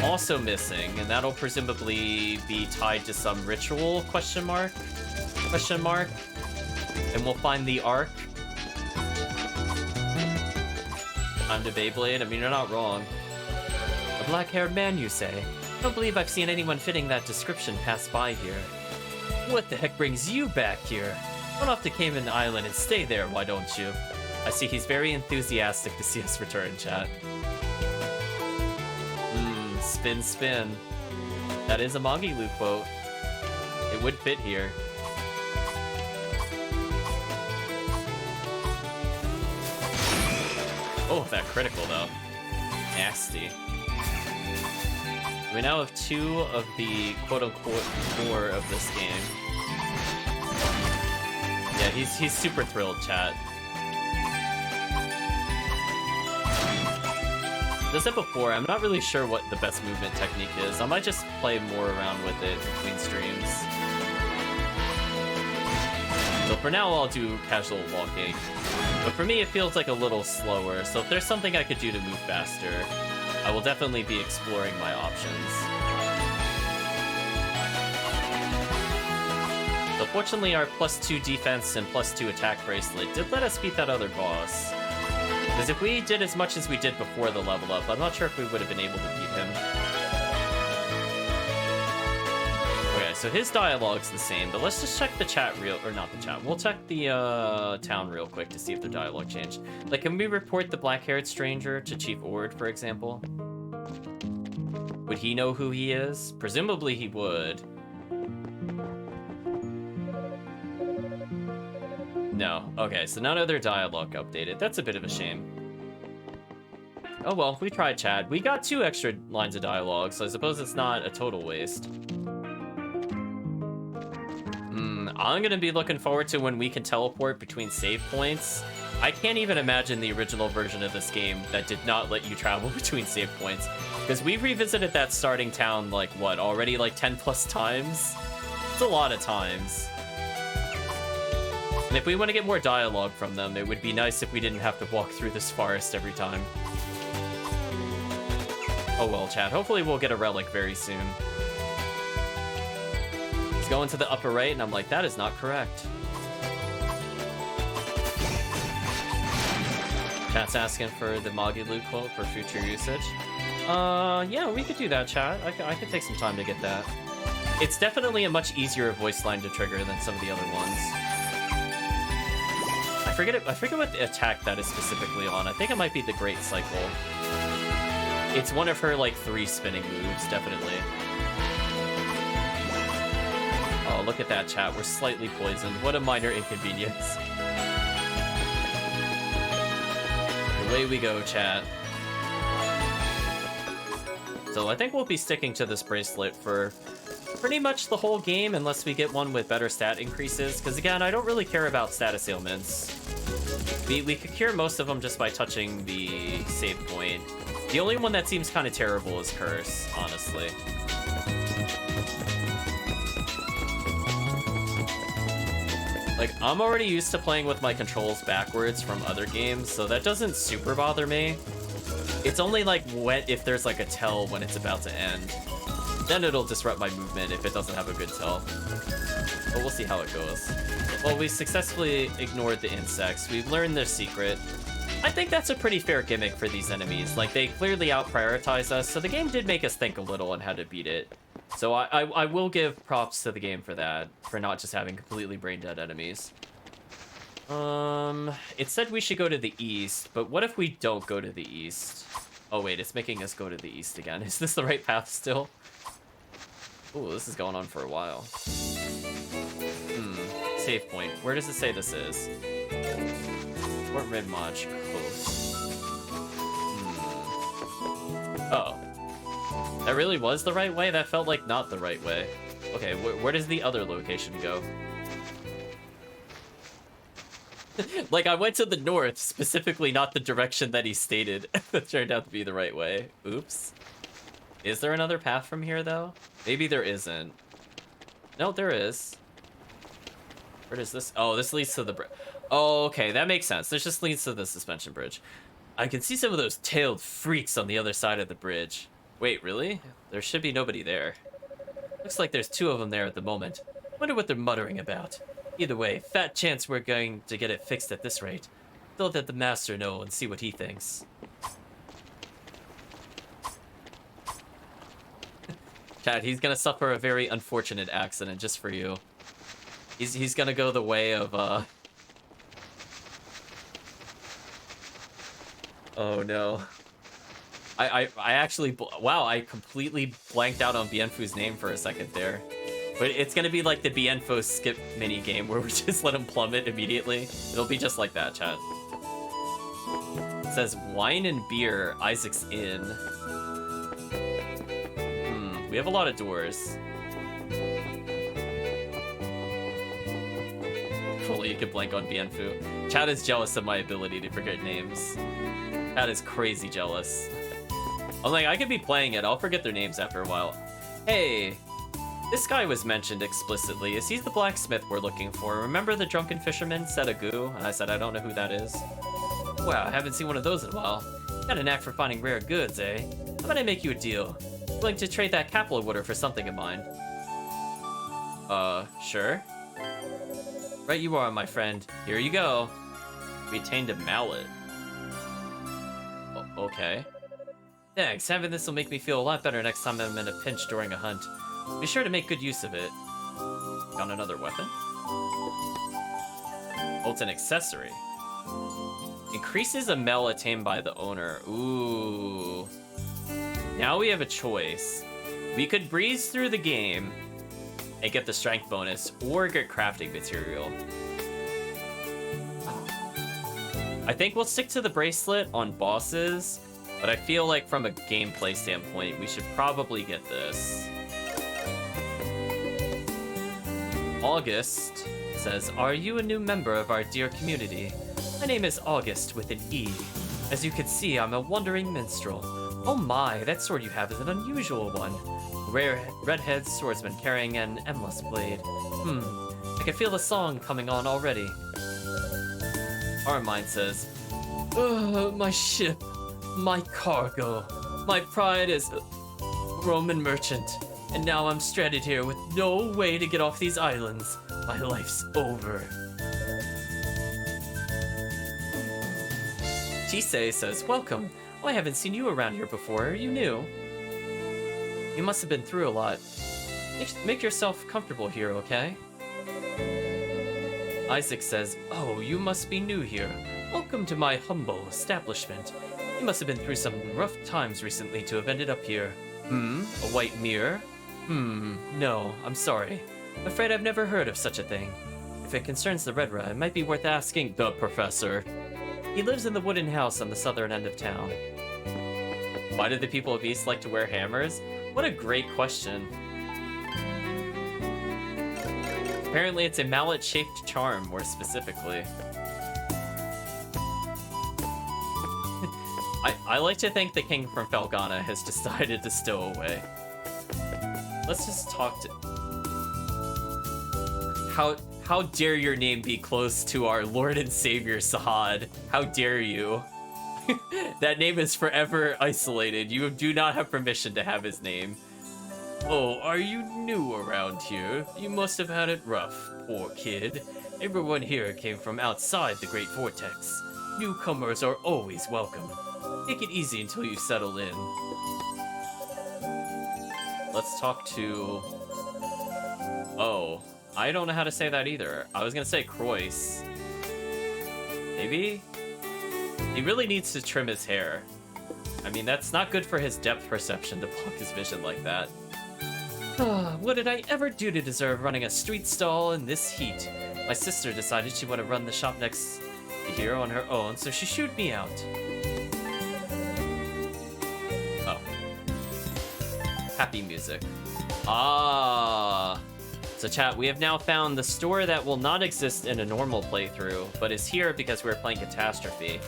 Speaker 1: also missing, and that'll presumably be tied to some ritual, question mark, and we'll find the Ark. Time to Beyblade, I mean, you're not wrong. A black-haired man, you say? I don't believe I've seen anyone fitting that description pass by here. What the heck brings you back here? Run off to Cayman Island and stay there, why don't you? I see he's very enthusiastic to see us return, chat. Spin. That is a Magilu quote. It would fit here. Oh, that critical, though. Nasty. We now have 2 of the quote-unquote core of this game. Yeah, he's super thrilled, chat. As I said before, I'm not really sure what the best movement technique is. I might just play more around with it between streams. So for now, I'll do casual walking. But for me, it feels like a little slower, so if there's something I could do to move faster, I will definitely be exploring my options. So fortunately, our +2 defense and +2 attack bracelet did let us beat that other boss. Because if we did as much as we did before the level up, I'm not sure if we would have been able to beat him. Okay, so his dialogue's the same, but let's just check the chat not the chat. We'll check the town real quick to see if their dialogue changed. Like, can we report the black-haired stranger to Chief Ord, for example? Would he know who he is? Presumably he would. No. Okay, so none of their dialogue updated. That's a bit of a shame. Oh well, we tried, chat. We got 2 extra lines of dialogue, so I suppose it's not a total waste. I'm gonna be looking forward to when we can teleport between save points. I can't even imagine the original version of this game that did not let you travel between save points. Because we revisited that starting town, like, what, already like 10 plus times? It's a lot of times. And if we want to get more dialogue from them, it would be nice if we didn't have to walk through this forest every time. Oh well, chat. Hopefully we'll get a relic very soon. He's going to the upper right, and I'm like, that is not correct. Chat's asking for the Magilu quote for future usage. Yeah, we could do that, chat. I could take some time to get that. It's definitely a much easier voice line to trigger than some of the other ones. I I forget what the attack that is specifically on. I think it might be the Great Cycle. It's one of her, like, 3 spinning moves, definitely. Oh, look at that, chat. We're slightly poisoned. What a minor inconvenience. Away we go, chat. So I think we'll be sticking to this bracelet for pretty much the whole game, unless we get one with better stat increases. Because again, I don't really care about status ailments. We could cure most of them just by touching the save point. The only one that seems kind of terrible is Curse, honestly. Like, I'm already used to playing with my controls backwards from other games, so that doesn't super bother me. It's only like if there's like a tell when it's about to end. Then it'll disrupt my movement if it doesn't have a good tell. But we'll see how it goes. Well, we successfully ignored the insects. We've learned their secret. I think that's a pretty fair gimmick for these enemies. Like, they clearly out-prioritize us, so the game did make us think a little on how to beat it. So I will give props to the game for that, for not just having completely brain-dead enemies. It said we should go to the east, but what if we don't go to the east? Oh wait, it's making us go to the east again. Is this the right path still? Ooh, this is going on for a while. Save point. Where does it say this is? Fort Red Lodge Coast. Oh. That really was the right way? That felt like not the right way. Okay, where does the other location go? Like, I went to the north, specifically not the direction that he stated. That turned out to be the right way. Oops. Is there another path from here, though? Maybe there isn't. No, there is. Where does this... Oh, this leads to the bridge. Oh, okay, that makes sense. This just leads to the suspension bridge. I can see some of those tailed freaks on the other side of the bridge. Wait, really? There should be nobody there. Looks like there's 2 of them there at the moment. Wonder what they're muttering about. Either way, fat chance we're going to get it fixed at this rate. Don't let the master know and see what he thinks. Chad, he's gonna suffer a very unfortunate accident just for you. He's gonna go the way of, Oh no. I actually... Wow, I completely blanked out on Bienfu's name for a second there. But it's gonna be like the Bienfo skip mini game where we just let him plummet immediately. It'll be just like that, chat. It says wine and beer, Isaac's Inn. We have a lot of doors. Fully, you could blank on Bienfu. Chad is jealous of my ability to forget names. Chad is crazy jealous. I'm like, I could be playing it. I'll forget their names after a while. Hey, this guy was mentioned explicitly. Is he the blacksmith we're looking for? Remember the drunken fisherman said a goo? And I said, I don't know who that is. Wow, I haven't seen one of those in a while. Got a knack for finding rare goods, eh? How about I make you a deal? Willing to trade that capital of water for something of mine? Sure. Right you are, my friend. Here you go. We attained a mallet. Okay. Thanks, having this will make me feel a lot better next time I'm in a pinch during a hunt. Be sure to make good use of it. Found another weapon? Oh, it's an accessory. Increases a mel attained by the owner. Ooh. Now we have a choice. We could breeze through the game and get the strength bonus, or get crafting material. I think we'll stick to the bracelet on bosses, but I feel like from a gameplay standpoint, we should probably get this. August says, are you a new member of our dear community? My name is August with an E. As you can see, I'm a wandering minstrel. Oh my, that sword you have is an unusual one. Rare redhead swordsman carrying an endless blade. I can feel the song coming on already. Armine says, my ship, my cargo, my pride as a Roman merchant, and now I'm stranded here with no way to get off these islands. My life's over. Chisei says, welcome. Oh, I haven't seen you around here before. Are you new? You must have been through a lot. Make yourself comfortable here, okay? Isaac says, "Oh, you must be new here. Welcome to my humble establishment. You must have been through some rough times recently to have ended up here. A white mirror? No, I'm sorry. I'm afraid I've never heard of such a thing. If it concerns the Red Rat, it might be worth asking the professor. He lives in the wooden house on the southern end of town." Why do the people of East like to wear hammers? What a great question. Apparently it's a mallet-shaped charm, more specifically. I like to think the king from Felghana has decided to stow away. Let's just talk to... How dare your name be close to our Lord and Savior, Sahad? How dare you? That name is forever isolated. You do not have permission to have his name. Oh, are you new around here? You must have had it rough, poor kid. Everyone here came from outside the Great Vortex. Newcomers are always welcome. Take it easy until you settle in. Let's talk to... Oh, I don't know how to say that either. I was gonna say Croyce. Maybe? He really needs to trim his hair. I mean, that's not good for his depth perception to block his vision like that. What did I ever do to deserve running a street stall in this heat? My sister decided she wanted to run the shop next here on her own, so she shooed me out. Oh. Happy music. Ah. So chat, we have now found the store that will not exist in a normal playthrough, but is here because we're playing Catastrophe.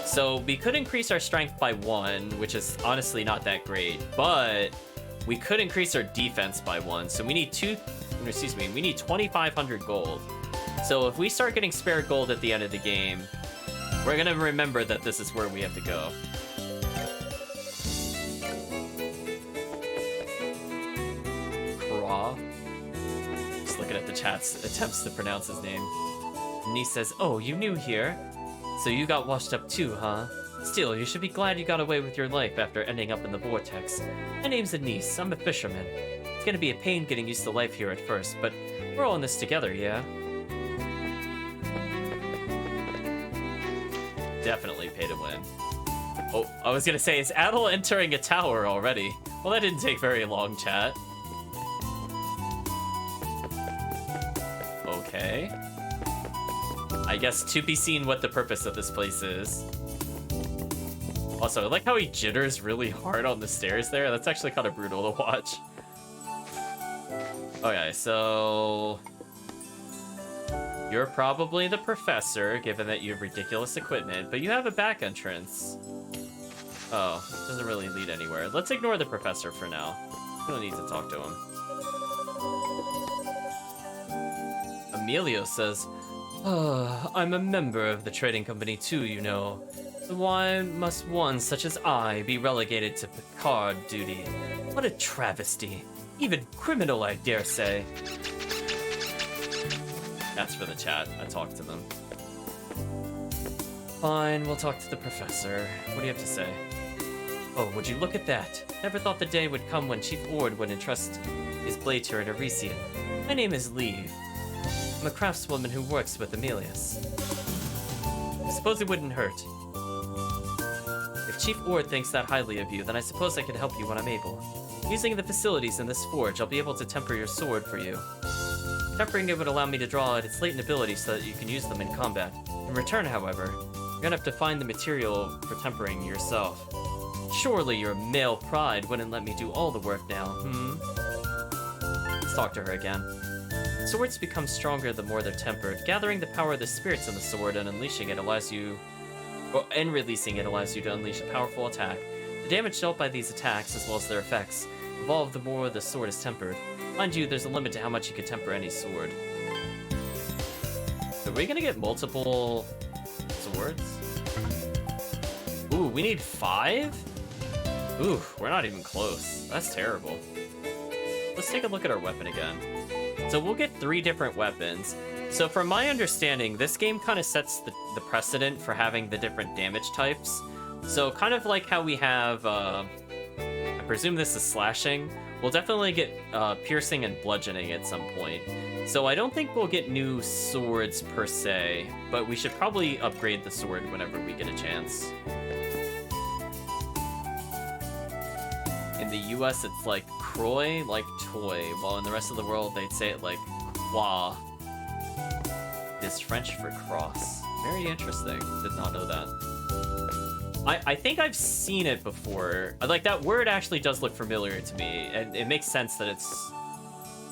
Speaker 1: So we could increase our strength by 1, which is honestly not that great, but we could increase our defense by 1. So we need we need 2,500 gold. So if we start getting spare gold at the end of the game, we're gonna remember that this is where we have to go. Craw. Just looking at the chat's attempts to pronounce his name. Niece says, "Oh, you new here? So you got washed up too, huh? Still, you should be glad you got away with your life after ending up in the vortex. My name's Anise. I'm a fisherman. It's gonna be a pain getting used to life here at first, but we're all in this together, yeah?" Definitely pay to win. Oh, I was gonna say, is Adel entering a tower already? Well, that didn't take very long, chat. Okay. I guess to be seen what the purpose of this place is. Also, I like how he jitters really hard on the stairs there. That's actually kind of brutal to watch. Okay, so... You're probably the professor, given that you have ridiculous equipment, but you have a back entrance. Oh, doesn't really lead anywhere. Let's ignore the professor for now. We don't need to talk to him. Emilio says, I'm a member of the trading company too, you know. So why must one such as I be relegated to Picard duty? What a travesty. Even criminal, I dare say. That's for the chat. I talked to them. Fine, we'll talk to the professor. What do you have to say? Oh, would you look at that? Never thought the day would come when Chief Ord would entrust his blade to an Arisian. My name is Leave. I'm a craftswoman who works with Emilius. I suppose it wouldn't hurt. If Chief Ord thinks that highly of you, then I suppose I could help you when I'm able. Using the facilities in this forge, I'll be able to temper your sword for you. Tempering it would allow me to draw out its latent abilities so that you can use them in combat. In return, however, you're gonna have to find the material for tempering yourself. Surely your male pride wouldn't let me do all the work now, Let's talk to her again. Swords become stronger the more they're tempered. Gathering the power of the spirits in the sword and unleashing it allows you... and releasing it allows you to unleash a powerful attack. The damage dealt by these attacks, as well as their effects, evolve the more the sword is tempered. Mind you, there's a limit to how much you can temper any sword. Are we gonna get multiple swords? Ooh, we need 5? Ooh, we're not even close. That's terrible. Let's take a look at our weapon again. So we'll get 3 different weapons. So from my understanding, this game kind of sets the precedent for having the different damage types. So kind of like how we have a presume this is slashing. We'll definitely get piercing and bludgeoning at some point. So I don't think we'll get new swords per se, but we should probably upgrade the sword whenever we get a chance. In the US, it's like croy, like toy, while in the rest of the world, they'd say it like croix. Is French for cross. Very interesting. Did not know that. I think I've seen it before. Like, that word actually does look familiar to me, and it makes sense that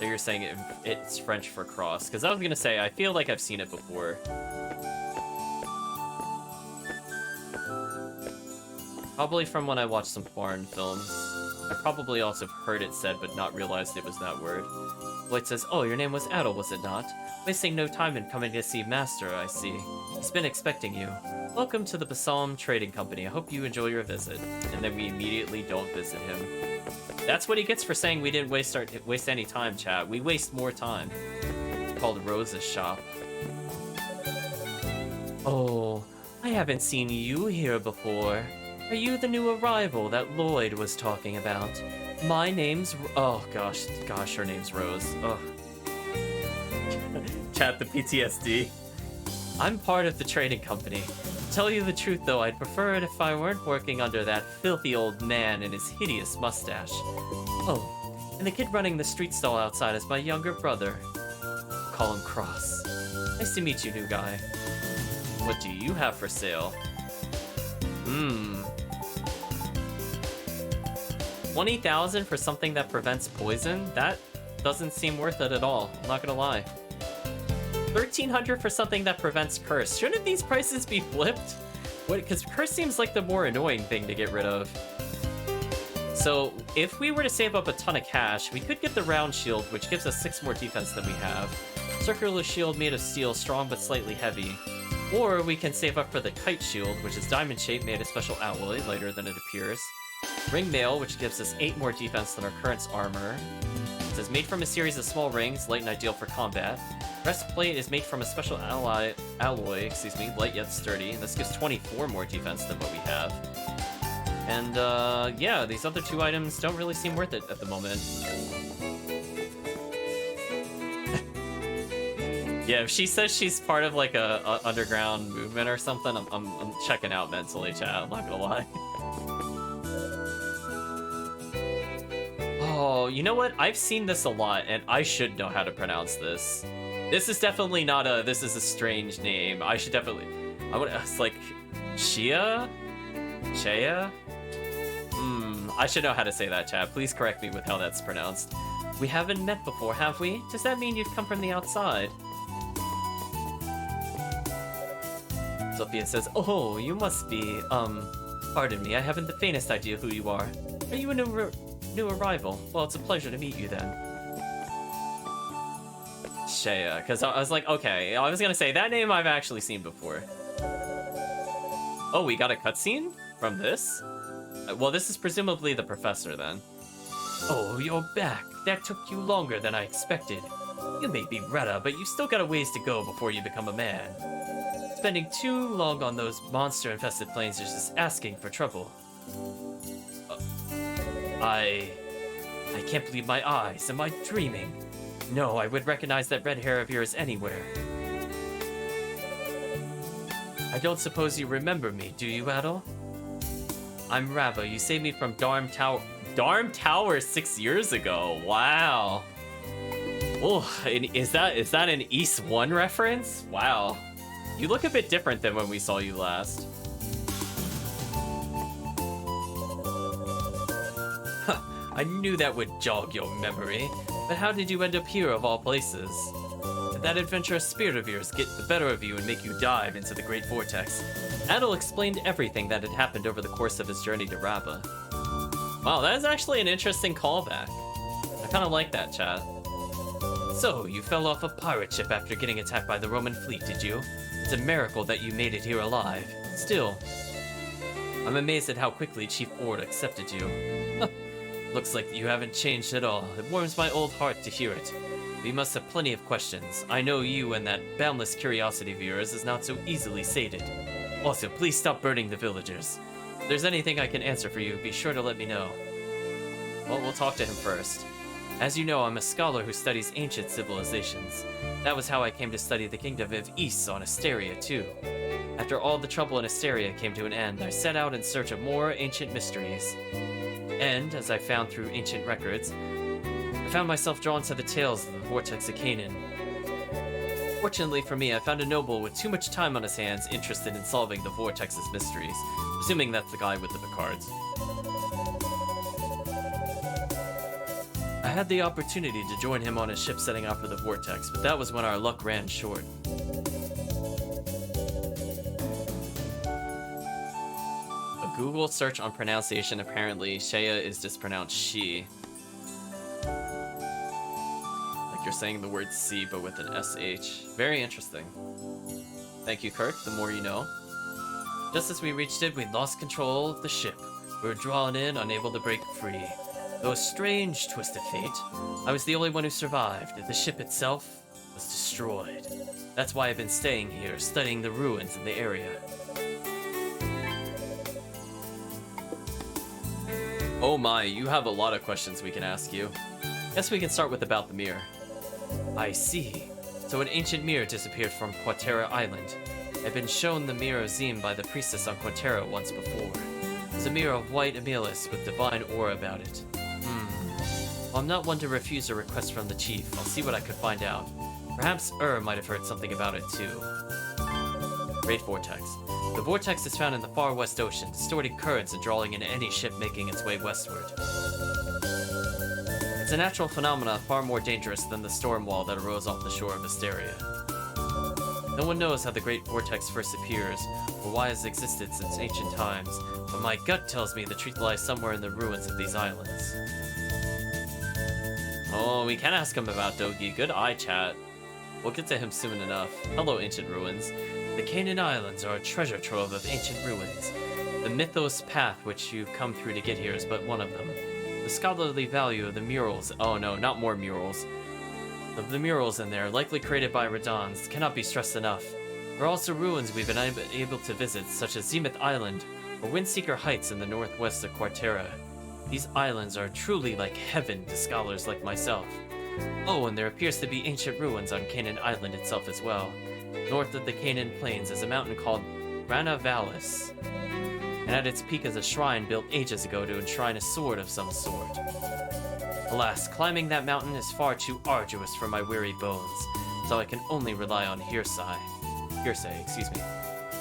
Speaker 1: you're saying it's French for cross. Because I was gonna say, I feel like I've seen it before. Probably from when I watched some foreign films. I probably also heard it said, but not realized it was that word. Lloyd says, "Oh, your name was Adel, was it not? Wasting no time in coming to see Master, I see. He's been expecting you. Welcome to the Basalm Trading Company. I hope you enjoy your visit." And then we immediately don't visit him. That's what he gets for saying we didn't waste any time, chat. We waste more time. It's called Rose's shop. "Oh, I haven't seen you here before. Are you the new arrival that Lloyd was talking about? My name's... Oh, gosh, her name's Rose. Ugh. Chat, the PTSD. I'm part of the trading company. To tell you the truth, though, I'd prefer it if I weren't working under that filthy old man and his hideous mustache. Oh, and the kid running the street stall outside is my younger brother. Call him Cross. Nice to meet you, new guy. What do you have for sale? 20,000 for something that prevents poison? That doesn't seem worth it at all. I'm not gonna lie. 1,300 for something that prevents curse. Shouldn't these prices be flipped? Because curse seems like the more annoying thing to get rid of. So if we were to save up a ton of cash, we could get the round shield, which gives us 6 more defense than we have. Circular shield made of steel, strong but slightly heavy. Or we can save up for the kite shield, which is diamond shaped, made of special alloy, lighter than it appears. Ring mail, which gives us 8 more defense than our current armor. It says made from a series of small rings, light and ideal for combat. Breastplate is made from a special alloy, light yet sturdy. And this gives 24 more defense than what we have. And yeah, these other 2 items don't really seem worth it at the moment. Yeah, if she says she's part of like a underground movement or something, I'm checking out mentally, chat. I'm not gonna lie. Oh, you know what? I've seen this a lot, and I should know how to pronounce this. This is definitely not this is a strange name. I should definitely... It's like... Shia? Shea? I should know how to say that, chat. Please correct me with how that's pronounced. We haven't met before, have we? Does that mean you've come from the outside? Sophia says, "Oh, you must be, pardon me, I haven't the faintest idea who you are. Are you a new arrival? Well, it's a pleasure to meet you then." Shea, because I was like, okay, I was gonna say, that name I've actually seen before. Oh, we got a cutscene from this? Well, this is presumably the professor then. "Oh, you're back. That took you longer than I expected. You may be Retta, but you still got a ways to go before you become a man. Spending too long on those monster-infested plains is just asking for trouble." I can't believe my eyes. Am I dreaming? No, I would recognize that red hair of yours anywhere. I don't suppose you remember me, do you, Adel? I'm Rava. You saved me from Darm Tower. Darm Tower 6 years ago. Wow. Oh, is that an East 1 reference? Wow. You look a bit different than when we saw you last. Huh, I knew that would jog your memory. But how did you end up here of all places? Did that adventurous spirit of yours get the better of you and make you dive into the Great Vortex? Adel explained everything that had happened over the course of his journey to Rava. Wow, that is actually an interesting callback. I kind of like that, chat. So, you fell off a pirate ship after getting attacked by the Roman fleet, did you? It's a miracle that you made it here alive. Still, I'm amazed at how quickly Chief Ord accepted you. Looks like you haven't changed at all. It warms my old heart to hear it. We must have plenty of questions. I know you and that boundless curiosity of yours is not so easily sated. Also, please stop burning the villagers. If there's anything I can answer for you, be sure to let me know. Well, we'll talk to him first. As you know, I'm a scholar who studies ancient civilizations. That was how I came to study the kingdom of Ys on Asteria, too. After all the trouble in Asteria came to an end, I set out in search of more ancient mysteries. And, as I found through ancient records, I found myself drawn to the tales of the Vortex of Canaan. Fortunately for me, I found a noble with too much time on his hands interested in solving the Vortex's mysteries, assuming that's the guy with the cards. I had the opportunity to join him on his ship setting out for the Vortex, but that was when our luck ran short. A Google search on pronunciation, apparently Shea is just pronounced she. Like you're saying the word C but with an SH. Very interesting. Thank you, Kirk, the more you know. Just as we reached it, we'd lost control of the ship. We were drawn in, unable to break free. Though a strange twist of fate, I was the only one who survived. The ship itself was destroyed. That's why I've been staying here, studying the ruins in the area. Oh my, you have a lot of questions we can ask you. Guess we can start with about the mirror. I see. So an ancient mirror disappeared from Quatera Island. I've been shown the mirror of Zim by the priestess on Quatera once before. It's a mirror of white amethyst with divine aura about it. Well, I'm not one to refuse a request from the chief. I'll see what I could find out. Perhaps might have heard something about it too. Great Vortex. The Vortex is found in the far west ocean, distorting currents and drawing in any ship making its way westward. It's a natural phenomenon far more dangerous than the storm wall that arose off the shore of Asteria. No one knows how the Great Vortex first appears, or why it has existed since ancient times, but my gut tells me the truth lies somewhere in the ruins of these islands. Oh, we can ask him about Dogi. Good eye, chat. We'll get to him soon enough. Hello, ancient ruins. The Canaan Islands are a treasure trove of ancient ruins. The Mythos path which you come through to get here is but one of them. The scholarly value of the murals— oh no, not more murals. Of the murals in there, likely created by Radons, cannot be stressed enough. There are also ruins we've been able to visit, such as Zenith Island, or Windseeker Heights in the northwest of Quatera. These islands are truly like heaven to scholars like myself. Oh, and there appears to be ancient ruins on Canaan Island itself as well. North of the Canaan Plains is a mountain called Ranavalis, and at its peak is a shrine built ages ago to enshrine a sword of some sort. Alas, climbing that mountain is far too arduous for my weary bones, so I can only rely on hearsay,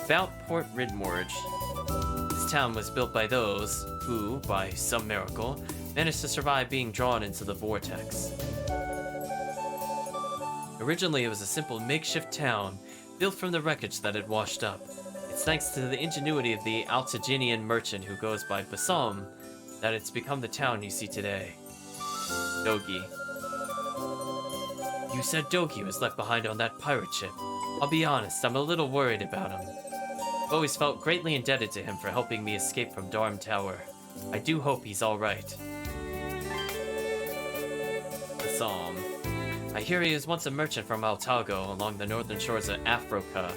Speaker 1: about Port Ridmorge. This town was built by those who, by some miracle, managed to survive being drawn into the vortex. Originally, it was a simple makeshift town, built from the wreckage that had washed up. It's thanks to the ingenuity of the Altaginian merchant who goes by Bassam that it's become the town you see today. Dogi. You said Dogi was left behind on that pirate ship. I'll be honest, I'm a little worried about him. I've always felt greatly indebted to him for helping me escape from Darm Tower. I do hope he's alright. Bassam. I hear he was once a merchant from Altago along the northern shores of Africa.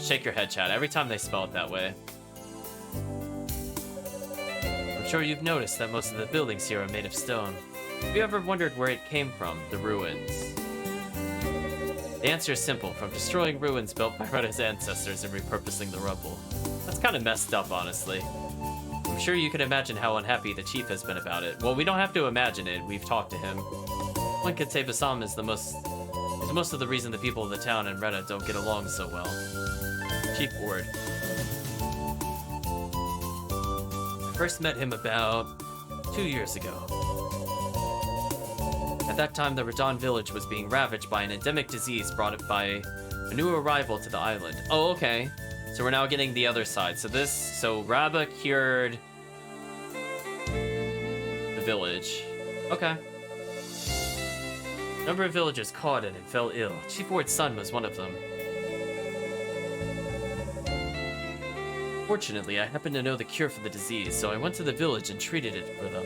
Speaker 1: Shake your head, chat, every time they spell it that way. I'm sure you've noticed that most of the buildings here are made of stone. Have you ever wondered where it came from, the ruins? The answer is simple, from destroying ruins built by Retta's ancestors and repurposing the rubble. That's kind of messed up, honestly. I'm sure you can imagine how unhappy the chief has been about it. Well, we don't have to imagine it, we've talked to him. One could say Bassam is most of the reason the people of the town and Retta don't get along so well. Chief Ward. I first met him about 2 years ago. At that time, the Radon village was being ravaged by an endemic disease brought by a new arrival to the island. Oh, okay. So we're now getting the other side. So Rabba cured the village. Okay. A number of villagers caught it and fell ill. Chief Ward's son was one of them. Fortunately, I happened to know the cure for the disease, so I went to the village and treated it for them.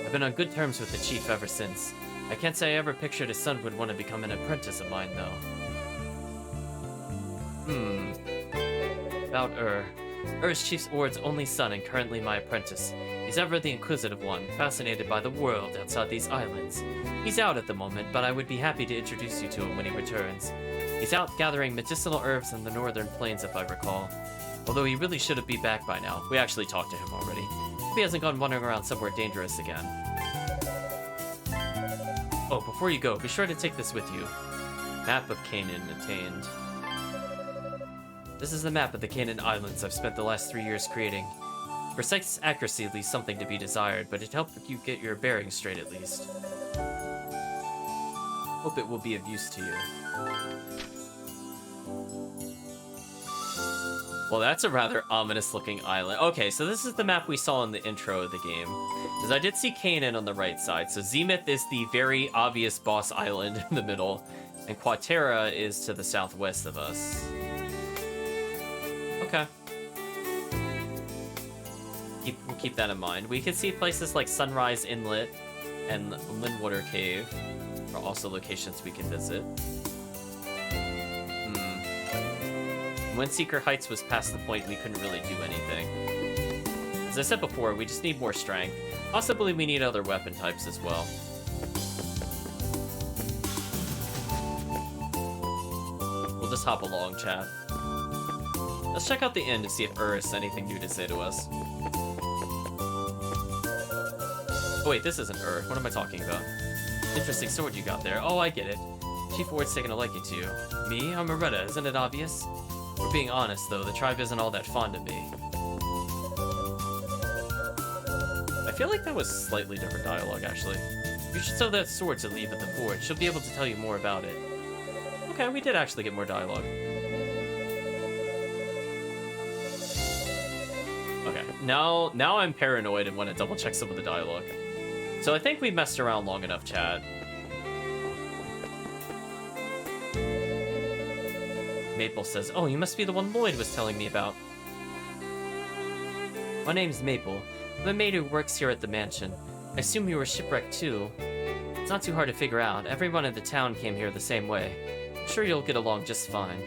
Speaker 1: I've been on good terms with the chief ever since. I can't say I ever pictured his son would want to become an apprentice of mine, though. About Urs Chief Ord's only son and currently my apprentice. He's ever the inquisitive one, fascinated by the world outside these islands. He's out at the moment, but I would be happy to introduce you to him when he returns. He's out gathering medicinal herbs in the northern plains, if I recall. Although he really should have been back by now. We actually talked to him already. Hope he hasn't gone wandering around somewhere dangerous again. Oh, before you go, be sure to take this with you. Map of Canaan attained. This is the map of the Canaan Islands I've spent the last 3 years creating. Precise accuracy leaves something to be desired, but it helped you get your bearings straight at least. Hope it will be of use to you. Well, that's a rather ominous-looking island. Okay, so this is the map we saw in the intro of the game. Because I did see Canaan on the right side. So Zenith is the very obvious boss island in the middle. And Quatera is to the southwest of us. Okay. We'll keep that in mind. We can see places like Sunrise Inlet and Lindwater Cave are also locations we can visit. Windseeker Heights was past the point we couldn't really do anything. As I said before, we just need more strength. Possibly we need other weapon types as well. We'll just hop along, chat. Let's check out the inn to see if Ur has anything new to say to us. Oh wait, this isn't Ur. What am I talking about? Interesting sword you got there. Oh, I get it. Chief Ward's taking a liking to you. Me? I'm Aretta, isn't it obvious? We're being honest, though, the tribe isn't all that fond of me. I feel like that was slightly different dialogue, actually. You should sell that sword to Leave at the forge. She'll be able to tell you more about it. Okay, we did actually get more dialogue. Okay, now I'm paranoid and want to double check some of the dialogue. So I think we messed around long enough, chat. Maple says, oh, you must be the one Lloyd was telling me about. My name's Maple. I'm a maid who works here at the mansion. I assume you were shipwrecked too. It's not too hard to figure out. Everyone in the town came here the same way. I'm sure you'll get along just fine.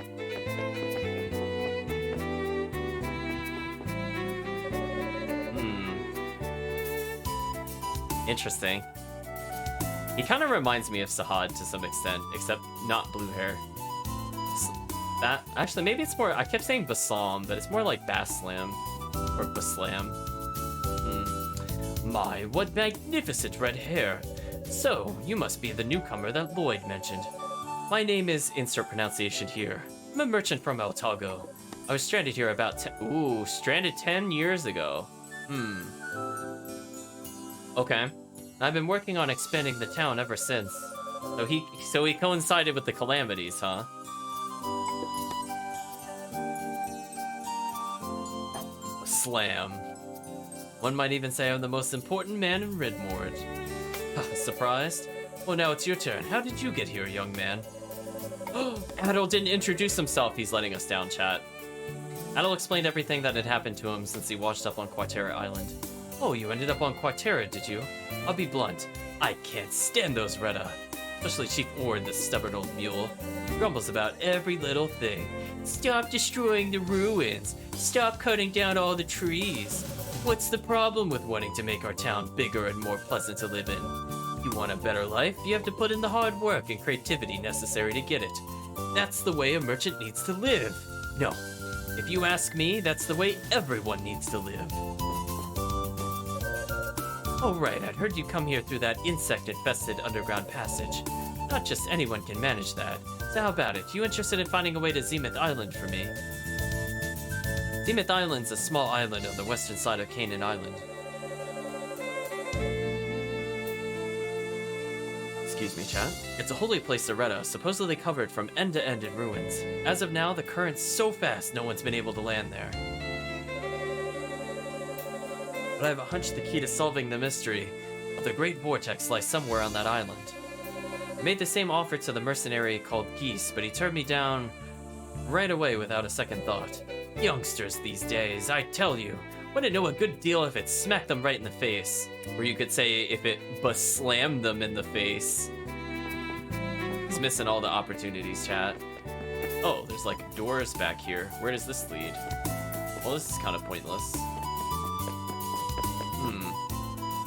Speaker 1: Interesting. He kind of reminds me of Sahad to some extent, except not blue hair. That actually, maybe it's more. I kept saying Basam, but it's more like Baslam or Baslam. My, what magnificent red hair! So, you must be the newcomer that Lloyd mentioned. My name is insert pronunciation here. I'm a merchant from Otago. I was stranded here about stranded 10 years ago. Okay. I've been working on expanding the town ever since. So he coincided with the calamities, huh? Slam. One might even say I'm the most important man in Redmord. Surprised? Well, now it's your turn. How did you get here, young man? Adol didn't introduce himself. He's letting us down, chat. Adol explained everything that had happened to him since he washed up on Quatera Island. Oh, you ended up on Quatera, did you? I'll be blunt. I can't stand those Retta. Especially Chief Ord, this stubborn old mule. He grumbles about every little thing. Stop destroying the ruins. Stop cutting down all the trees. What's the problem with wanting to make our town bigger and more pleasant to live in? You want a better life, you have to put in the hard work and creativity necessary to get it. That's the way a merchant needs to live. No, if you ask me, that's the way everyone needs to live. Oh right, I'd heard you come here through that insect-infested underground passage. Not just anyone can manage that. So how about it? You interested in finding a way to Zenith Island for me? Zenith Island's a small island on the western side of Canaan Island. Excuse me, chat. It's a holy place to Retta, supposedly covered from end to end in ruins. As of now, the current's so fast no one's been able to land there. But I have a hunch the key to solving the mystery of the Great Vortex lies somewhere on that island. I made the same offer to the mercenary called Geese, but he turned me down right away without a second thought. Youngsters these days, I tell you, wouldn't know a good deal if it smacked them right in the face. Or you could say if it slammed them in the face. He's missing all the opportunities, chat. Oh, there's like doors back here. Where does this lead? Well, this is kind of pointless.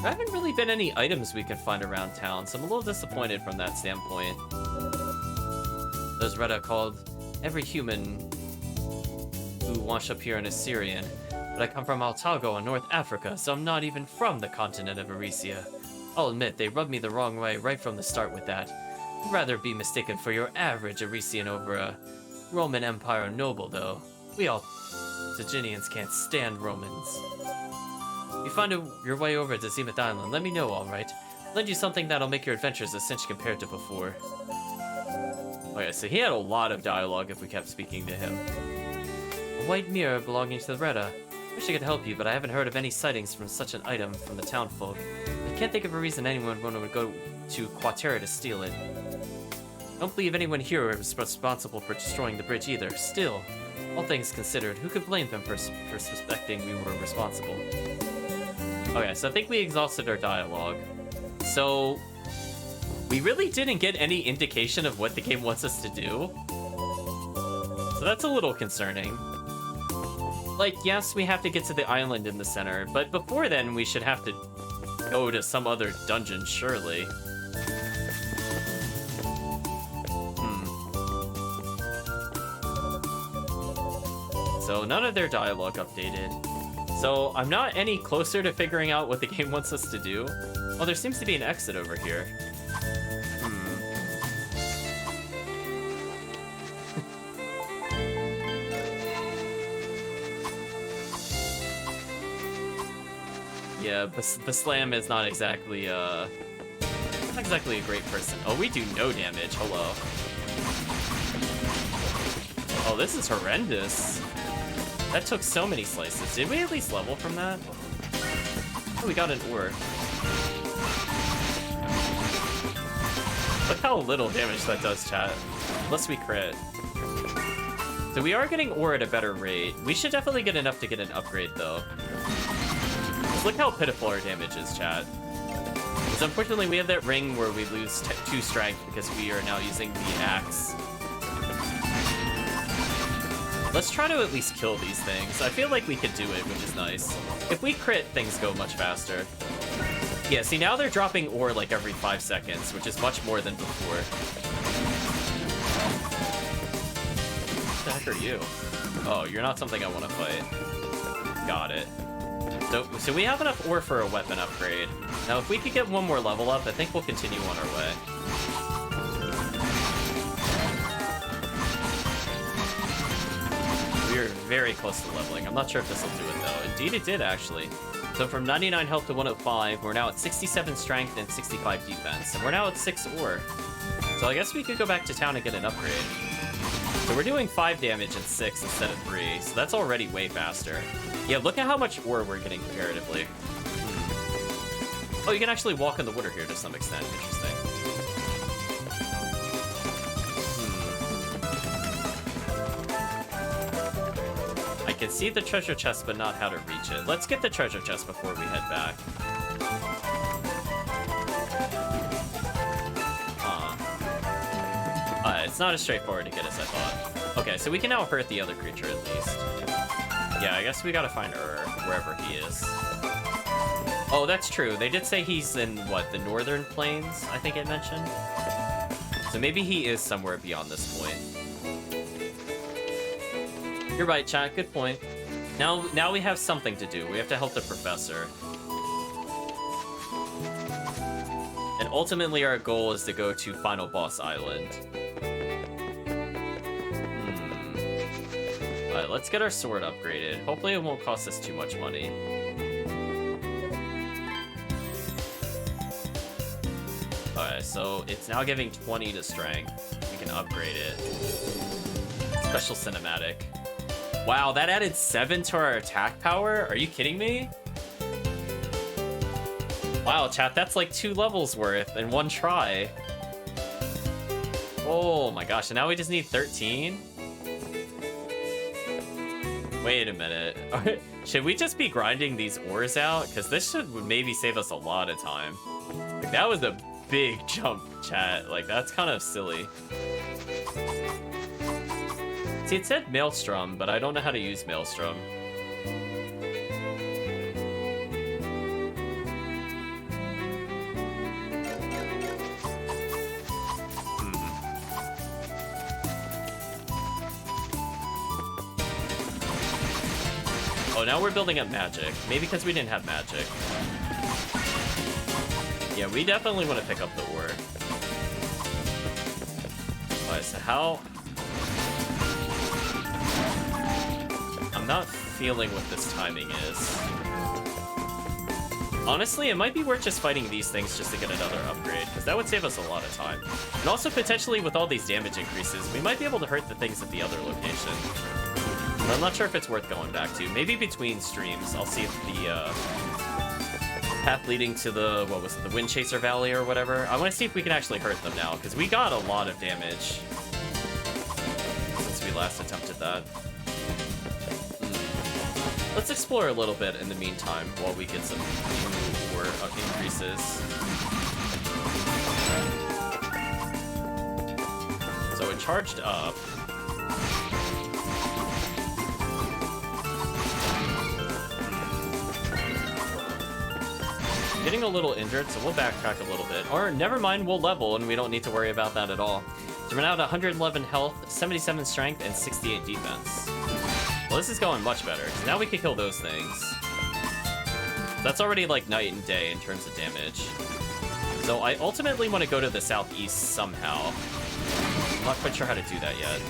Speaker 1: There haven't really been any items we can find around town, so I'm a little disappointed from that standpoint. There's Retta called every human who washed up here in Assyrian, but I come from Altago in North Africa, so I'm not even from the continent of Eresia. I'll admit, they rubbed me the wrong way right from the start with that. I'd rather be mistaken for your average Eresian over a Roman Empire noble, though. We all Saginians can't stand Romans. If you find your way over to Zenith Island, let me know, alright? Lend you something that'll make your adventures a cinch compared to before. Okay, so he had a lot of dialogue if we kept speaking to him. A white mirror belonging to the Retta. Wish I could help you, but I haven't heard of any sightings from such an item from the townfolk. I can't think of a reason anyone would go to Quatera to steal it. I don't believe anyone here was responsible for destroying the bridge either. Still, all things considered, who could blame them for suspecting we were responsible? Okay, so I think we exhausted our dialogue. So, we really didn't get any indication of what the game wants us to do. So that's a little concerning. Like, yes, we have to get to the island in the center, but before then, we should have to go to some other dungeon, surely. So none of their dialogue updated. So I'm not any closer to figuring out what the game wants us to do. Oh, there seems to be an exit over here. Yeah, Baslam is not exactly a great person. Oh, we do no damage. Hello. Oh, this is horrendous. That took so many slices. Did we at least level from that? Oh, we got an ore. Look how little damage that does, chat. Unless we crit. So we are getting ore at a better rate. We should definitely get enough to get an upgrade, though. Look how pitiful our damage is, chat. Because unfortunately, we have that ring where we lose 2 strength because we are now using the axe. Let's try to at least kill these things. I feel like we could do it, which is nice. If we crit, things go much faster. Yeah, see, now they're dropping ore like every 5 seconds, which is much more than before. What the heck are you? Oh, you're not something I want to fight. Got it. So we have enough ore for a weapon upgrade. Now, if we could get one more level up, I think we'll continue on our way. We're very close to leveling. I'm not sure if this will do it, though. Indeed, it did, actually. So from 99 health to 105, we're now at 67 strength and 65 defense. And we're now at 6 ore. So I guess we could go back to town and get an upgrade. So we're doing 5 damage and 6 instead of 3, so that's already way faster. Yeah, look at how much ore we're getting comparatively. Oh, you can actually walk in the water here to some extent. Interesting. I can see the treasure chest, but not how to reach it. Let's get the treasure chest before we head back. It's not as straightforward to get as I thought. Okay, so we can now hurt the other creature at least. Yeah, I guess we gotta find Ur, wherever he is. Oh, that's true. They did say he's in, what, the northern plains, I think it mentioned? So maybe he is somewhere beyond this point. You're right, chat. Good point. Now we have something to do. We have to help the professor. And ultimately our goal is to go to Final Boss Island. Alright, let's get our sword upgraded. Hopefully it won't cost us too much money. Alright, so it's now giving 20 to strength. We can upgrade it. Special cinematic. Wow, that added 7 to our attack power? Are you kidding me? Wow, chat, that's like 2 levels worth in one try. Oh my gosh, and now we just need 13? Wait a minute. Should we just be grinding these ores out? Because this should maybe save us a lot of time. Like, that was a big jump, chat. Like, that's kind of silly. See, it said Maelstrom, but I don't know how to use Maelstrom. Oh, now we're building up magic. Maybe because we didn't have magic. Yeah, we definitely want to pick up the ore. Alright, so how... I'm not feeling what this timing is. Honestly, it might be worth just fighting these things just to get another upgrade, because that would save us a lot of time. And also, potentially, with all these damage increases, we might be able to hurt the things at the other location. But I'm not sure if it's worth going back to. Maybe between streams, I'll see if the path leading to the, what was it, the Wind Chaser Valley or whatever. I want to see if we can actually hurt them now, because we got a lot of damage since we last attempted that. Let's explore a little bit in the meantime while we get some new ore increases. So it charged up. Getting a little injured, so we'll backtrack a little bit. Or never mind, we'll level and we don't need to worry about that at all. So we're now at 111 health, 77 strength, and 68 defense. Well, this is going much better, because now we can kill those things. That's already like night and day in terms of damage. So I ultimately want to go to the southeast somehow. I'm not quite sure how to do that yet.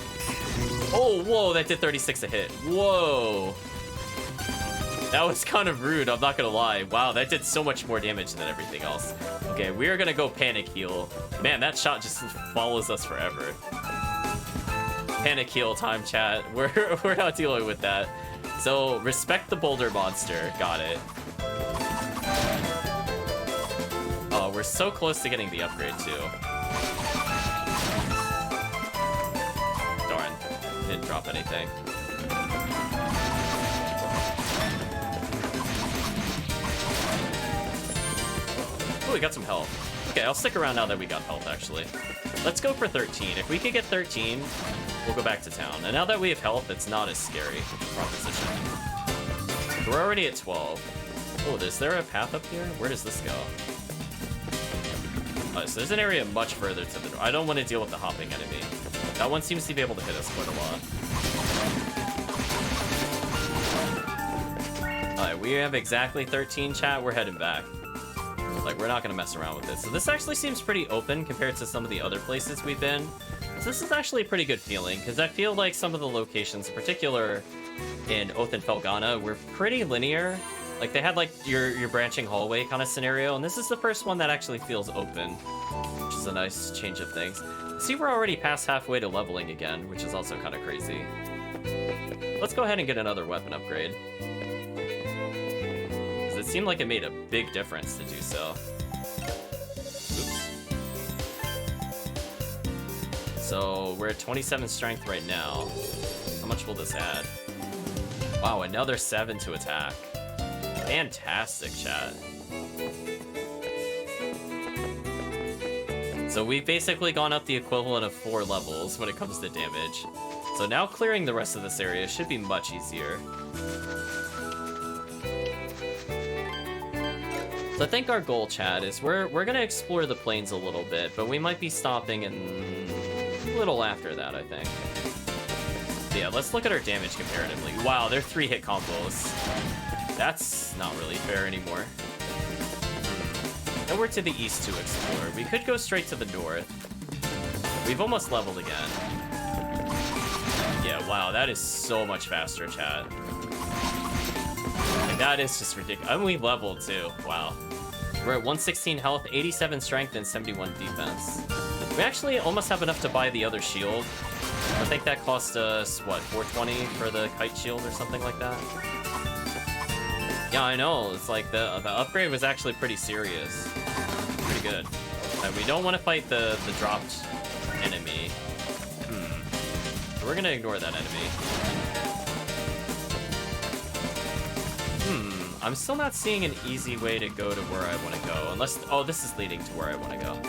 Speaker 1: Oh, whoa, that did 36 a hit. Whoa. That was kind of rude, I'm not gonna lie. Wow, that did so much more damage than everything else. Okay, we're gonna go panic heal. Man, that shot just follows us forever. Panic heal time, chat. We're not dealing with that. So, respect the boulder monster. Got it. Oh, we're so close to getting the upgrade, too. Darn. Didn't drop anything. Oh, we got some health. Okay, I'll stick around now that we got health, actually. Let's go for 13. If we could get 13, we'll go back to town. And now that we have health, it's not as scary proposition. We're already at 12. Oh, is there a path up here? Where does this go? Oh, so there's an area much further to the north. I don't want to deal with the hopping enemy. That one seems to be able to hit us quite a lot. Alright, we have exactly 13, chat. We're heading back. Like, we're not gonna mess around with this. So this actually seems pretty open compared to some of the other places we've been. So this is actually a pretty good feeling, because I feel like some of the locations, in particular in Oath and Felghana, were pretty linear. Like, they had, like, your branching hallway kind of scenario, and this is the first one that actually feels open, which is a nice change of things. See, we're already past halfway to leveling again, which is also kind of crazy. Let's go ahead and get another weapon upgrade. It seemed like it made a big difference to do so. Oops. So we're at 27 strength right now. How much will this add? Wow, another 7 to attack. Fantastic, chat. So we've basically gone up the equivalent of 4 levels when it comes to damage. So now clearing the rest of this area should be much easier. So I think our goal, chat, is we're gonna explore the plains a little bit, but we might be stopping in a little after that, I think. But yeah, let's look at our damage comparatively. Wow, they're 3-hit combos. That's not really fair anymore. Now we're to the east to explore. We could go straight to the north. We've almost leveled again. Yeah, wow, that is so much faster, chat. Like, that is just ridiculous. And we leveled too. Wow. We're at 116 health, 87 strength, and 71 defense. We actually almost have enough to buy the other shield. I think that cost us, what, 420 for the kite shield or something like that? Yeah, I know. It's like the upgrade was actually pretty serious. Pretty good. We don't want to fight the dropped enemy. So we're going to ignore that enemy. I'm still not seeing an easy way to go to where I want to go, unless... Oh, this is leading to where I want to go.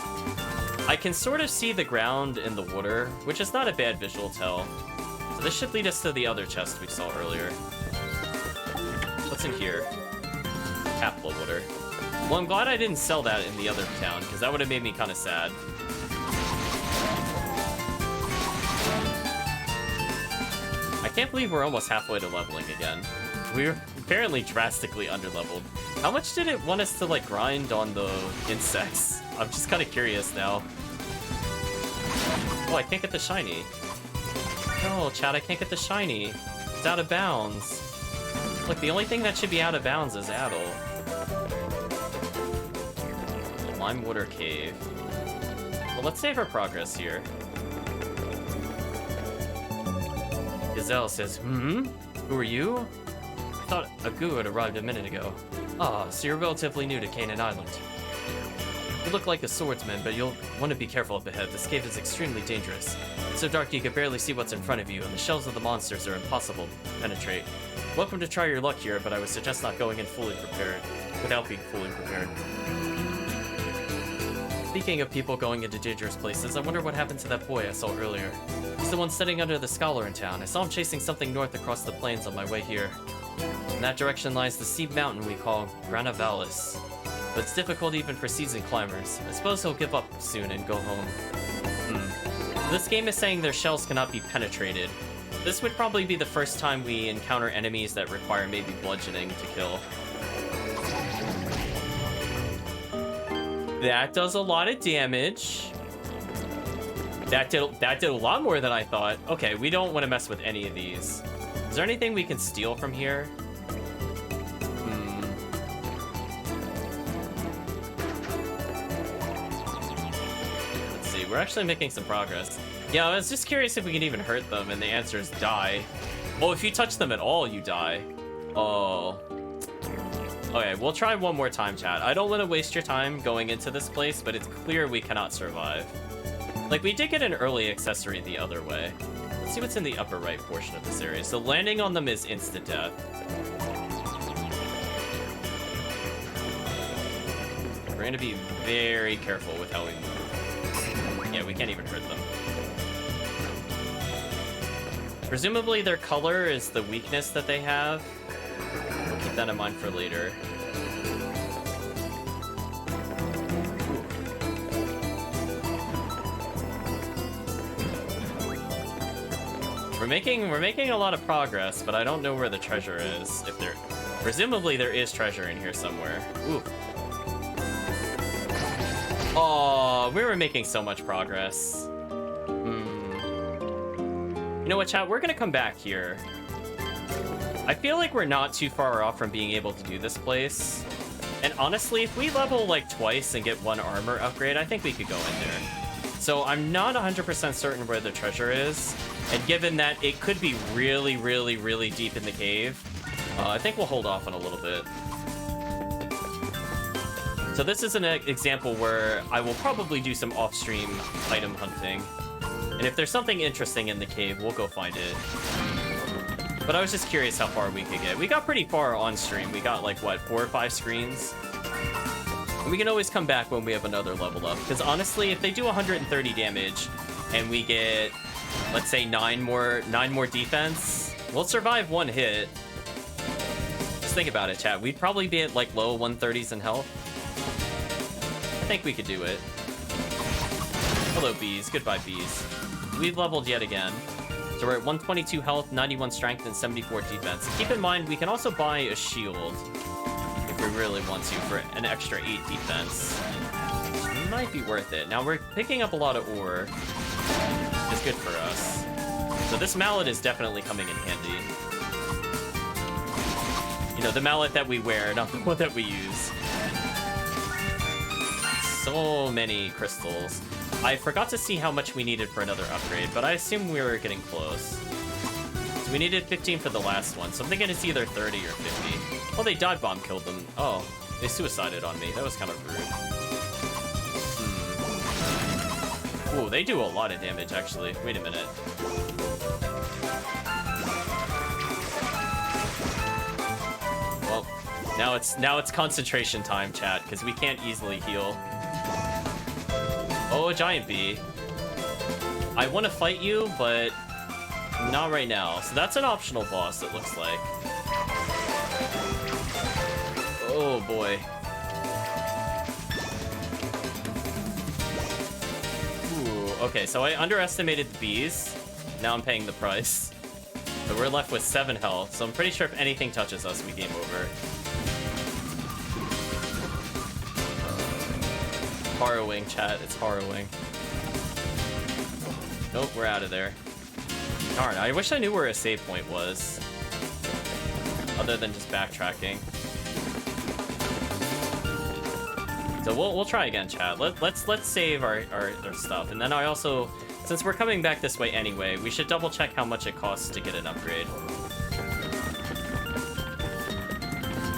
Speaker 1: I can sort of see the ground in the water, which is not a bad visual tell. So this should lead us to the other chest we saw earlier. What's in here? Capital water. Well, I'm glad I didn't sell that in the other town, because that would have made me kind of sad. I can't believe we're almost halfway to leveling again. We're apparently drastically underleveled. How much did it want us to, like, grind on the insects? I'm just kind of curious now. Oh, I can't get the shiny. No, chat, I can't get the shiny. It's out of bounds. Look, the only thing that should be out of bounds is Adel. Lime Water Cave. Well, let's save our progress here. Gazelle says, Who are you? I thought Agu had arrived a minute ago. Ah, so you're relatively new to Canaan Island. You look like a swordsman, but you'll want to be careful up ahead. This cave is extremely dangerous. It's so dark you can barely see what's in front of you, and the shells of the monsters are impossible to penetrate. Welcome to try your luck here, but I would suggest not going in fully prepared, without being fully prepared. Speaking of people going into dangerous places, I wonder what happened to that boy I saw earlier. He's the one sitting under the scholar in town. I saw him chasing something north across the plains on my way here. In that direction lies the steep mountain we call Granavallis. But it's difficult even for seasoned climbers. I suppose he'll give up soon and go home. This game is saying their shells cannot be penetrated. This would probably be the first time we encounter enemies that require maybe bludgeoning to kill. That does a lot of damage. That did a lot more than I thought. Okay, we don't want to mess with any of these. Is there anything we can steal from here? Let's see, we're actually making some progress. Yeah, I was just curious if we can even hurt them, and the answer is die. Oh, if you touch them at all, you die. Oh. Okay, we'll try one more time, chat. I don't want to waste your time going into this place, but it's clear we cannot survive. Like, we did get an early accessory the other way. Let's see what's in the upper right portion of this area. So landing on them is instant death. We're going to be very careful with how we move. Yeah, we can't even hurt them. Presumably their color is the weakness that they have. We'll keep that in mind for later. We're making a lot of progress, but I don't know where the treasure is. If there, presumably there is treasure in here somewhere. Ooh. Oh, we were making so much progress. You know what, chat? We're gonna come back here. I feel like we're not too far off from being able to do this place. And honestly, if we level like twice and get one armor upgrade, I think we could go in there. So I'm not 100% certain where the treasure is. And given that it could be really, really, really deep in the cave, I think we'll hold off on a little bit. So this is an example where I will probably do some off-stream item hunting. And if there's something interesting in the cave, we'll go find it. But I was just curious how far we could get. We got pretty far on stream. We got like, what, 4 or 5 screens? And we can always come back when we have another level up. Because honestly, if they do 130 damage and we get, let's say 9 more defense, we'll survive one hit. Just think about it, chat. We'd probably be at like low 130s in health. I think we could do it. Hello, bees. Goodbye, bees. We've leveled yet again. So we're at 122 health, 91 strength, and 74 defense. Keep in mind, we can also buy a shield if we really want to for an extra 8 defense. It might be worth it. Now, we're picking up a lot of ore. It's good for us. So this mallet is definitely coming in handy. You know, the mallet that we wear, not the one that we use. So many crystals. I forgot to see how much we needed for another upgrade, but I assume we were getting close. So we needed 15 for the last one, so I'm thinking it's either 30 or 50. Oh, they dive bomb killed them. Oh, they suicided on me. That was kind of rude. Ooh, they do a lot of damage, actually. Wait a minute. Well, now it's concentration time, chat, because we can't easily heal. Oh, a giant bee. I want to fight you, but not right now. So that's an optional boss, it looks like. Oh boy. Ooh, okay, so I underestimated the bees. Now I'm paying the price. So we're left with 7 health, so I'm pretty sure if anything touches us, we game over. Harrowing, chat. It's harrowing. Nope, we're out of there. Darn, I wish I knew where a save point was. Other than just backtracking. So we'll try again, chat. Let's save our stuff. And then I also, since we're coming back this way anyway, we should double check how much it costs to get an upgrade.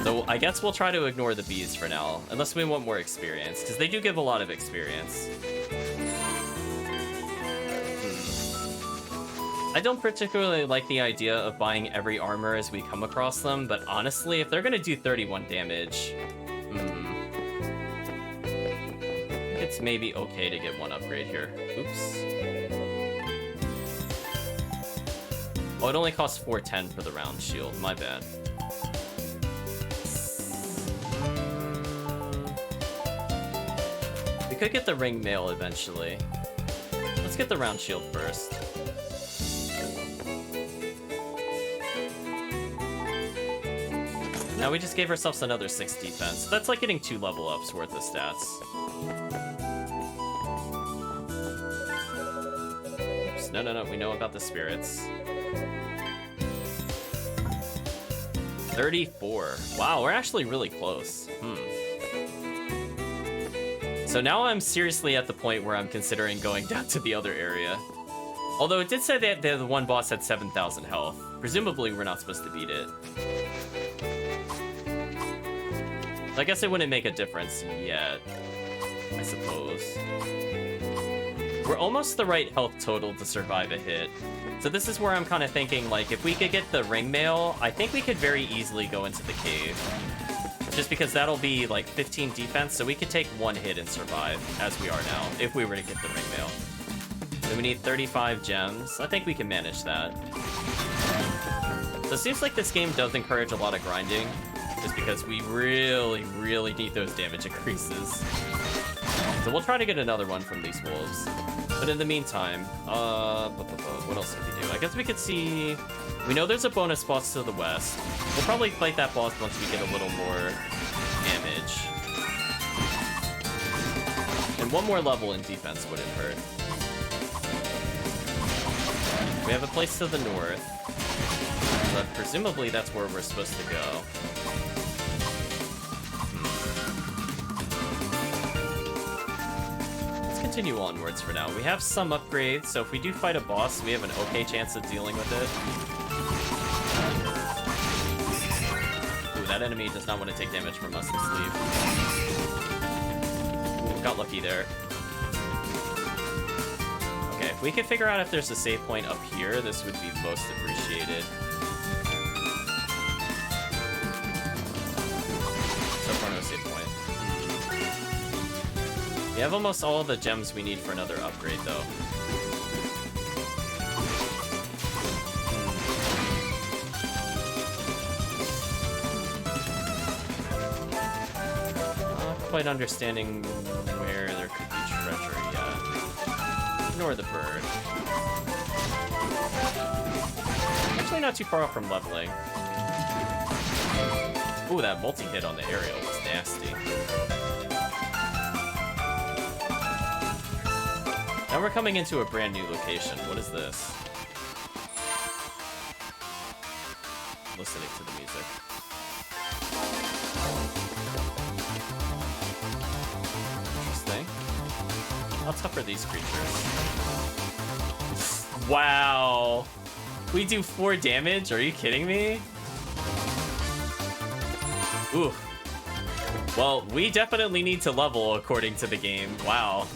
Speaker 1: So I guess we'll try to ignore the bees for now, unless we want more experience, because they do give a lot of experience. I don't particularly like the idea of buying every armor as we come across them, but honestly, if they're gonna do 31 damage, it's maybe okay to get one upgrade here. Oops. Oh, it only costs 410 for the round shield. My bad. We could get the ring mail eventually. Let's get the round shield first. Now we just gave ourselves another 6 defense. That's like getting 2 level ups worth of stats. Oops, no, we know about the spirits. 34. Wow, we're actually really close. So now I'm seriously at the point where I'm considering going down to the other area. Although it did say that the one boss had 7,000 health. Presumably we're not supposed to beat it. I guess it wouldn't make a difference yet, I suppose. We're almost the right health total to survive a hit. So this is where I'm kind of thinking, like, if we could get the ring mail, I think we could very easily go into the cave. Just because that'll be, like, 15 defense, so we could take 1 hit and survive, as we are now, if we were to get the ring mail. So we need 35 gems. I think we can manage that. So it seems like this game does encourage a lot of grinding, just because we really, really need those damage increases. So we'll try to get another one from these wolves. But in the meantime, what else can we do? I guess we could see... We know there's a bonus boss to the west. We'll probably fight that boss once we get a little more damage. And 1 more level in defense wouldn't hurt. We have a place to the north. But presumably that's where we're supposed to go. Continue onwards for now. We have some upgrades, so if we do fight a boss, we have an okay chance of dealing with it. Ooh, that enemy does not want to take damage from us in sleeve. Ooh, got lucky there. Okay, if we could figure out if there's a save point up here, this would be most appreciated. So far, no save point. We have almost all the gems we need for another upgrade, though. Not quite understanding where there could be treasure yet. Ignore the bird. Actually not too far off from leveling. Ooh, that multi-hit on the aerial was nasty. Now we're coming into a brand new location. What is this? Listening to the music. Interesting. How tough are these creatures? Wow. We do 4 damage? Are you kidding me? Ooh. Well, we definitely need to level according to the game. Wow.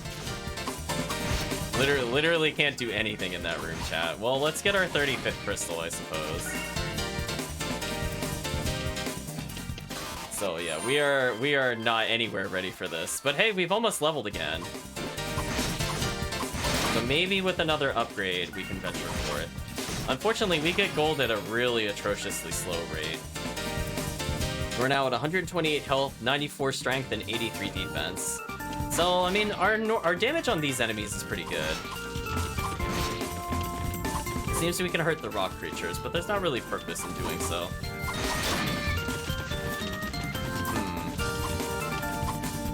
Speaker 1: Literally can't do anything in that room, chat. Well, let's get our 35th crystal, I suppose. So yeah, we are not anywhere ready for this. But hey, we've almost leveled again. So maybe with another upgrade, we can venture for it. Unfortunately, we get gold at a really atrociously slow rate. We're now at 128 health, 94 strength, and 83 defense. So, I mean, our damage on these enemies is pretty good. It seems we can hurt the rock creatures, but there's not really purpose in doing so.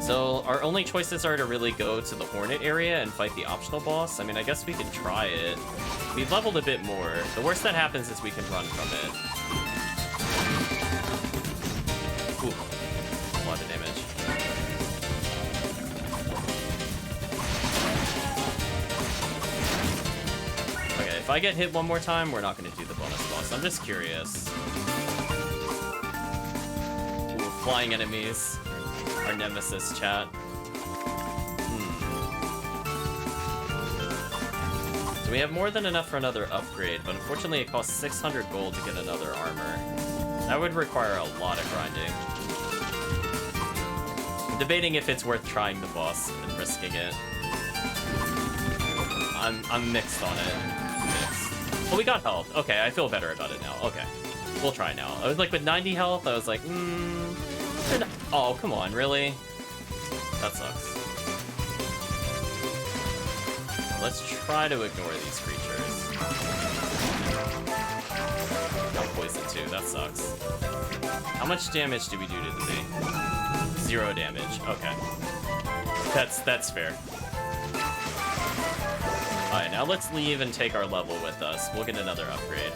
Speaker 1: So, our only choices are to really go to the Hornet area and fight the optional boss. I mean, I guess we can try it. We've leveled a bit more. The worst that happens is we can run from it. Ooh, a lot of damage. Okay, if I get hit one more time, we're not going to do the bonus boss. I'm just curious. Ooh, flying enemies. Our nemesis, chat. So we have more than enough for another upgrade, but unfortunately it costs 600 gold to get another armor. That would require a lot of grinding. I'm debating if it's worth trying the boss and risking it. I'm mixed on it. Mixed. Oh, we got health. Okay, I feel better about it now. Okay, we'll try now. I was like, with 90 health, I was like, oh, come on, really? That sucks. Let's try to ignore these creatures. I'm poisoned too, that sucks. How much damage do we do to the thing? 0 damage, okay. That's fair. Alright, now let's leave and take our level with us. We'll get another upgrade.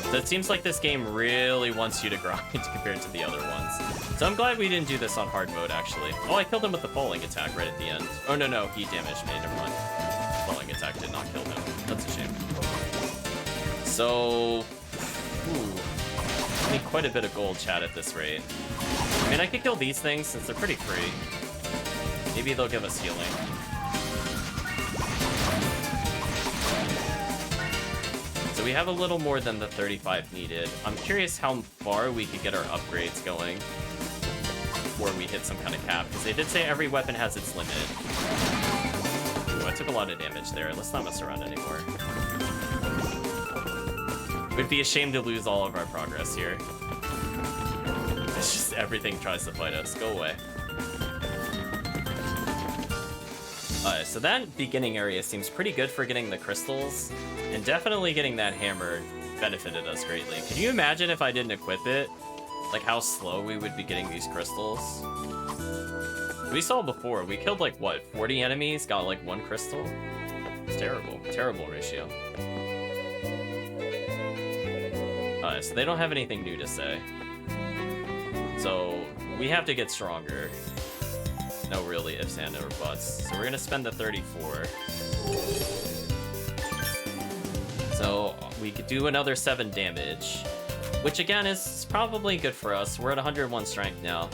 Speaker 1: So it seems like this game really wants you to grind compared to the other ones. So I'm glad we didn't do this on hard mode, actually. Oh, I killed him with the falling attack right at the end. Oh, no, he damaged me, never mind. Falling attack did not kill him. That's a shame. So... Ooh. I need quite a bit of gold, chat, at this rate. I mean, I could kill these things since they're pretty free. Maybe they'll give us healing. So we have a little more than the 35 needed. I'm curious how far we could get our upgrades going before we hit some kind of cap, because they did say every weapon has its limit. Ooh, I took a lot of damage there. Let's not mess around anymore. It would be a shame to lose all of our progress here. It's just everything tries to fight us. Go away. So that beginning area seems pretty good for getting the crystals, and definitely getting that hammer benefited us greatly. Can you imagine if I didn't equip it? Like how slow we would be getting these crystals? We saw before, we killed like, what, 40 enemies, got like 1 crystal? It's terrible. Terrible ratio. So they don't have anything new to say. So we have to get stronger. No really ifs, and or buts. So we're gonna spend the 34. So we could do another 7 damage, which again is probably good for us. We're at 101 strength now.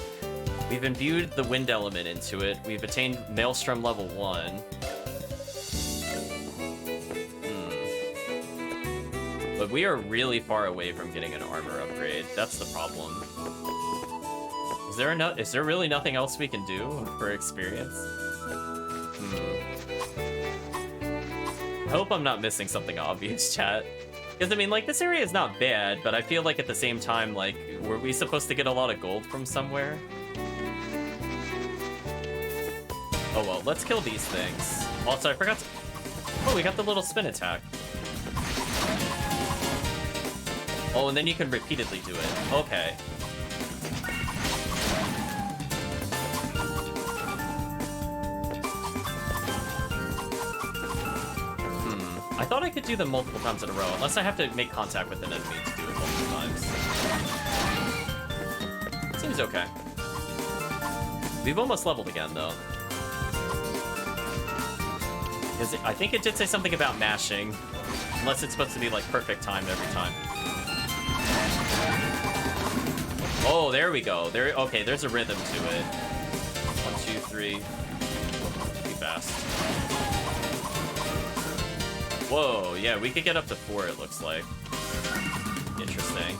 Speaker 1: We've imbued the wind element into it. We've attained Maelstrom level 1. But we are really far away from getting an armor upgrade. That's the problem. Is there really nothing else we can do for experience? I hope I'm not missing something obvious, chat. Because, I mean, like, this area is not bad, but I feel like at the same time, like, were we supposed to get a lot of gold from somewhere? Oh, well, let's kill these things. Also, I forgot to... Oh, we got the little spin attack. Oh, and then you can repeatedly do it. Okay. I thought I could do them multiple times in a row, unless I have to make contact with an enemy to do it multiple times. Seems okay. We've almost leveled again, though. Because I think it did say something about mashing, unless it's supposed to be, like, perfect time every time. Oh, there we go. Okay, there's a rhythm to it. 1, 2, 3. Be fast. Whoa, yeah, we could get up to 4, it looks like. Interesting.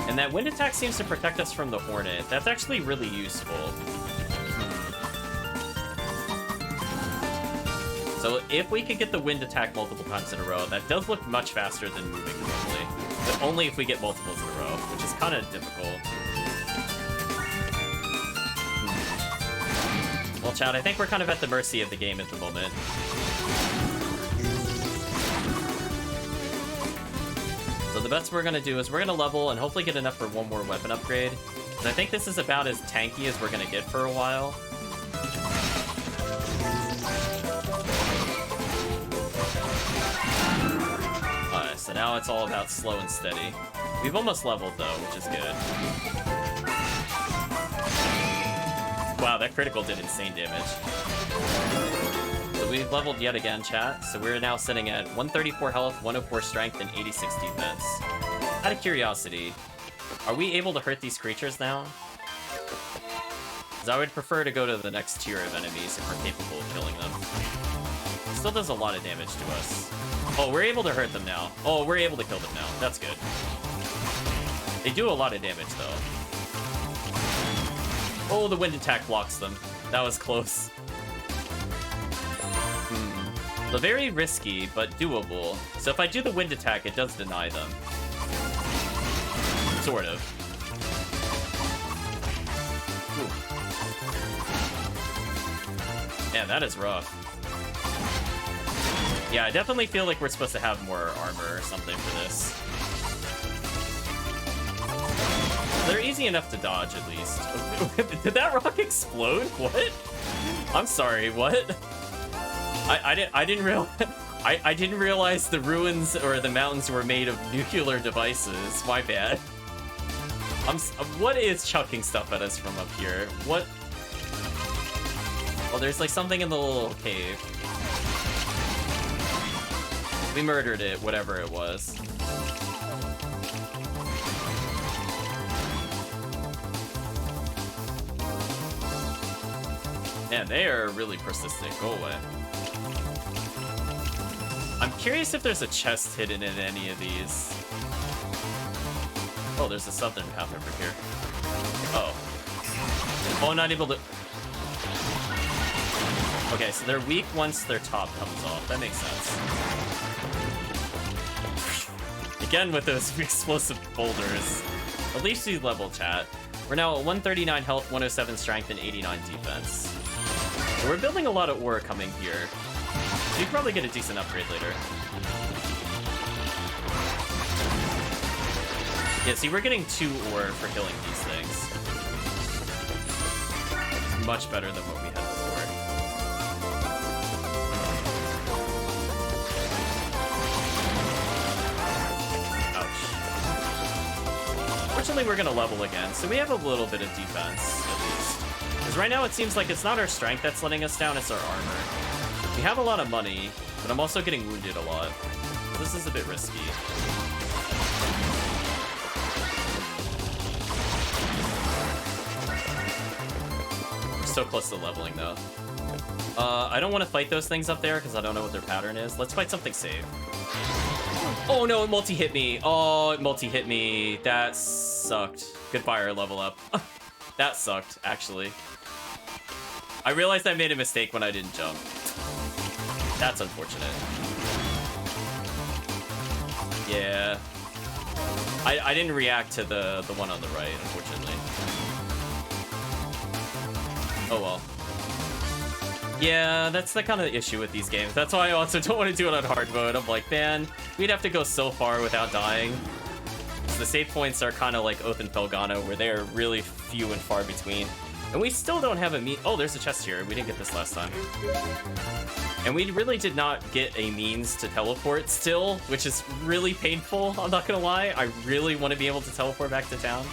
Speaker 1: And that wind attack seems to protect us from the Hornet. That's actually really useful. So So if we could get the wind attack multiple times in a row, that does look much faster than moving normally. But only if we get multiples in a row, which is kind of difficult. Well, Chad, I think we're kind of at the mercy of the game at the moment. So the best we're going to do is we're going to level and hopefully get enough for one more weapon upgrade. And I think this is about as tanky as we're going to get for a while. So now it's all about slow and steady. We've almost leveled though, which is good. Wow, that critical did insane damage. So we've leveled yet again, chat. So we're now sitting at 134 health, 104 strength, and 86 defense. Out of curiosity, are we able to hurt these creatures now? Because I would prefer to go to the next tier of enemies if we're capable of killing them. It still does a lot of damage to us. Oh, we're able to hurt them now. Oh, we're able to kill them now. That's good. They do a lot of damage, though. Oh, the wind attack blocks them. That was close. So very risky, but doable. So if I do the wind attack, it does deny them. Sort of. Ooh. Man, that is rough. Yeah, I definitely feel like we're supposed to have more armor or something for this. They're easy enough to dodge, at least. Did that rock explode? What? I'm sorry, what? I didn't realize the ruins or the mountains were made of nuclear devices. My bad. What is chucking stuff at us from up here? What? Oh, there's like something in the little cave. We murdered it, whatever it was. Man, they are really persistent. Go away. I'm curious if there's a chest hidden in any of these. Oh, there's a southern path over here. Oh. Oh, I'm not able to... Okay, so they're weak once their top comes off. That makes sense. Again with those explosive boulders. At least we level, chat. We're now at 139 health, 107 strength, and 89 defense. So we're building a lot of ore coming here. So you can probably get a decent upgrade later. Yeah, see, we're getting 2 ore for killing these things. It's much better than what we had before. Fortunately, we're gonna level again, so we have a little bit of defense, at least. Because right now it seems like it's not our strength that's letting us down, it's our armor. We have a lot of money, but I'm also getting wounded a lot. This is a bit risky. We're so close to leveling, though. I don't want to fight those things up there, because I don't know what their pattern is. Let's fight something safe. Oh no, it multi-hit me. Oh, it multi-hit me. That sucked. Goodbye, our level up. That sucked, actually. I realized I made a mistake when I didn't jump. That's unfortunate. Yeah. I didn't react to the one on the right, unfortunately. Oh well. Yeah, that's the kind of issue with these games. That's why I also don't want to do it on hard mode. I'm like, man, we'd have to go so far without dying. So the save points are kind of like Oath and Felgana, where they are really few and far between. And we still don't have a Oh, there's a chest here. We didn't get this last time. And we really did not get a means to teleport still, which is really painful, I'm not gonna lie. I really want to be able to teleport back to town.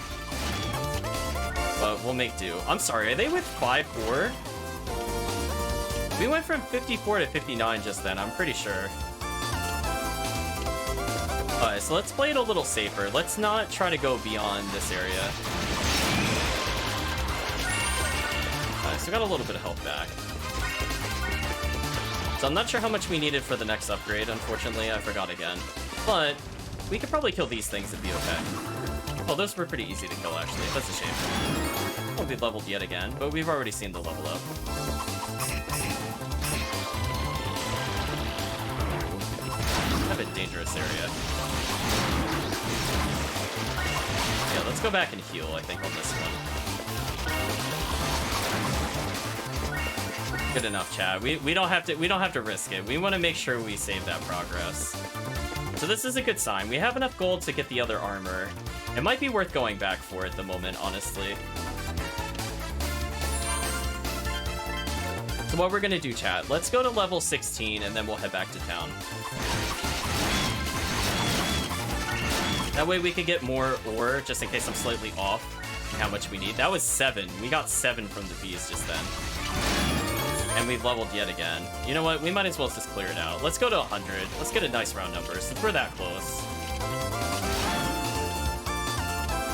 Speaker 1: But we'll make do. I'm sorry, are they with 5-4? We went from 54 to 59 just then, I'm pretty sure. Alright, so let's play it a little safer. Let's not try to go beyond this area. Alright, so we got a little bit of health back. So I'm not sure how much we needed for the next upgrade, unfortunately, I forgot again. But we could probably kill these things and be okay. Oh, those were pretty easy to kill, actually. That's a shame. Oh, we've leveled yet again, but we've already seen the level up. dangerous area. Yeah, let's go back and heal, I think, on this one. Good enough, chat. We don't have to risk it. We want to make sure we save that progress. So this is a good sign. We have enough gold to get the other armor. It might be worth going back for at the moment, honestly. So what we're gonna do, chat, let's go to level 16 and then we'll head back to town. That way we could get more ore, just in case I'm slightly off how much we need. That was 7. We got 7 from the bees just then. And we've leveled yet again. You know what? We might as well just clear it out. Let's go to 100. Let's get a nice round number since we're that close.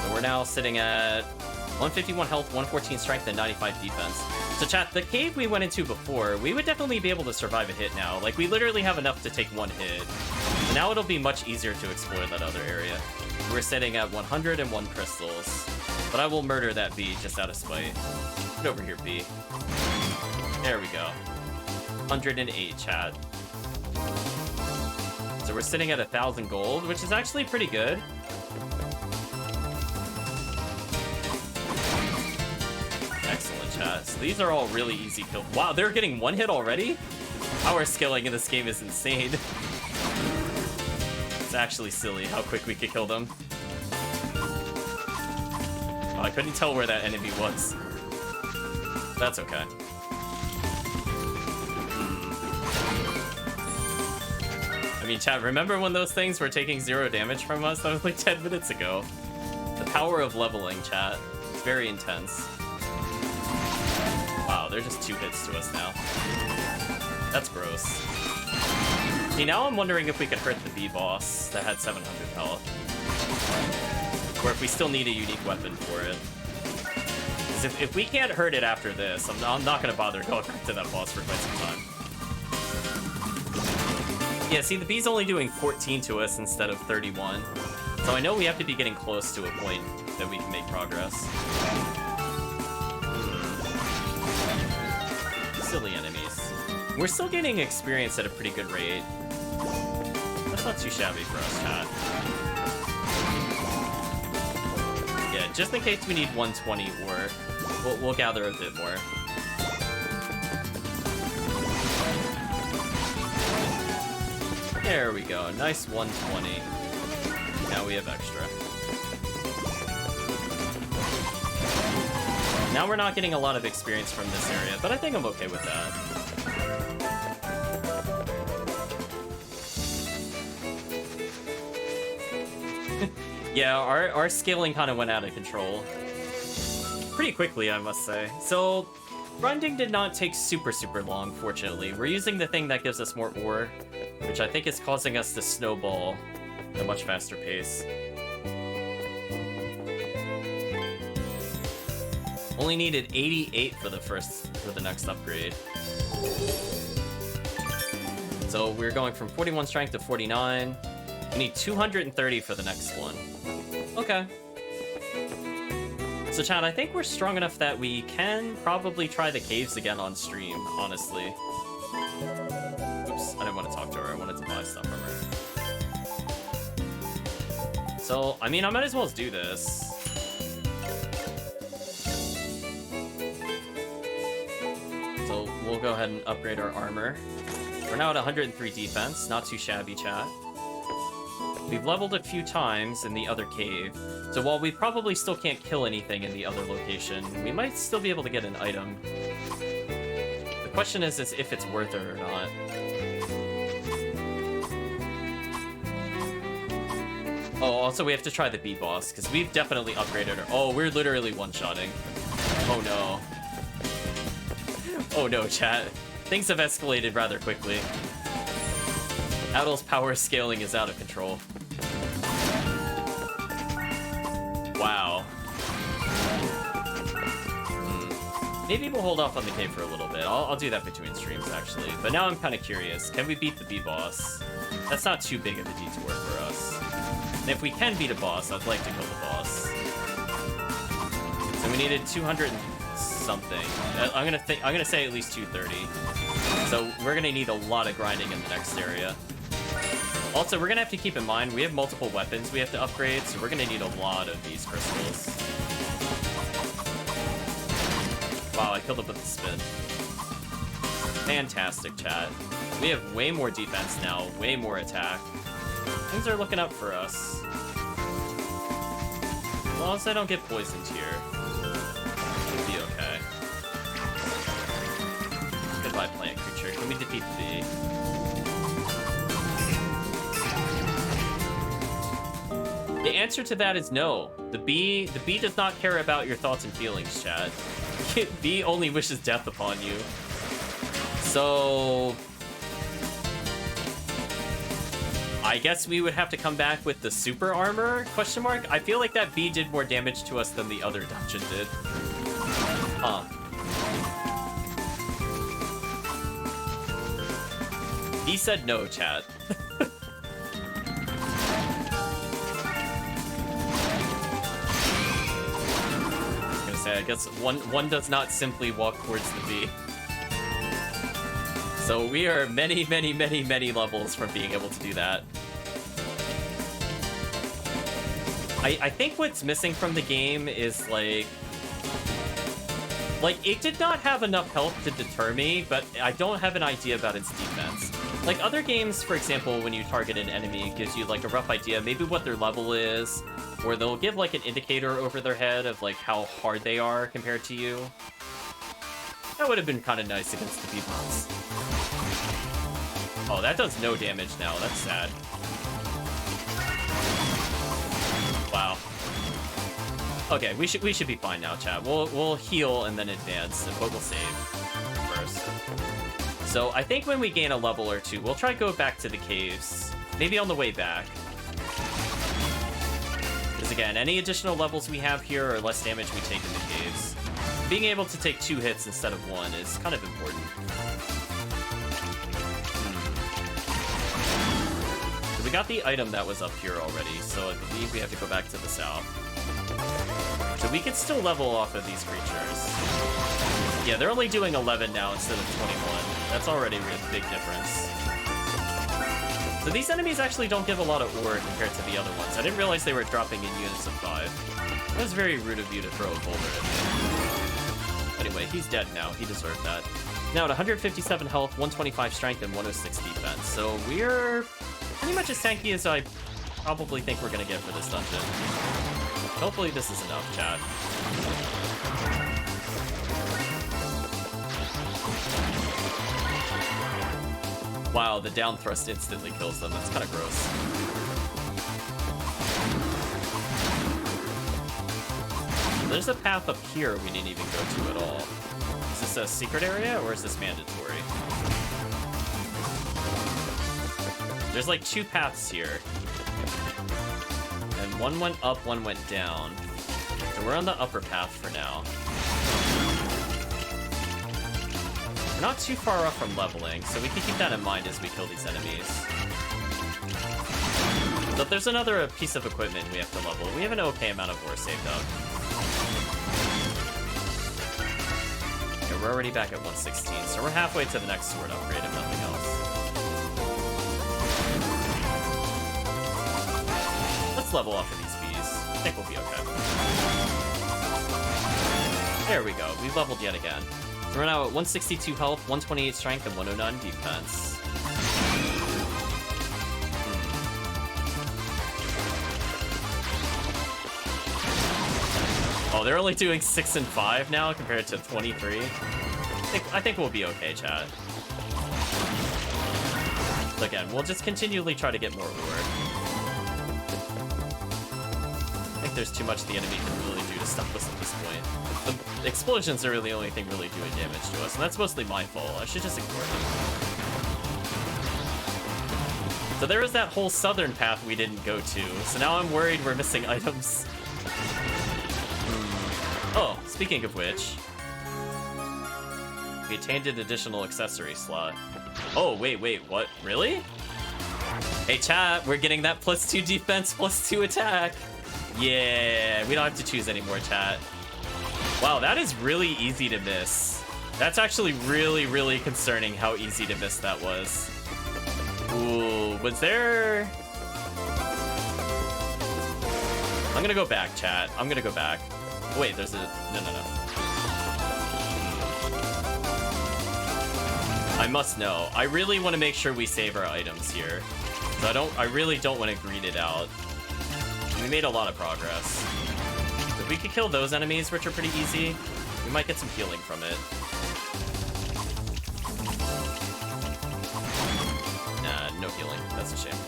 Speaker 1: So we're now sitting at 151 health, 114 strength, and 95 defense. So chat, the cave we went into before, we would definitely be able to survive a hit now. Like, we literally have enough to take one hit. So now it'll be much easier to explore that other area. We're sitting at 101 crystals. But I will murder that bee just out of spite. Get over here, bee. There we go. 108, chat. So we're sitting at 1,000 gold, which is actually pretty good. Excellent, chat. So these are all really easy kills. Wow, they're getting one hit already? Power scaling in this game is insane. It's actually silly how quick we could kill them. Oh, I couldn't tell where that enemy was. That's okay. I mean, chat, remember when those things were taking 0 damage from us? That was like 10 minutes ago. The power of leveling, chat. It's very intense. Wow, they're just 2 hits to us now. That's gross. See, now I'm wondering if we could hurt the bee boss that had 700 health. Or if we still need a unique weapon for it. Because if we can't hurt it after this, I'm not going to bother going back to that boss for quite some time. Yeah, see, the bee's only doing 14 to us instead of 31. So I know we have to be getting close to a point that we can make progress. Silly enemies. We're still getting experience at a pretty good rate. That's not too shabby for us, chat. Yeah, just in case we need 120 ore, we'll gather a bit more. There we go, nice 120. Now we have extra. Now we're not getting a lot of experience from this area, but I think I'm okay with that. Yeah, our scaling kind of went out of control. Pretty quickly, I must say. So, grinding did not take super long, fortunately. We're using the thing that gives us more ore, which I think is causing us to snowball at a much faster pace. Only needed 88 for the next upgrade. So we're going from 41 strength to 49. We need 230 for the next one. Okay. So chat, I think we're strong enough that we can probably try the caves again on stream, honestly. Oops, I didn't want to talk to her. I wanted to buy stuff from her. So, I mean, I might as well do this. So we'll go ahead and upgrade our armor. We're now at 103 defense, not too shabby, chat. We've leveled a few times in the other cave, so while we probably still can't kill anything in the other location, we might still be able to get an item. The question is if it's worth it or not. Oh, also we have to try the bee boss, because we've definitely upgraded her. Oh, we're literally one-shotting. Oh no. Oh no, chat. Things have escalated rather quickly. Adel's power scaling is out of control. Wow. Maybe we'll hold off on the cave for a little bit. I'll do that between streams, actually. But now I'm kind of curious. Can we beat the bee boss? That's not too big of a detour for us. And if we can beat a boss, I'd like to kill the boss. So we needed 200 and something. I'm gonna say at least 230. So we're gonna need a lot of grinding in the next area. Also, we're gonna have to keep in mind, we have multiple weapons we have to upgrade, so we're gonna need a lot of these crystals. Wow, I killed it with the spin. Fantastic, chat. We have way more defense now, way more attack. Things are looking up for us. As long as I don't get poisoned here, we'll be okay. Goodbye, plant creature. Can we defeat the bee? The answer to that is no. The bee does not care about your thoughts and feelings, chat. The bee only wishes death upon you. So I guess we would have to come back with the super armor, question mark? I feel like that bee did more damage to us than the other dungeon did. Huh. He said no, chat. I guess one does not simply walk towards the bee. So we are many, many, many, many levels from being able to do that. I think what's missing from the game is like it did not have enough health to deter me, but I don't have an idea about its defense. Like other games, for example, when you target an enemy, it gives you like a rough idea, maybe what their level is, or they'll give like an indicator over their head of like how hard they are compared to you. That would have been kind of nice against the B-bots. Oh, that does no damage now. That's sad. Wow. Okay, we should be fine now, chat. We'll heal and then advance, but we'll save first. So I think when we gain a level or two, we'll try to go back to the caves. Maybe on the way back. Because again, any additional levels we have here are less damage we take in the caves. Being able to take 2 hits instead of 1 is kind of important. So we got the item that was up here already, so I believe we have to go back to the south. So we can still level off of these creatures. Yeah, they're only doing 11 now instead of 21. That's already a big difference. So these enemies actually don't give a lot of ore compared to the other ones. I didn't realize they were dropping in units of 5. That was very rude of you to throw a boulder at me. Anyway, he's dead now. He deserved that. Now at 157 health, 125 strength, and 106 defense. So we're pretty much as tanky as I probably think we're going to get for this dungeon. Hopefully this is enough, chat. Wow, the down thrust instantly kills them. That's kind of gross. There's a path up here we didn't even go to at all. Is this a secret area or is this mandatory? There's like 2 paths here. And one went up, one went down. So we're on the upper path for now. We're not too far off from leveling, so we can keep that in mind as we kill these enemies. So if there's another piece of equipment we have to level, we have an okay amount of ore saved up. Okay, we're already back at 116, so we're halfway to the next sword upgrade if nothing else. Let's level off of these bees. I think we'll be okay. There we go. We leveled yet again. So we're now at 162 health, 128 strength, and 109 defense. Oh, they're only doing 6 and 5 now compared to 23. I think we'll be okay, chat. Again, we'll just continually try to get more ore. I think there's too much the enemy can really do to stop us at this point. The explosions are really the only thing really doing damage to us, and that's mostly my fault. I should just ignore them. So there is that whole southern path we didn't go to, so now I'm worried we're missing items. Oh, speaking of which, we attained an additional accessory slot. Oh, wait, what? Really? Hey, chat, we're getting that +2 defense, +2 attack. Yeah, we don't have to choose anymore, chat. Wow, that is really easy to miss. That's actually really, really concerning how easy to miss that was. Ooh, was there... I'm gonna go back, chat. I'm gonna go back. Wait, there's a... No. I must know. I really want to make sure we save our items here. So I really don't want to greed it out. We made a lot of progress. If we could kill those enemies, which are pretty easy, we might get some healing from it. Nah, no healing. That's a shame.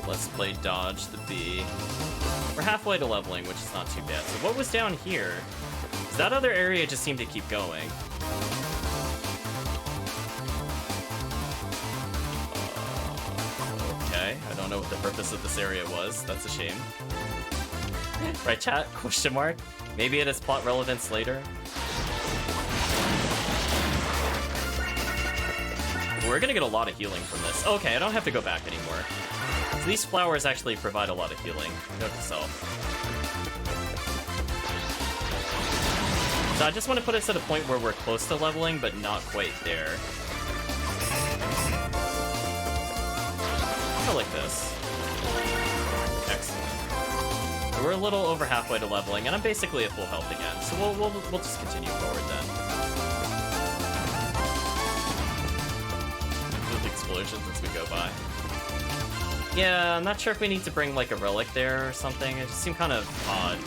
Speaker 1: Let's play dodge the bee. We're halfway to leveling, which is not too bad. So what was down here? That other area just seemed to keep going. Okay, I don't know what the purpose of this area was. That's a shame. Right, chat? Question mark? Maybe it has plot relevance later. We're gonna get a lot of healing from this. Okay, I don't have to go back anymore. So these flowers actually provide a lot of healing. Note to self. So I just want to put us at a point where we're close to leveling, but not quite there. I like this. Excellent. So we're a little over halfway to leveling, and I'm basically at full health again. So we'll just continue forward then. With explosions as we go by. Yeah, I'm not sure if we need to bring like a relic there or something. It just seemed kind of odd.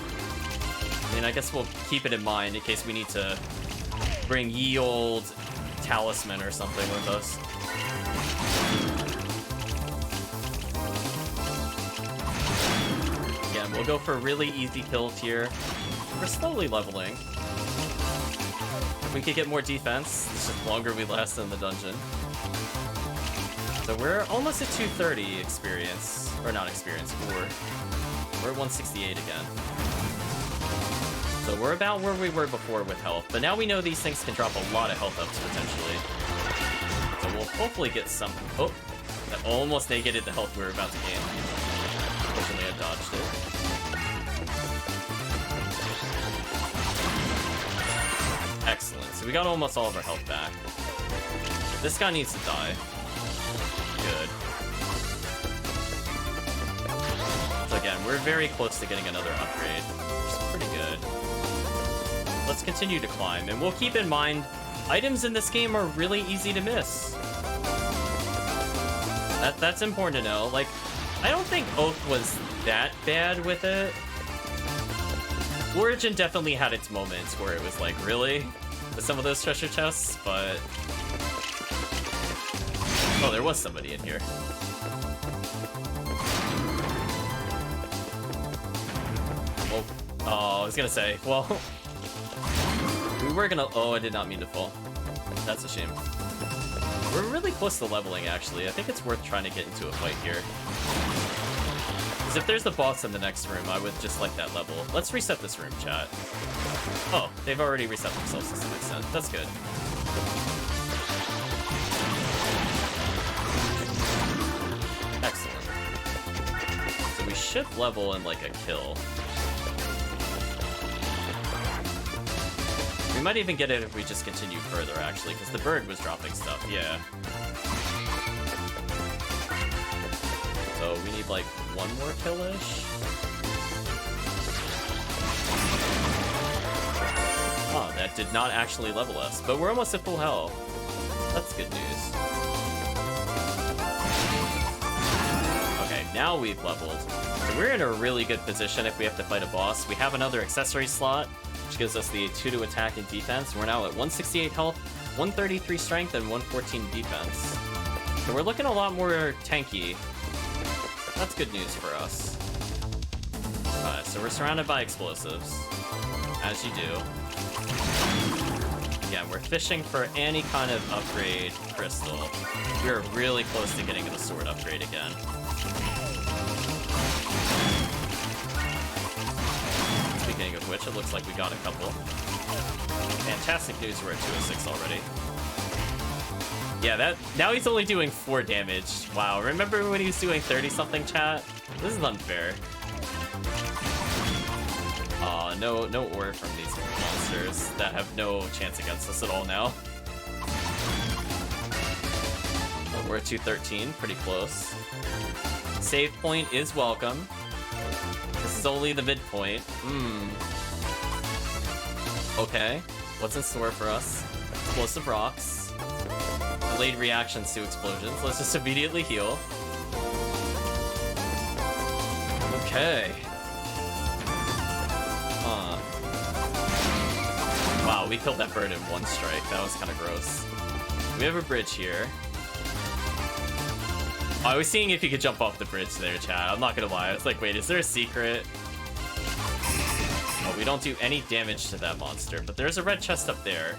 Speaker 1: I mean, I guess we'll keep it in mind in case we need to bring ye old talisman or something with us. Again, we'll go for really easy kills here. We're slowly leveling. If we could get more defense, it's just longer we last in the dungeon. So we're almost at 230 experience. Or not experience, we're at 168 again. So we're about where we were before with health, but now we know these things can drop a lot of health ups potentially. So we'll hopefully get some... Oh, that almost negated the health we were about to gain. Fortunately, I dodged it. Excellent. So we got almost all of our health back. This guy needs to die. Good. So again, we're very close to getting another upgrade, which is pretty good. Let's continue to climb, and we'll keep in mind, items in this game are really easy to miss. That's important to know. Like, I don't think Oath was that bad with it. Origin definitely had its moments where it was like, really? With some of those treasure chests, but... Oh, there was somebody in here. Well, oh, I was gonna say, well... We were gonna... Oh, I did not mean to fall. That's a shame. We're really close to leveling, actually. I think it's worth trying to get into a fight here. Because if there's the boss in the next room, I would just like that level. Let's reset this room, chat. Oh, they've already reset themselves to some extent. That's good. Excellent. So we should level in, like, a kill. We might even get it if we just continue further, actually, because the bird was dropping stuff, yeah. So we need, like, one more kill-ish? Oh, that did not actually level us, but we're almost at full health. That's good news. Okay, now we've leveled. So we're in a really good position if we have to fight a boss. We have another accessory slot, which gives us the 2 to attack and defense. We're now at 168 health, 133 strength, and 114 defense. So we're looking a lot more tanky. That's good news for us. So we're surrounded by explosives, as you do. Again, we're fishing for any kind of upgrade crystal. We're really close to getting the sword upgrade again. Speaking of which, it looks like we got a couple. Fantastic news, we're at 206 already. Yeah, that now he's only doing 4 damage. Wow, remember when he was doing 30-something, chat? This is unfair. no ore from these monsters that have no chance against us at all now. Oh, we're at 213, pretty close. Save point is welcome. This is only the midpoint. Okay, what's in store for us? Explosive rocks. Delayed reactions to explosions. Let's just immediately heal. Okay. Wow, we killed that bird in one strike. That was kind of gross. We have a bridge here. I was seeing if you could jump off the bridge there, chat. I'm not gonna lie. I was like, wait, is there a secret? Oh, we don't do any damage to that monster, but there's a red chest up there.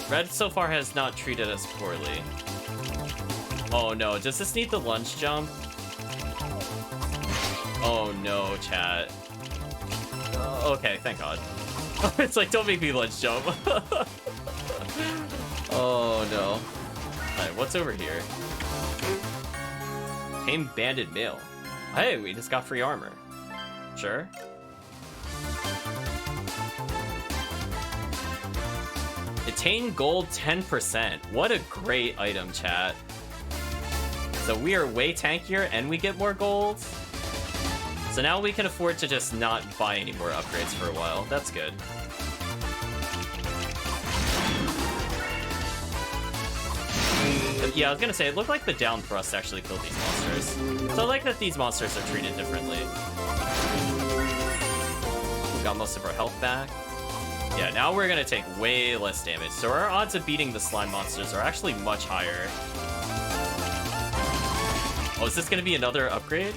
Speaker 1: Red so far has not treated us poorly. Oh no, does this need the lunge jump? Oh no, chat. Okay, thank God. It's like, don't make me lunge jump. Oh no. Alright, what's over here? Tame banded male. Hey, we just got free armor. Sure. Attain gold 10%. What a great item, chat. So we are way tankier and we get more gold. So now we can afford to just not buy any more upgrades for a while. That's good. Yeah, I was gonna say, it looked like the down thrust actually killed these monsters. So I like that these monsters are treated differently. We got most of our health back. Yeah, now we're gonna take way less damage. So our odds of beating the slime monsters are actually much higher. Oh, is this gonna be another upgrade?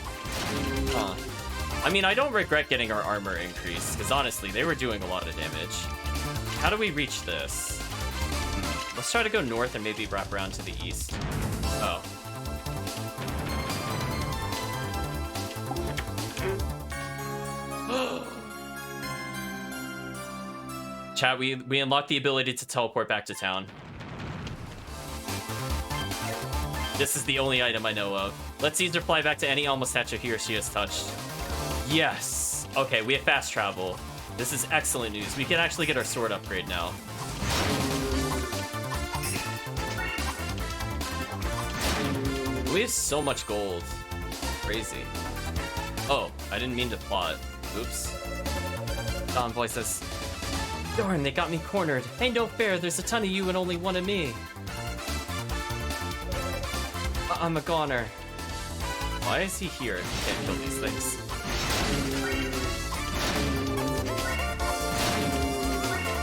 Speaker 1: Huh. I mean, I don't regret getting our armor increased, because honestly, they were doing a lot of damage. How do we reach this? Let's try to go north and maybe wrap around to the east. Oh. Chat, we unlocked the ability to teleport back to town. This is the only item I know of. Let Caesar fly back to any Elmo statue he or she has touched. Yes! Okay, we have fast travel. This is excellent news. We can actually get our sword upgrade now. We have so much gold. Crazy. Oh, I didn't mean to plot. Oops. Don voices. Darn, they got me cornered. Ain't no fair, there's a ton of you and only one of me. I'm a goner. Why is he here if he can't kill these things?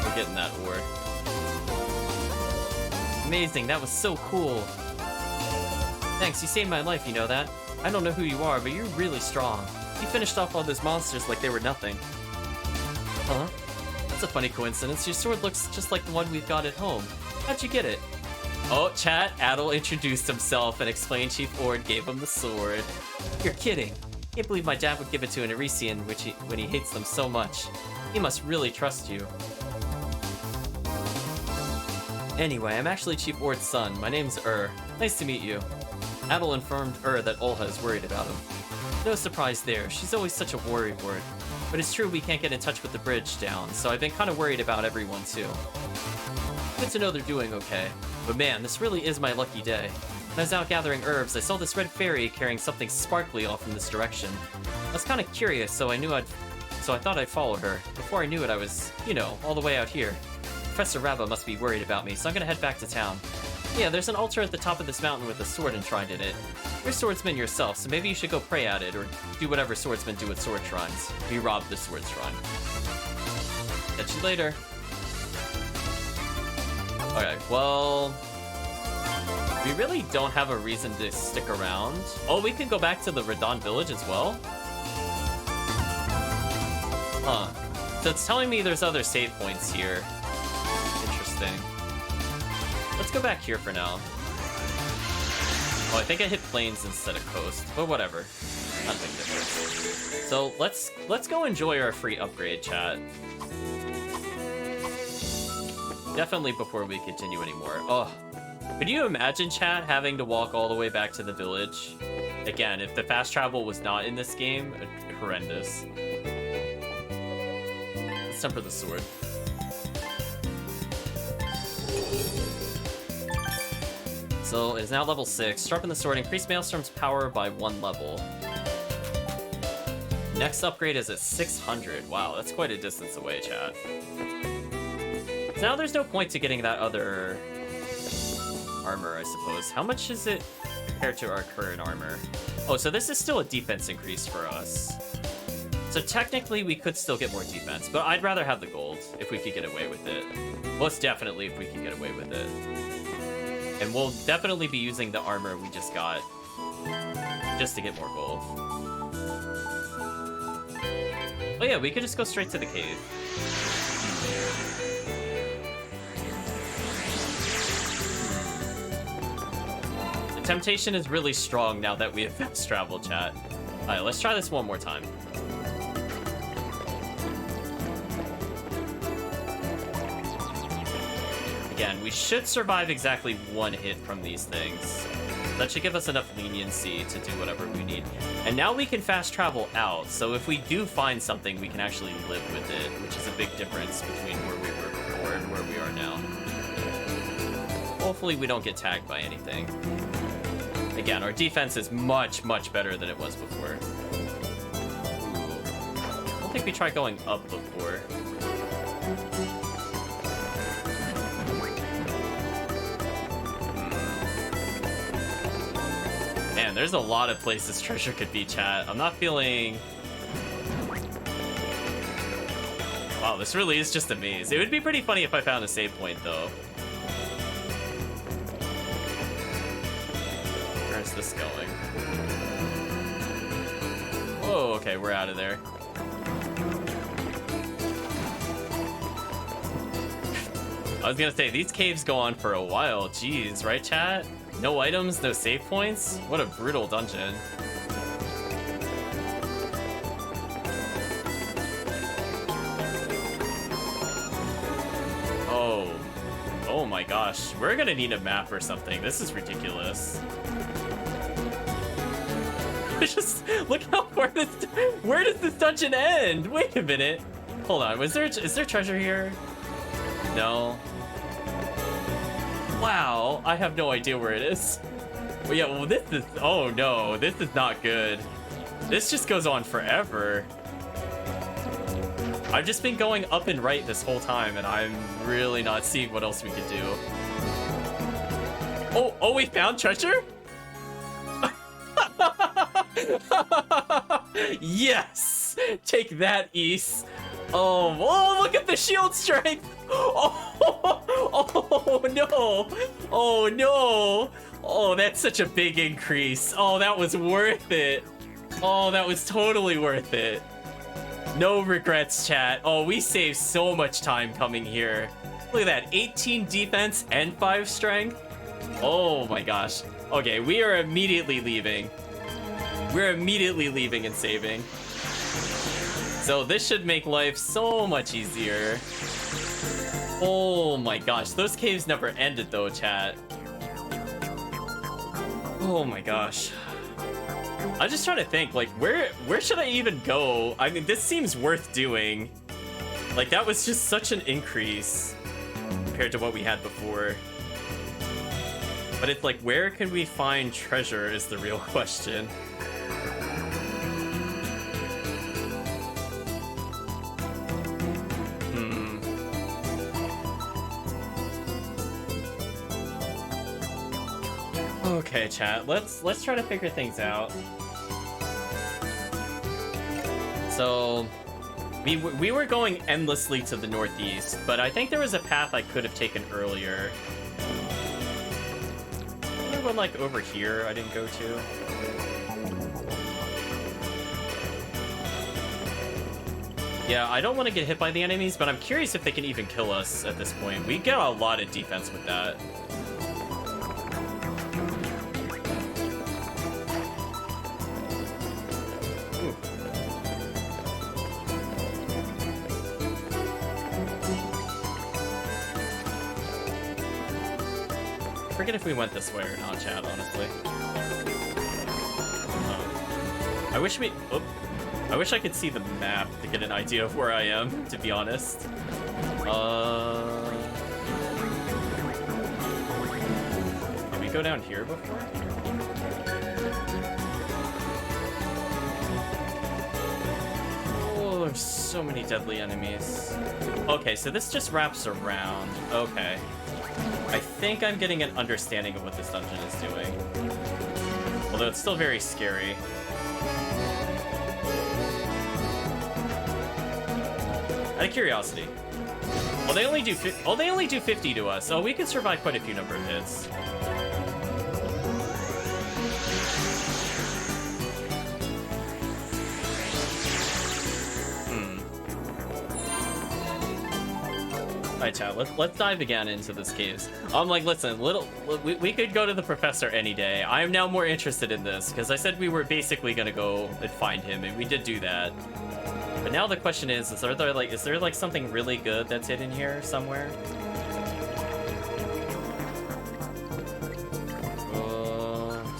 Speaker 1: We're getting that ore. Amazing, that was so cool. Thanks, you saved my life, you know that? I don't know who you are, but you're really strong. You finished off all those monsters like they were nothing. Huh? That's a funny coincidence. Your sword looks just like the one we've got at home. How'd you get it? Oh, chat, Adel introduced himself and explained Chief Ord gave him the sword. You're kidding. Can't believe my dad would give it to an Erisian when he hates them so much. He must really trust you. Anyway, I'm actually Chief Ord's son. My name's Nice to meet you. Adel informed that Olha is worried about him. No surprise there. She's always such a worrywart. But it's true we can't get in touch with the bridge down, so I've been kind of worried about everyone too. Good to know they're doing okay. But man, this really is my lucky day. When I was out gathering herbs, I saw this red fairy carrying something sparkly off in this direction. I was kind of curious, so I thought I'd follow her. Before I knew it, I was, all the way out here. Professor Rabba must be worried about me, so I'm gonna head back to town. Yeah, there's an altar at the top of this mountain with a sword enshrined in it. You're a swordsman yourself, so maybe you should go pray at it, or do whatever swordsmen do at sword shrines. We robbed the sword shrine. Catch you later. Okay, well... we really don't have a reason to stick around. Oh, we can go back to the Radon village as well? Huh. So it's telling me there's other save points here. Interesting. Let's go back here for now. Oh, I think I hit plains instead of coast, but whatever. Not a big difference. So let's go enjoy our free upgrade, chat. Definitely before we continue anymore. Oh, could you imagine, chat, having to walk all the way back to the village? Again, if the fast travel was not in this game, horrendous. Let's temper the sword. So it is now level 6. Sharpen the sword. Increase Maelstrom's power by 1 level. Next upgrade is at 600. Wow, that's quite a distance away, chat. So now there's no point to getting that other armor, I suppose. How much is it compared to our current armor? Oh, so this is still a defense increase for us. So technically we could still get more defense, but I'd rather have the gold if we could get away with it. Most definitely if we can get away with it. And we'll definitely be using the armor we just got just to get more gold. Oh yeah, we could just go straight to the cave. The temptation is really strong now that we have fast travel, chat. Alright, let's try this one more time. Again, we should survive exactly 1 hit from these things. That should give us enough leniency to do whatever we need. And now we can fast travel out, so if we do find something, we can actually live with it, which is a big difference between where we were before and where we are now. Hopefully we don't get tagged by anything. Again, our defense is much, much better than it was before. Ooh. I don't think we tried going up before. Man, there's a lot of places treasure could be, chat. I'm not feeling... Wow, this really is just a maze. It would be pretty funny if I found a save point, though. Where's this going? Whoa, okay, we're out of there. I was gonna say, these caves go on for a while. Jeez, right, chat? No items, no save points? What a brutal dungeon. Oh. Oh my gosh. We're gonna need a map or something. This is ridiculous. Just look how far this... Where does this dungeon end? Wait a minute. Hold on. Is there treasure here? No. Wow, I have no idea where it is. Well, yeah, well, this is... Oh, no, this is not good. This just goes on forever. I've just been going up and right this whole time, and I'm really not seeing what else we could do. Oh, we found treasure? Yes! Take that, East. Oh, look at the shield strength! Oh no! Oh no! Oh, that's such a big increase. Oh, that was worth it. Oh, that was totally worth it. No regrets, chat. Oh, we saved so much time coming here. Look at that, 18 defense and 5 strength. Oh my gosh. Okay, we are immediately leaving. We're immediately leaving and saving. So this should make life so much easier. Oh my gosh, those caves never ended though, chat. Oh my gosh. I'm just trying to think, like, where should I even go? I mean, this seems worth doing. Like, that was just such an increase compared to what we had before. But it's like, where can we find treasure is the real question. Okay, chat. Let's try to figure things out. So, we were going endlessly to the northeast, but I think there was a path I could have taken earlier. There one like over here I didn't go to. Yeah, I don't want to get hit by the enemies, but I'm curious if they can even kill us at this point. We get a lot of defense with that. I forget if we went this way or not, chat, honestly. I wish we... Oh. I wish I could see the map to get an idea of where I am, to be honest. Did we go down here before? Oh, there's so many deadly enemies. Okay, so this just wraps around. Okay. I think I'm getting an understanding of what this dungeon is doing. Although it's still very scary. Out of curiosity. Well, they only do 50 to us, so we could survive quite a few number of hits. Alright, chat, let's dive again into this case. I'm like, listen, we could go to the professor any day. I am now more interested in this, because I said we were basically gonna go and find him, and we did do that. But now the question is there like something really good that's hidden here somewhere?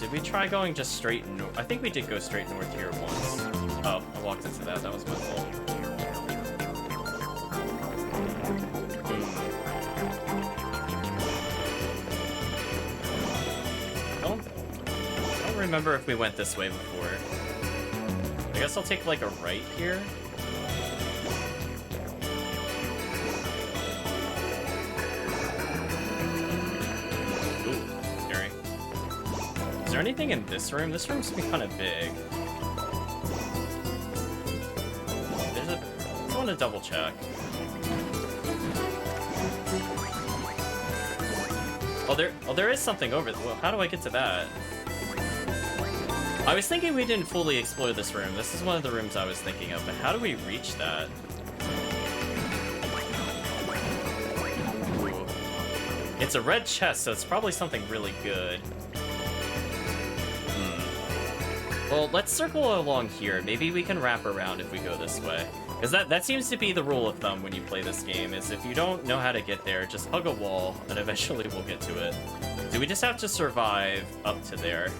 Speaker 1: Did we try going just straight north? I think we did go straight north here once. Oh, I walked into that. That was my fault. I don't remember if we went this way before. I guess I'll take like a right here. Ooh, scary. Is there anything in this room? This room's kind of big. I want to double check. Oh, there is something over there. Well, how do I get to that? I was thinking we didn't fully explore this room. This is one of the rooms I was thinking of, but how do we reach that? Ooh. It's a red chest, so it's probably something really good. Well, let's circle along here. Maybe we can wrap around if we go this way. Because that seems to be the rule of thumb when you play this game, is if you don't know how to get there, just hug a wall, and eventually we'll get to it. Do we just have to survive up to there?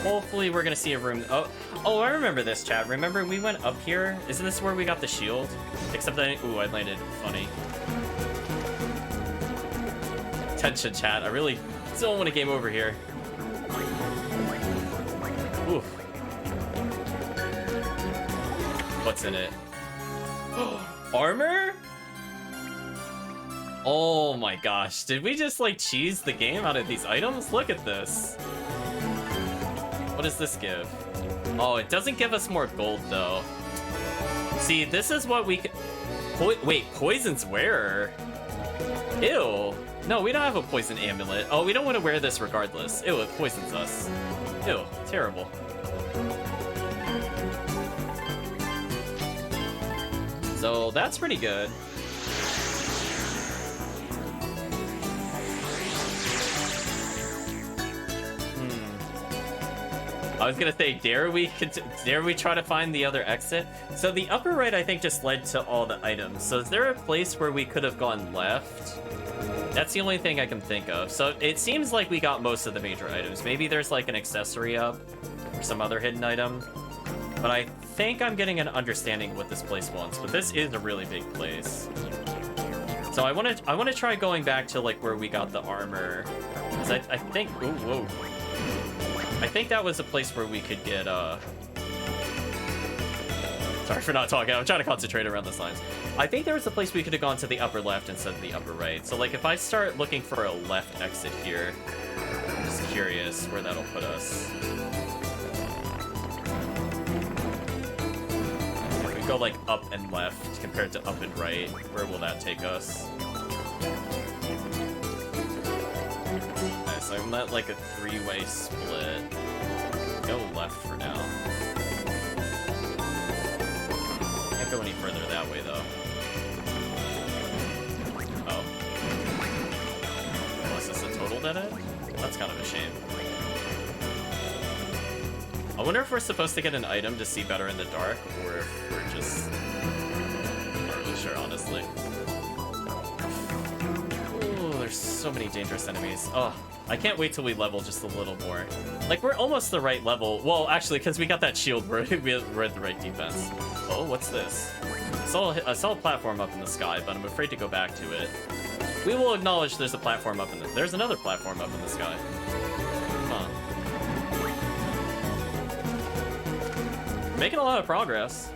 Speaker 1: Hopefully we're gonna see a room. Oh, I remember this, chat. Remember we went up here? Isn't this where we got the shield? Except that, ooh, I landed funny. Tension, chat. I really don't want a game over here. Oof. What's in it? Armor? Oh my gosh. Did we just like cheese the game out of these items? Look at this. What does this give? Oh, it doesn't give us more gold though. See, this is what we can... Wait, poison's wearer? Ew. No, we don't have a poison amulet. Oh, we don't want to wear this regardless. Ew, it poisons us. Ew, terrible. So that's pretty good. I was gonna say, dare we try to find the other exit? So the upper right, I think, just led to all the items. So is there a place where we could have gone left? That's the only thing I can think of. So it seems like we got most of the major items. Maybe there's like an accessory up or some other hidden item. But I think I'm getting an understanding of what this place wants. But this is a really big place. So I want to try going back to like where we got the armor. 'Cause I think, ooh, whoa. I think that was a place where we could get, Sorry for not talking, I'm trying to concentrate around the signs. I think there was a place we could have gone to the upper left instead of the upper right. So, like, if I start looking for a left exit here, I'm just curious where that'll put us. If we go, like, up and left compared to up and right, where will that take us? So I'm at like a three-way split. Go left for now. Can't go any further that way though. Oh. Oh, is this a total dead end? That's kind of a shame. I wonder if we're supposed to get an item to see better in the dark, or if we're just... I'm not really sure, honestly. Ooh, there's so many dangerous enemies. Oh. I can't wait till we level just a little more. Like, we're almost the right level. Well, actually, because we got that shield, we're at the right defense. Oh, what's this? I saw a platform up in the sky, but I'm afraid to go back to it. We will acknowledge there's a platform up in the... There's another platform up in the sky. Huh. Making a lot of progress.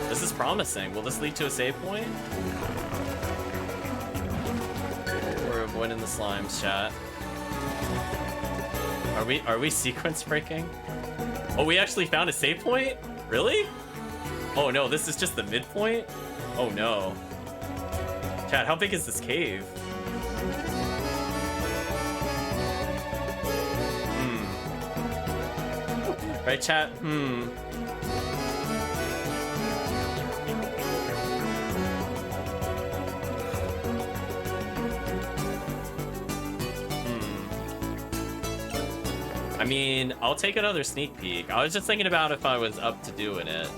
Speaker 1: This is promising. Will this lead to a save point? We're avoiding the slimes, chat. Are we sequence breaking? Oh, we actually found a save point? Really? Oh no, this is just the midpoint? Oh no. Chat, how big is this cave? Right, chat? I mean, I'll take another sneak peek. I was just thinking about if I was up to doing it.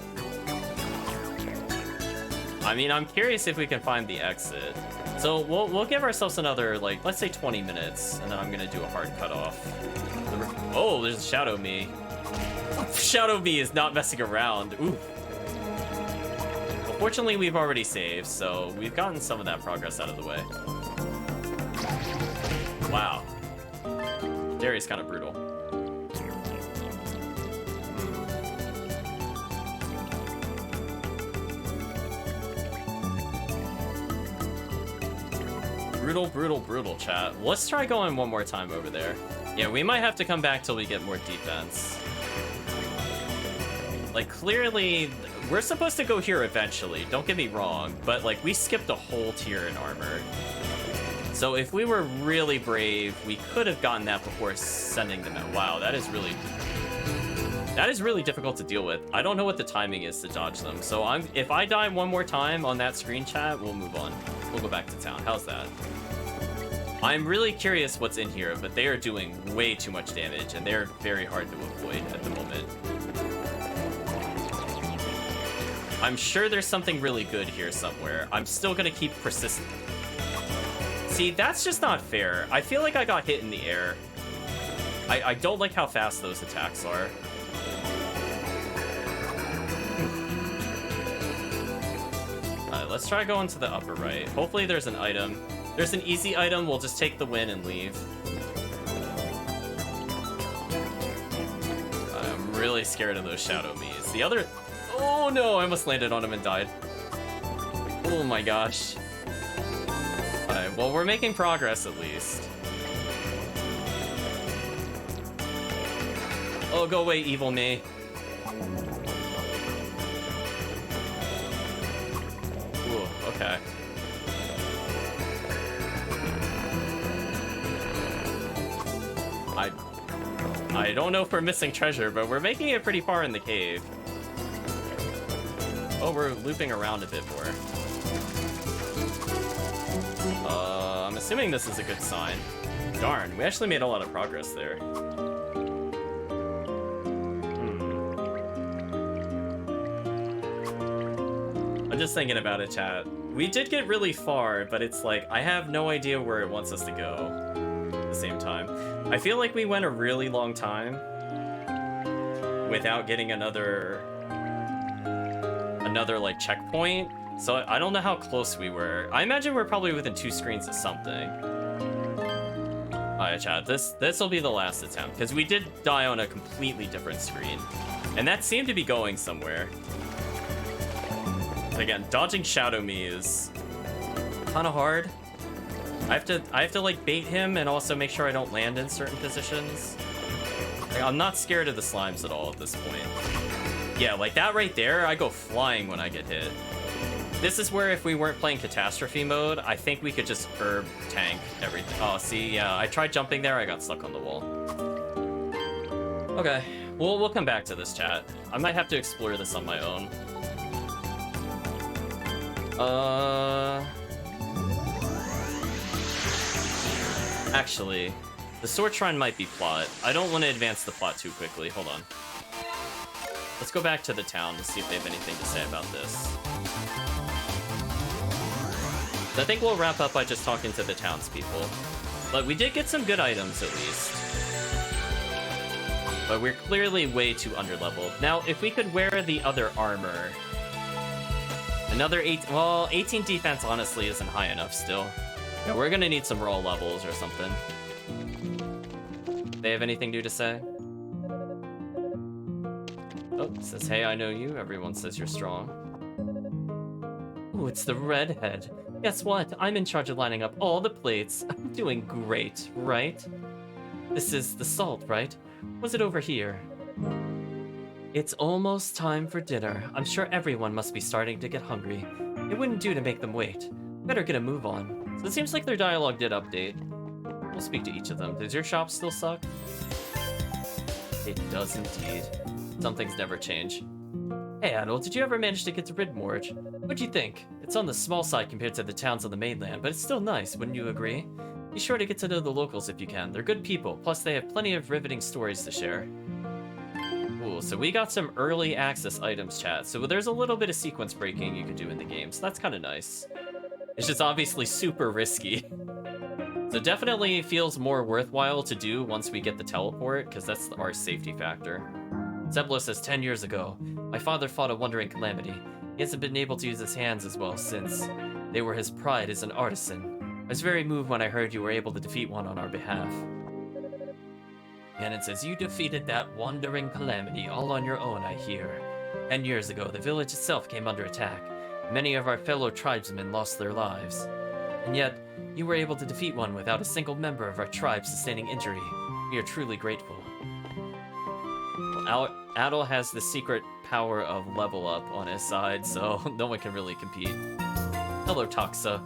Speaker 1: I mean, I'm curious if we can find the exit. So we'll give ourselves another, like, let's say 20 minutes, and then I'm gonna do a hard cutoff. Oh, there's Shadow Me. Shadow Me is not messing around. Ooh. Well, fortunately, we've already saved, so we've gotten some of that progress out of the way. Wow. Darius kind of brutal. Brutal, chat. Let's try going one more time over there. Yeah, we might have to come back till we get more defense. Like, clearly, we're supposed to go here eventually, don't get me wrong, but, like, we skipped a whole tier in armor. So if we were really brave, we could have gotten that before sending them out. Wow, that is really difficult to deal with. I don't know what the timing is to dodge them. So if I die one more time on that screen chat, we'll move on. We'll go back to town. How's that? I'm really curious what's in here, but they are doing way too much damage, and they're very hard to avoid at the moment. I'm sure there's something really good here somewhere. I'm still gonna keep persistent. See, that's just not fair. I feel like I got hit in the air. I don't like how fast those attacks are. Let's try going to the upper right. Hopefully there's an item. There's an easy item, we'll just take the win and leave. I'm really scared of those Shadow Me's. The other... Oh no, I almost landed on him and died. Oh my gosh. Alright, well, we're making progress at least. Oh, go away, evil me. Ooh, okay. I don't know if we're missing treasure, but we're making it pretty far in the cave. Oh, we're looping around a bit more. I'm assuming this is a good sign. Darn, we actually made a lot of progress there. I'm just thinking about it, chat. We did get really far, but it's like, I have no idea where it wants us to go at the same time. I feel like we went a really long time without getting another like checkpoint. So I don't know how close we were. I imagine we're probably within 2 screens of something. Alright, chat, this will be the last attempt, because we did die on a completely different screen. And that seemed to be going somewhere. Again, dodging Shadow Me is kind of hard. I have to like bait him and also make sure I don't land in certain positions. Like, I'm not scared of the slimes at all at this point. Yeah, like that right there, I go flying when I get hit. This is where if we weren't playing catastrophe mode, I think we could just herb tank everything. Oh, see, yeah, I tried jumping there, I got stuck on the wall. Okay, we'll come back to this, chat. I might have to explore this on my own. Actually, the sword shrine might be plot. I don't want to advance the plot too quickly. Hold on. Let's go back to the town to see if they have anything to say about this. I think we'll wrap up by just talking to the townspeople. But we did get some good items, at least. But we're clearly way too underleveled. Now, if we could wear the other armor... Another 8... Well, 18 defense honestly isn't high enough still. Yeah, we're gonna need some raw levels or something. They have anything new to say? Oh, it says, hey, I know you. Everyone says you're strong. Ooh, it's the redhead. Guess what? I'm in charge of lining up all the plates. I'm doing great, right? This is the salt, right? Was it over here? It's almost time for dinner. I'm sure everyone must be starting to get hungry. It wouldn't do to make them wait. Better get a move on. So it seems like their dialogue did update. We'll speak to each of them. Does your shop still suck? It does indeed. Some things never change. Hey, Adol, did you ever manage to get to Ridmorge? What'd you think? It's on the small side compared to the towns on the mainland, but it's still nice, wouldn't you agree? Be sure to get to know the locals if you can. They're good people, plus they have plenty of riveting stories to share. Cool, so we got some early access items, chat. So there's a little bit of sequence breaking you could do in the game, so that's kind of nice. It's just obviously super risky. So definitely feels more worthwhile to do once we get the teleport, because that's our safety factor. Zeblo says 10 years ago, my father fought a wandering calamity. He hasn't been able to use his hands as well since. They were his pride as an artisan. I was very moved when I heard you were able to defeat one on our behalf. And it says, you defeated that wandering calamity all on your own, I hear. 10 years ago, the village itself came under attack. Many of our fellow tribesmen lost their lives. And yet, you were able to defeat one without a single member of our tribe sustaining injury. We are truly grateful. Well, Adol has the secret power of level up on his side, so no one can really compete. Hello, Toxa.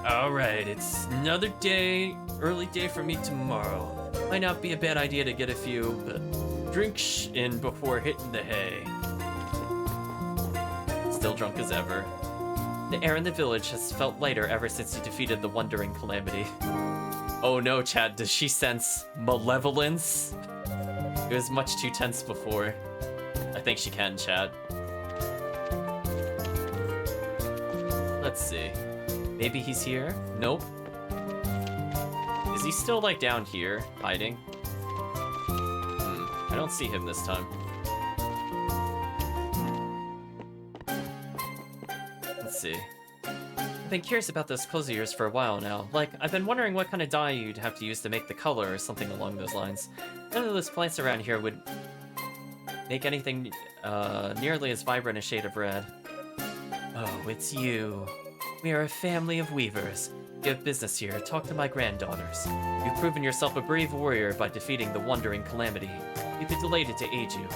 Speaker 1: Alright, it's another day, early day for me tomorrow. Might not be a bad idea to get a few drinks in before hitting the hay. Still drunk as ever. The air in the village has felt lighter ever since you defeated the wandering calamity. Oh no, Chad, does she sense malevolence? It was much too tense before. I think she can, Chad. Let's see. Maybe he's here? Nope. Is he still, like, down here, hiding? I don't see him this time. Let's see. I've been curious about those clothes of yours for a while now. Like, I've been wondering what kind of dye you'd have to use to make the color or something along those lines. None of those plants around here would make anything nearly as vibrant a shade of red. Oh, it's you. We are a family of weavers. You have business here. Talk to my granddaughters. You've proven yourself a brave warrior by defeating the wandering calamity. We'd be delighted to aid you.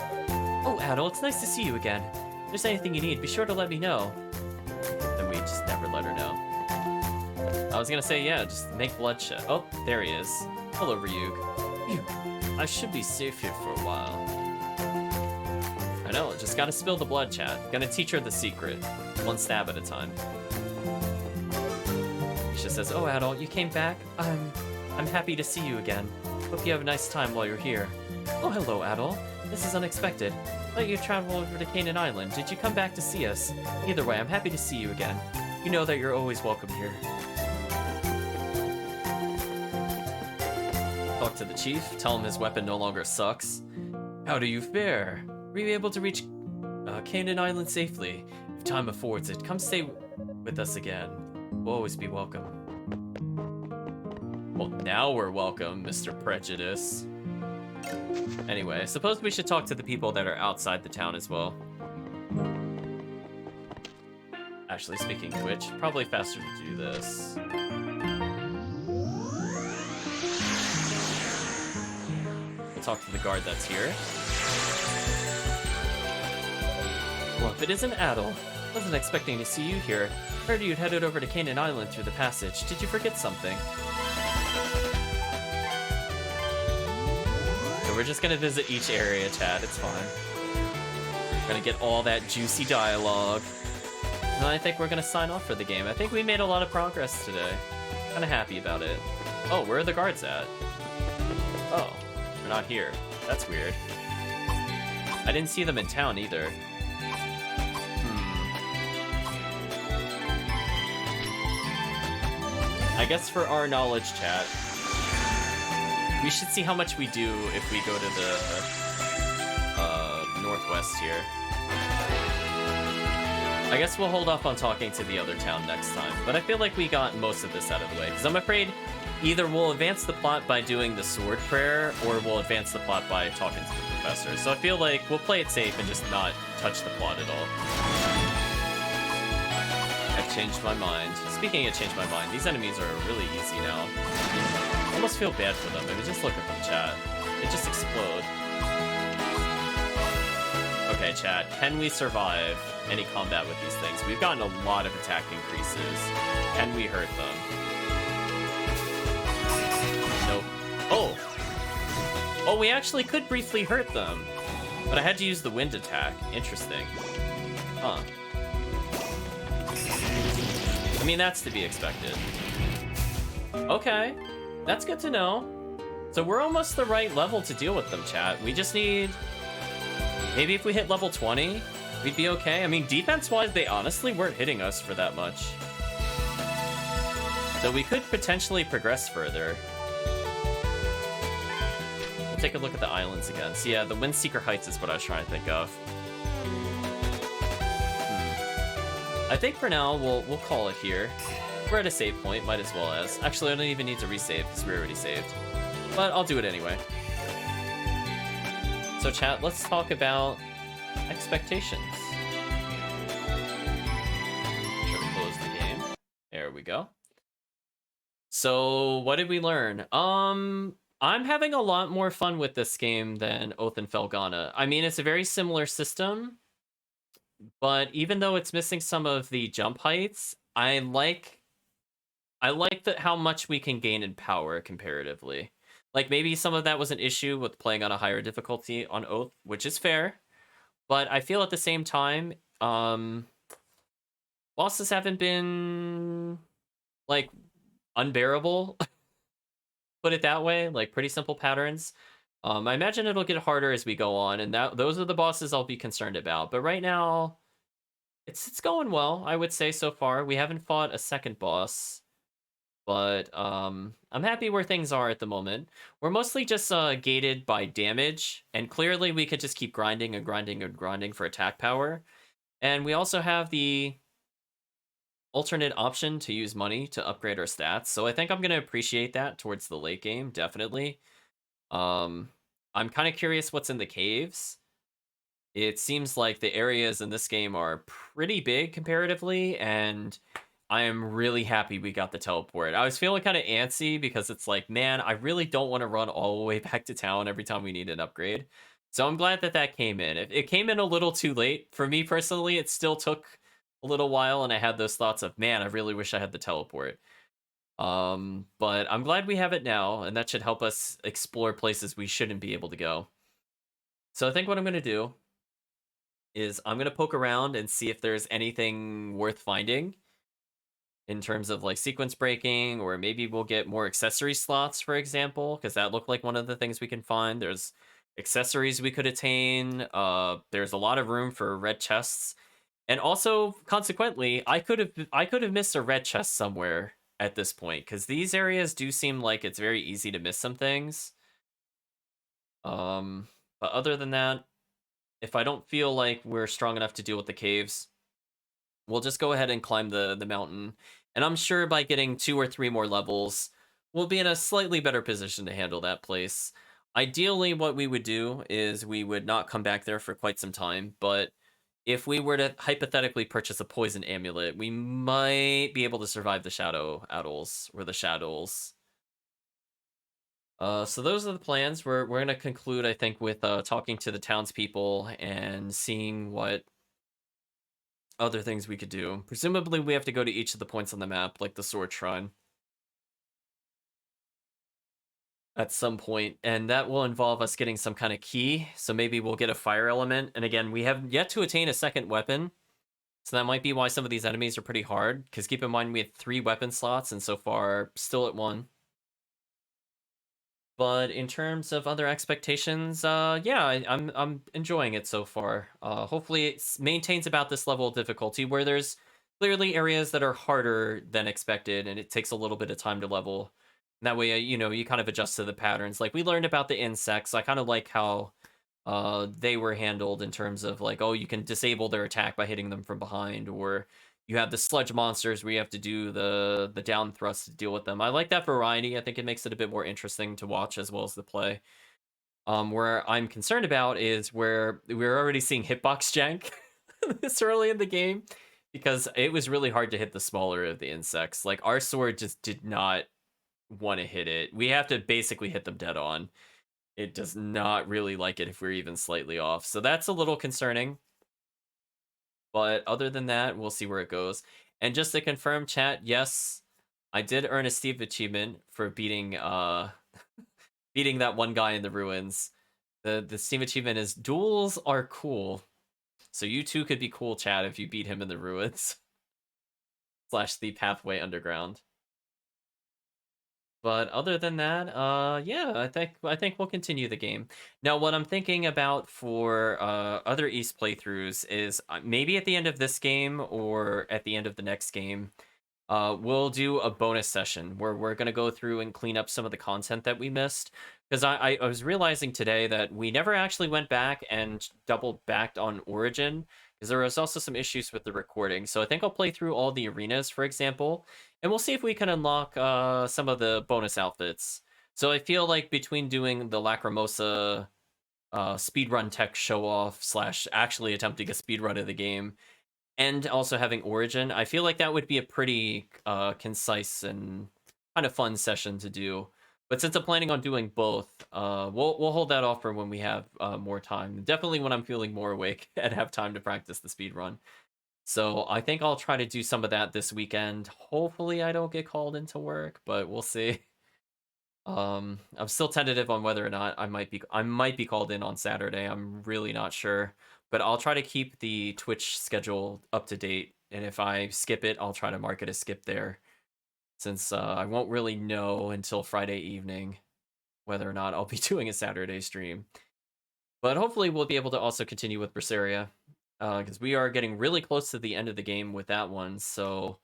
Speaker 1: Oh, Adol, it's nice to see you again. If there's anything you need, be sure to let me know. Then we just never let her know. I was gonna say, yeah, just make bloodshed. Oh, there he is. Hello, Ryug. Phew. I should be safe here for a while. I know, just gotta spill the blood, chat. Gonna teach her the secret. One stab at a time. She says, oh, Adol, you came back? I'm happy to see you again. Hope you have a nice time while you're here. Oh, hello, Adol. This is unexpected. Thought you'd travel over to Canaan Island. Did you come back to see us? Either way, I'm happy to see you again. You know that you're always welcome here. Talk to the chief, tell him his weapon no longer sucks. How do you fare? Were you able to reach Canaan Island safely? If time affords it, come stay with us again. We'll always be welcome. Well, now we're welcome, Mr. Prejudice. Anyway, I suppose we should talk to the people that are outside the town as well. Actually, speaking of which, probably faster to do this. We'll talk to the guard that's here. Well, if it isn't Adol, wasn't expecting to see you here. Heard you'd headed over to Canaan Island through the passage. Did you forget something? So we're just gonna visit each area, chat. It's fine. We're gonna get all that juicy dialogue. And I think we're gonna sign off for the game. I think we made a lot of progress today. Kinda happy about it. Oh, where are the guards at? Oh, they're not here. That's weird. I didn't see them in town either. I guess for our knowledge, chat, we should see how much we do if we go to the northwest here. I guess we'll hold off on talking to the other town next time, but I feel like we got most of this out of the way, because I'm afraid either we'll advance the plot by doing the sword prayer, or we'll advance the plot by talking to the professor. So I feel like we'll play it safe and just not touch the plot at all. I've changed my mind. Speaking of changed my mind, these enemies are really easy now. I almost feel bad for them. I mean, just look at them, chat. They just explode. Okay, chat. Can we survive any combat with these things? We've gotten a lot of attack increases. Can we hurt them? Nope. Oh! Oh, we actually could briefly hurt them. But I had to use the wind attack. Interesting. Huh. I mean, that's to be expected. Okay. That's good to know. So we're almost the right level to deal with them, chat. We just need... Maybe if we hit level 20, we'd be okay. I mean, defense-wise, they honestly weren't hitting us for that much. So we could potentially progress further. We'll take a look at the islands again. So yeah, the Windseeker Heights is what I was trying to think of. I think for now, we'll call it here. We're at a save point, might as well as. Actually, I don't even need to resave because we already saved. But I'll do it anyway. So chat, let's talk about expectations. Should we close the game? There we go. So what did we learn? I'm having a lot more fun with this game than Oath and Felghana. I mean, it's a very similar system, but even though it's missing some of the jump heights, I like how much we can gain in power comparatively. Like, maybe some of that was an issue with playing on a higher difficulty on Oath, which is fair. But I feel at the same time, bosses haven't been, like, unbearable. Put it that way. Like, pretty simple patterns. I imagine it'll get harder as we go on, and those are the bosses I'll be concerned about. But right now, it's going well, I would say, so far. We haven't fought a second boss. But I'm happy where things are at the moment. We're mostly just gated by damage, and clearly we could just keep grinding and grinding and grinding for attack power. And we also have the alternate option to use money to upgrade our stats, so I think I'm going to appreciate that towards the late game, definitely. I'm kind of curious what's in the caves. It seems like the areas in this game are pretty big comparatively, and I am really happy we got the teleport. I was feeling kind of antsy because it's like, man, I really don't want to run all the way back to town every time we need an upgrade. So I'm glad that that came in. It came in a little too late. For me personally, it still took a little while, and I had those thoughts of, man, I really wish I had the teleport. But I'm glad we have it now, and that should help us explore places we shouldn't be able to go. So I think what I'm going to do is I'm going to poke around and see if there's anything worth finding in terms of like sequence breaking, or maybe we'll get more accessory slots, for example, because that looked like one of the things we can find. There's accessories we could attain. There's a lot of room for red chests, and also consequently, I could have missed a red chest somewhere at this point, because these areas do seem like it's very easy to miss some things. But other than that, if I don't feel like we're strong enough to deal with the caves, we'll just go ahead and climb the mountain. And I'm sure by getting 2 or 3 more levels, we'll be in a slightly better position to handle that place. Ideally, what we would do is we would not come back there for quite some time, but if we were to hypothetically purchase a poison amulet, we might be able to survive the shadow owls, or the shadows. So those are the plans. We're going to conclude, I think, with talking to the townspeople and seeing what other things we could do. Presumably we have to go to each of the points on the map, like the sword shrine, at some point, and that will involve us getting some kind of key. So maybe we'll get a fire element, and again, we have yet to attain a second weapon, so that might be why some of these enemies are pretty hard, because keep in mind we had 3 weapon slots and so far still at 1. But in terms of other expectations, yeah, I'm enjoying it so far. Hopefully it maintains about this level of difficulty, where there's clearly areas that are harder than expected, and it takes a little bit of time to level. That way, you kind of adjust to the patterns. Like we learned about the insects. I kind of like how they were handled in terms of like, oh, you can disable their attack by hitting them from behind, or you have the sludge monsters where you have to do the down thrust to deal with them. I like that variety. I think it makes it a bit more interesting to watch as well as the play. Where I'm concerned about is where we're already seeing hitbox jank this early in the game because it was really hard to hit the smaller of the insects. Like our sword just did not want to hit it. We have to basically hit them dead on. It does not really like it if we're even slightly off. So that's a little concerning. But other than that, we'll see where it goes. And just to confirm, chat, yes, I did earn a Steve achievement for beating beating that one guy in the ruins. The Steam achievement is duels are cool. So you too could be cool, chat, if you beat him in the ruins. / the pathway underground. But other than that, yeah, I think we'll continue the game. Now, what I'm thinking about for other East playthroughs is maybe at the end of this game or at the end of the next game, we'll do a bonus session where we're gonna go through and clean up some of the content that we missed. Because I was realizing today that we never actually went back and double backed on Origin, because there was also some issues with the recording. So I think I'll play through all the arenas, for example, and we'll see if we can unlock some of the bonus outfits. So I feel like between doing the Lacrimosa speedrun tech show off / actually attempting a speedrun of the game, and also having Origin, I feel like that would be a pretty concise and kind of fun session to do. But since I'm planning on doing both, we'll hold that off for when we have more time. Definitely when I'm feeling more awake and have time to practice the speed run. So I think I'll try to do some of that this weekend. Hopefully I don't get called into work, but we'll see. I'm still tentative on whether or not I might be called in on Saturday. I'm really not sure, but I'll try to keep the Twitch schedule up to date. And if I skip it, I'll try to mark it as skip there, since I won't really know until Friday evening whether or not I'll be doing a Saturday stream. But hopefully we'll be able to also continue with Berseria, because we are getting really close to the end of the game with that one. So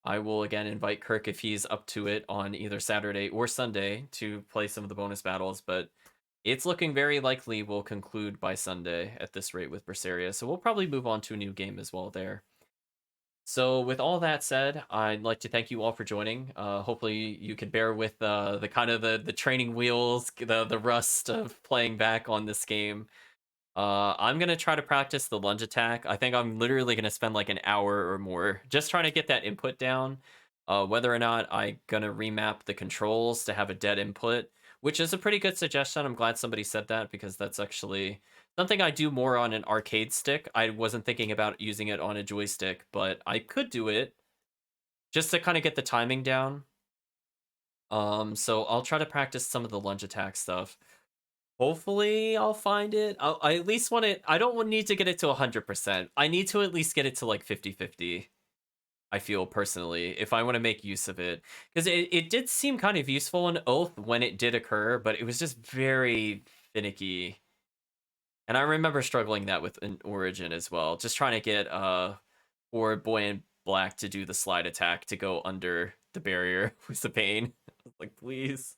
Speaker 1: I will again invite Kirk if he's up to it on either Saturday or Sunday to play some of the bonus battles, but it's looking very likely we'll conclude by Sunday at this rate with Berseria, so we'll probably move on to a new game as well there. So with all that said, I'd like to thank you all for joining. Hopefully you can bear with the kind of the training wheels, the rust of playing back on this game. I'm gonna try to practice the lunge attack. I think I'm literally gonna spend like an hour or more just trying to get that input down. Whether or not I'm gonna remap the controls to have a dead input, which is a pretty good suggestion. I'm glad somebody said that because that's actually something I do more on an arcade stick. I wasn't thinking about using it on a joystick, but I could do it just to kind of get the timing down. So I'll try to practice some of the lunge attack stuff. Hopefully, I'll find it. I at least want it. I don't need to get it to 100%. I need to at least get it to like 50/50. I feel personally, if I want to make use of it. Because it did seem kind of useful in Oath when it did occur, but it was just very finicky. And I remember struggling that with an Origin as well. Just trying to get poor Boy in Black to do the slide attack to go under the barrier was a pain. Like, please.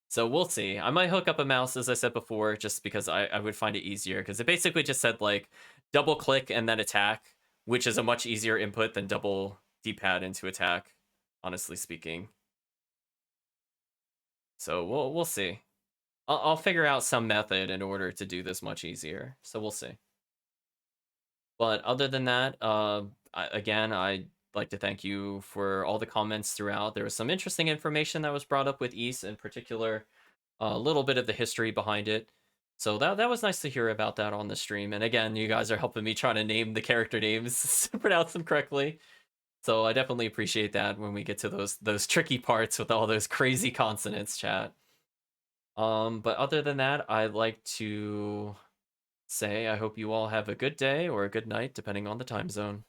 Speaker 1: So we'll see. I might hook up a mouse, as I said before, just because I would find it easier. Because it basically just said, like, double click and then attack, which is a much easier input than double D-pad into attack, honestly speaking. So we'll see. I'll figure out some method in order to do this much easier. So we'll see. But other than that, again, I'd like to thank you for all the comments throughout. There was some interesting information that was brought up with East in particular, a little bit of the history behind it. So that was nice to hear about that on the stream. And again, you guys are helping me trying to name the character names, pronounce them correctly. So I definitely appreciate that when we get to those tricky parts with all those crazy consonants, chat. But other than that, I'd like to say I hope you all have a good day or a good night, depending on the time zone.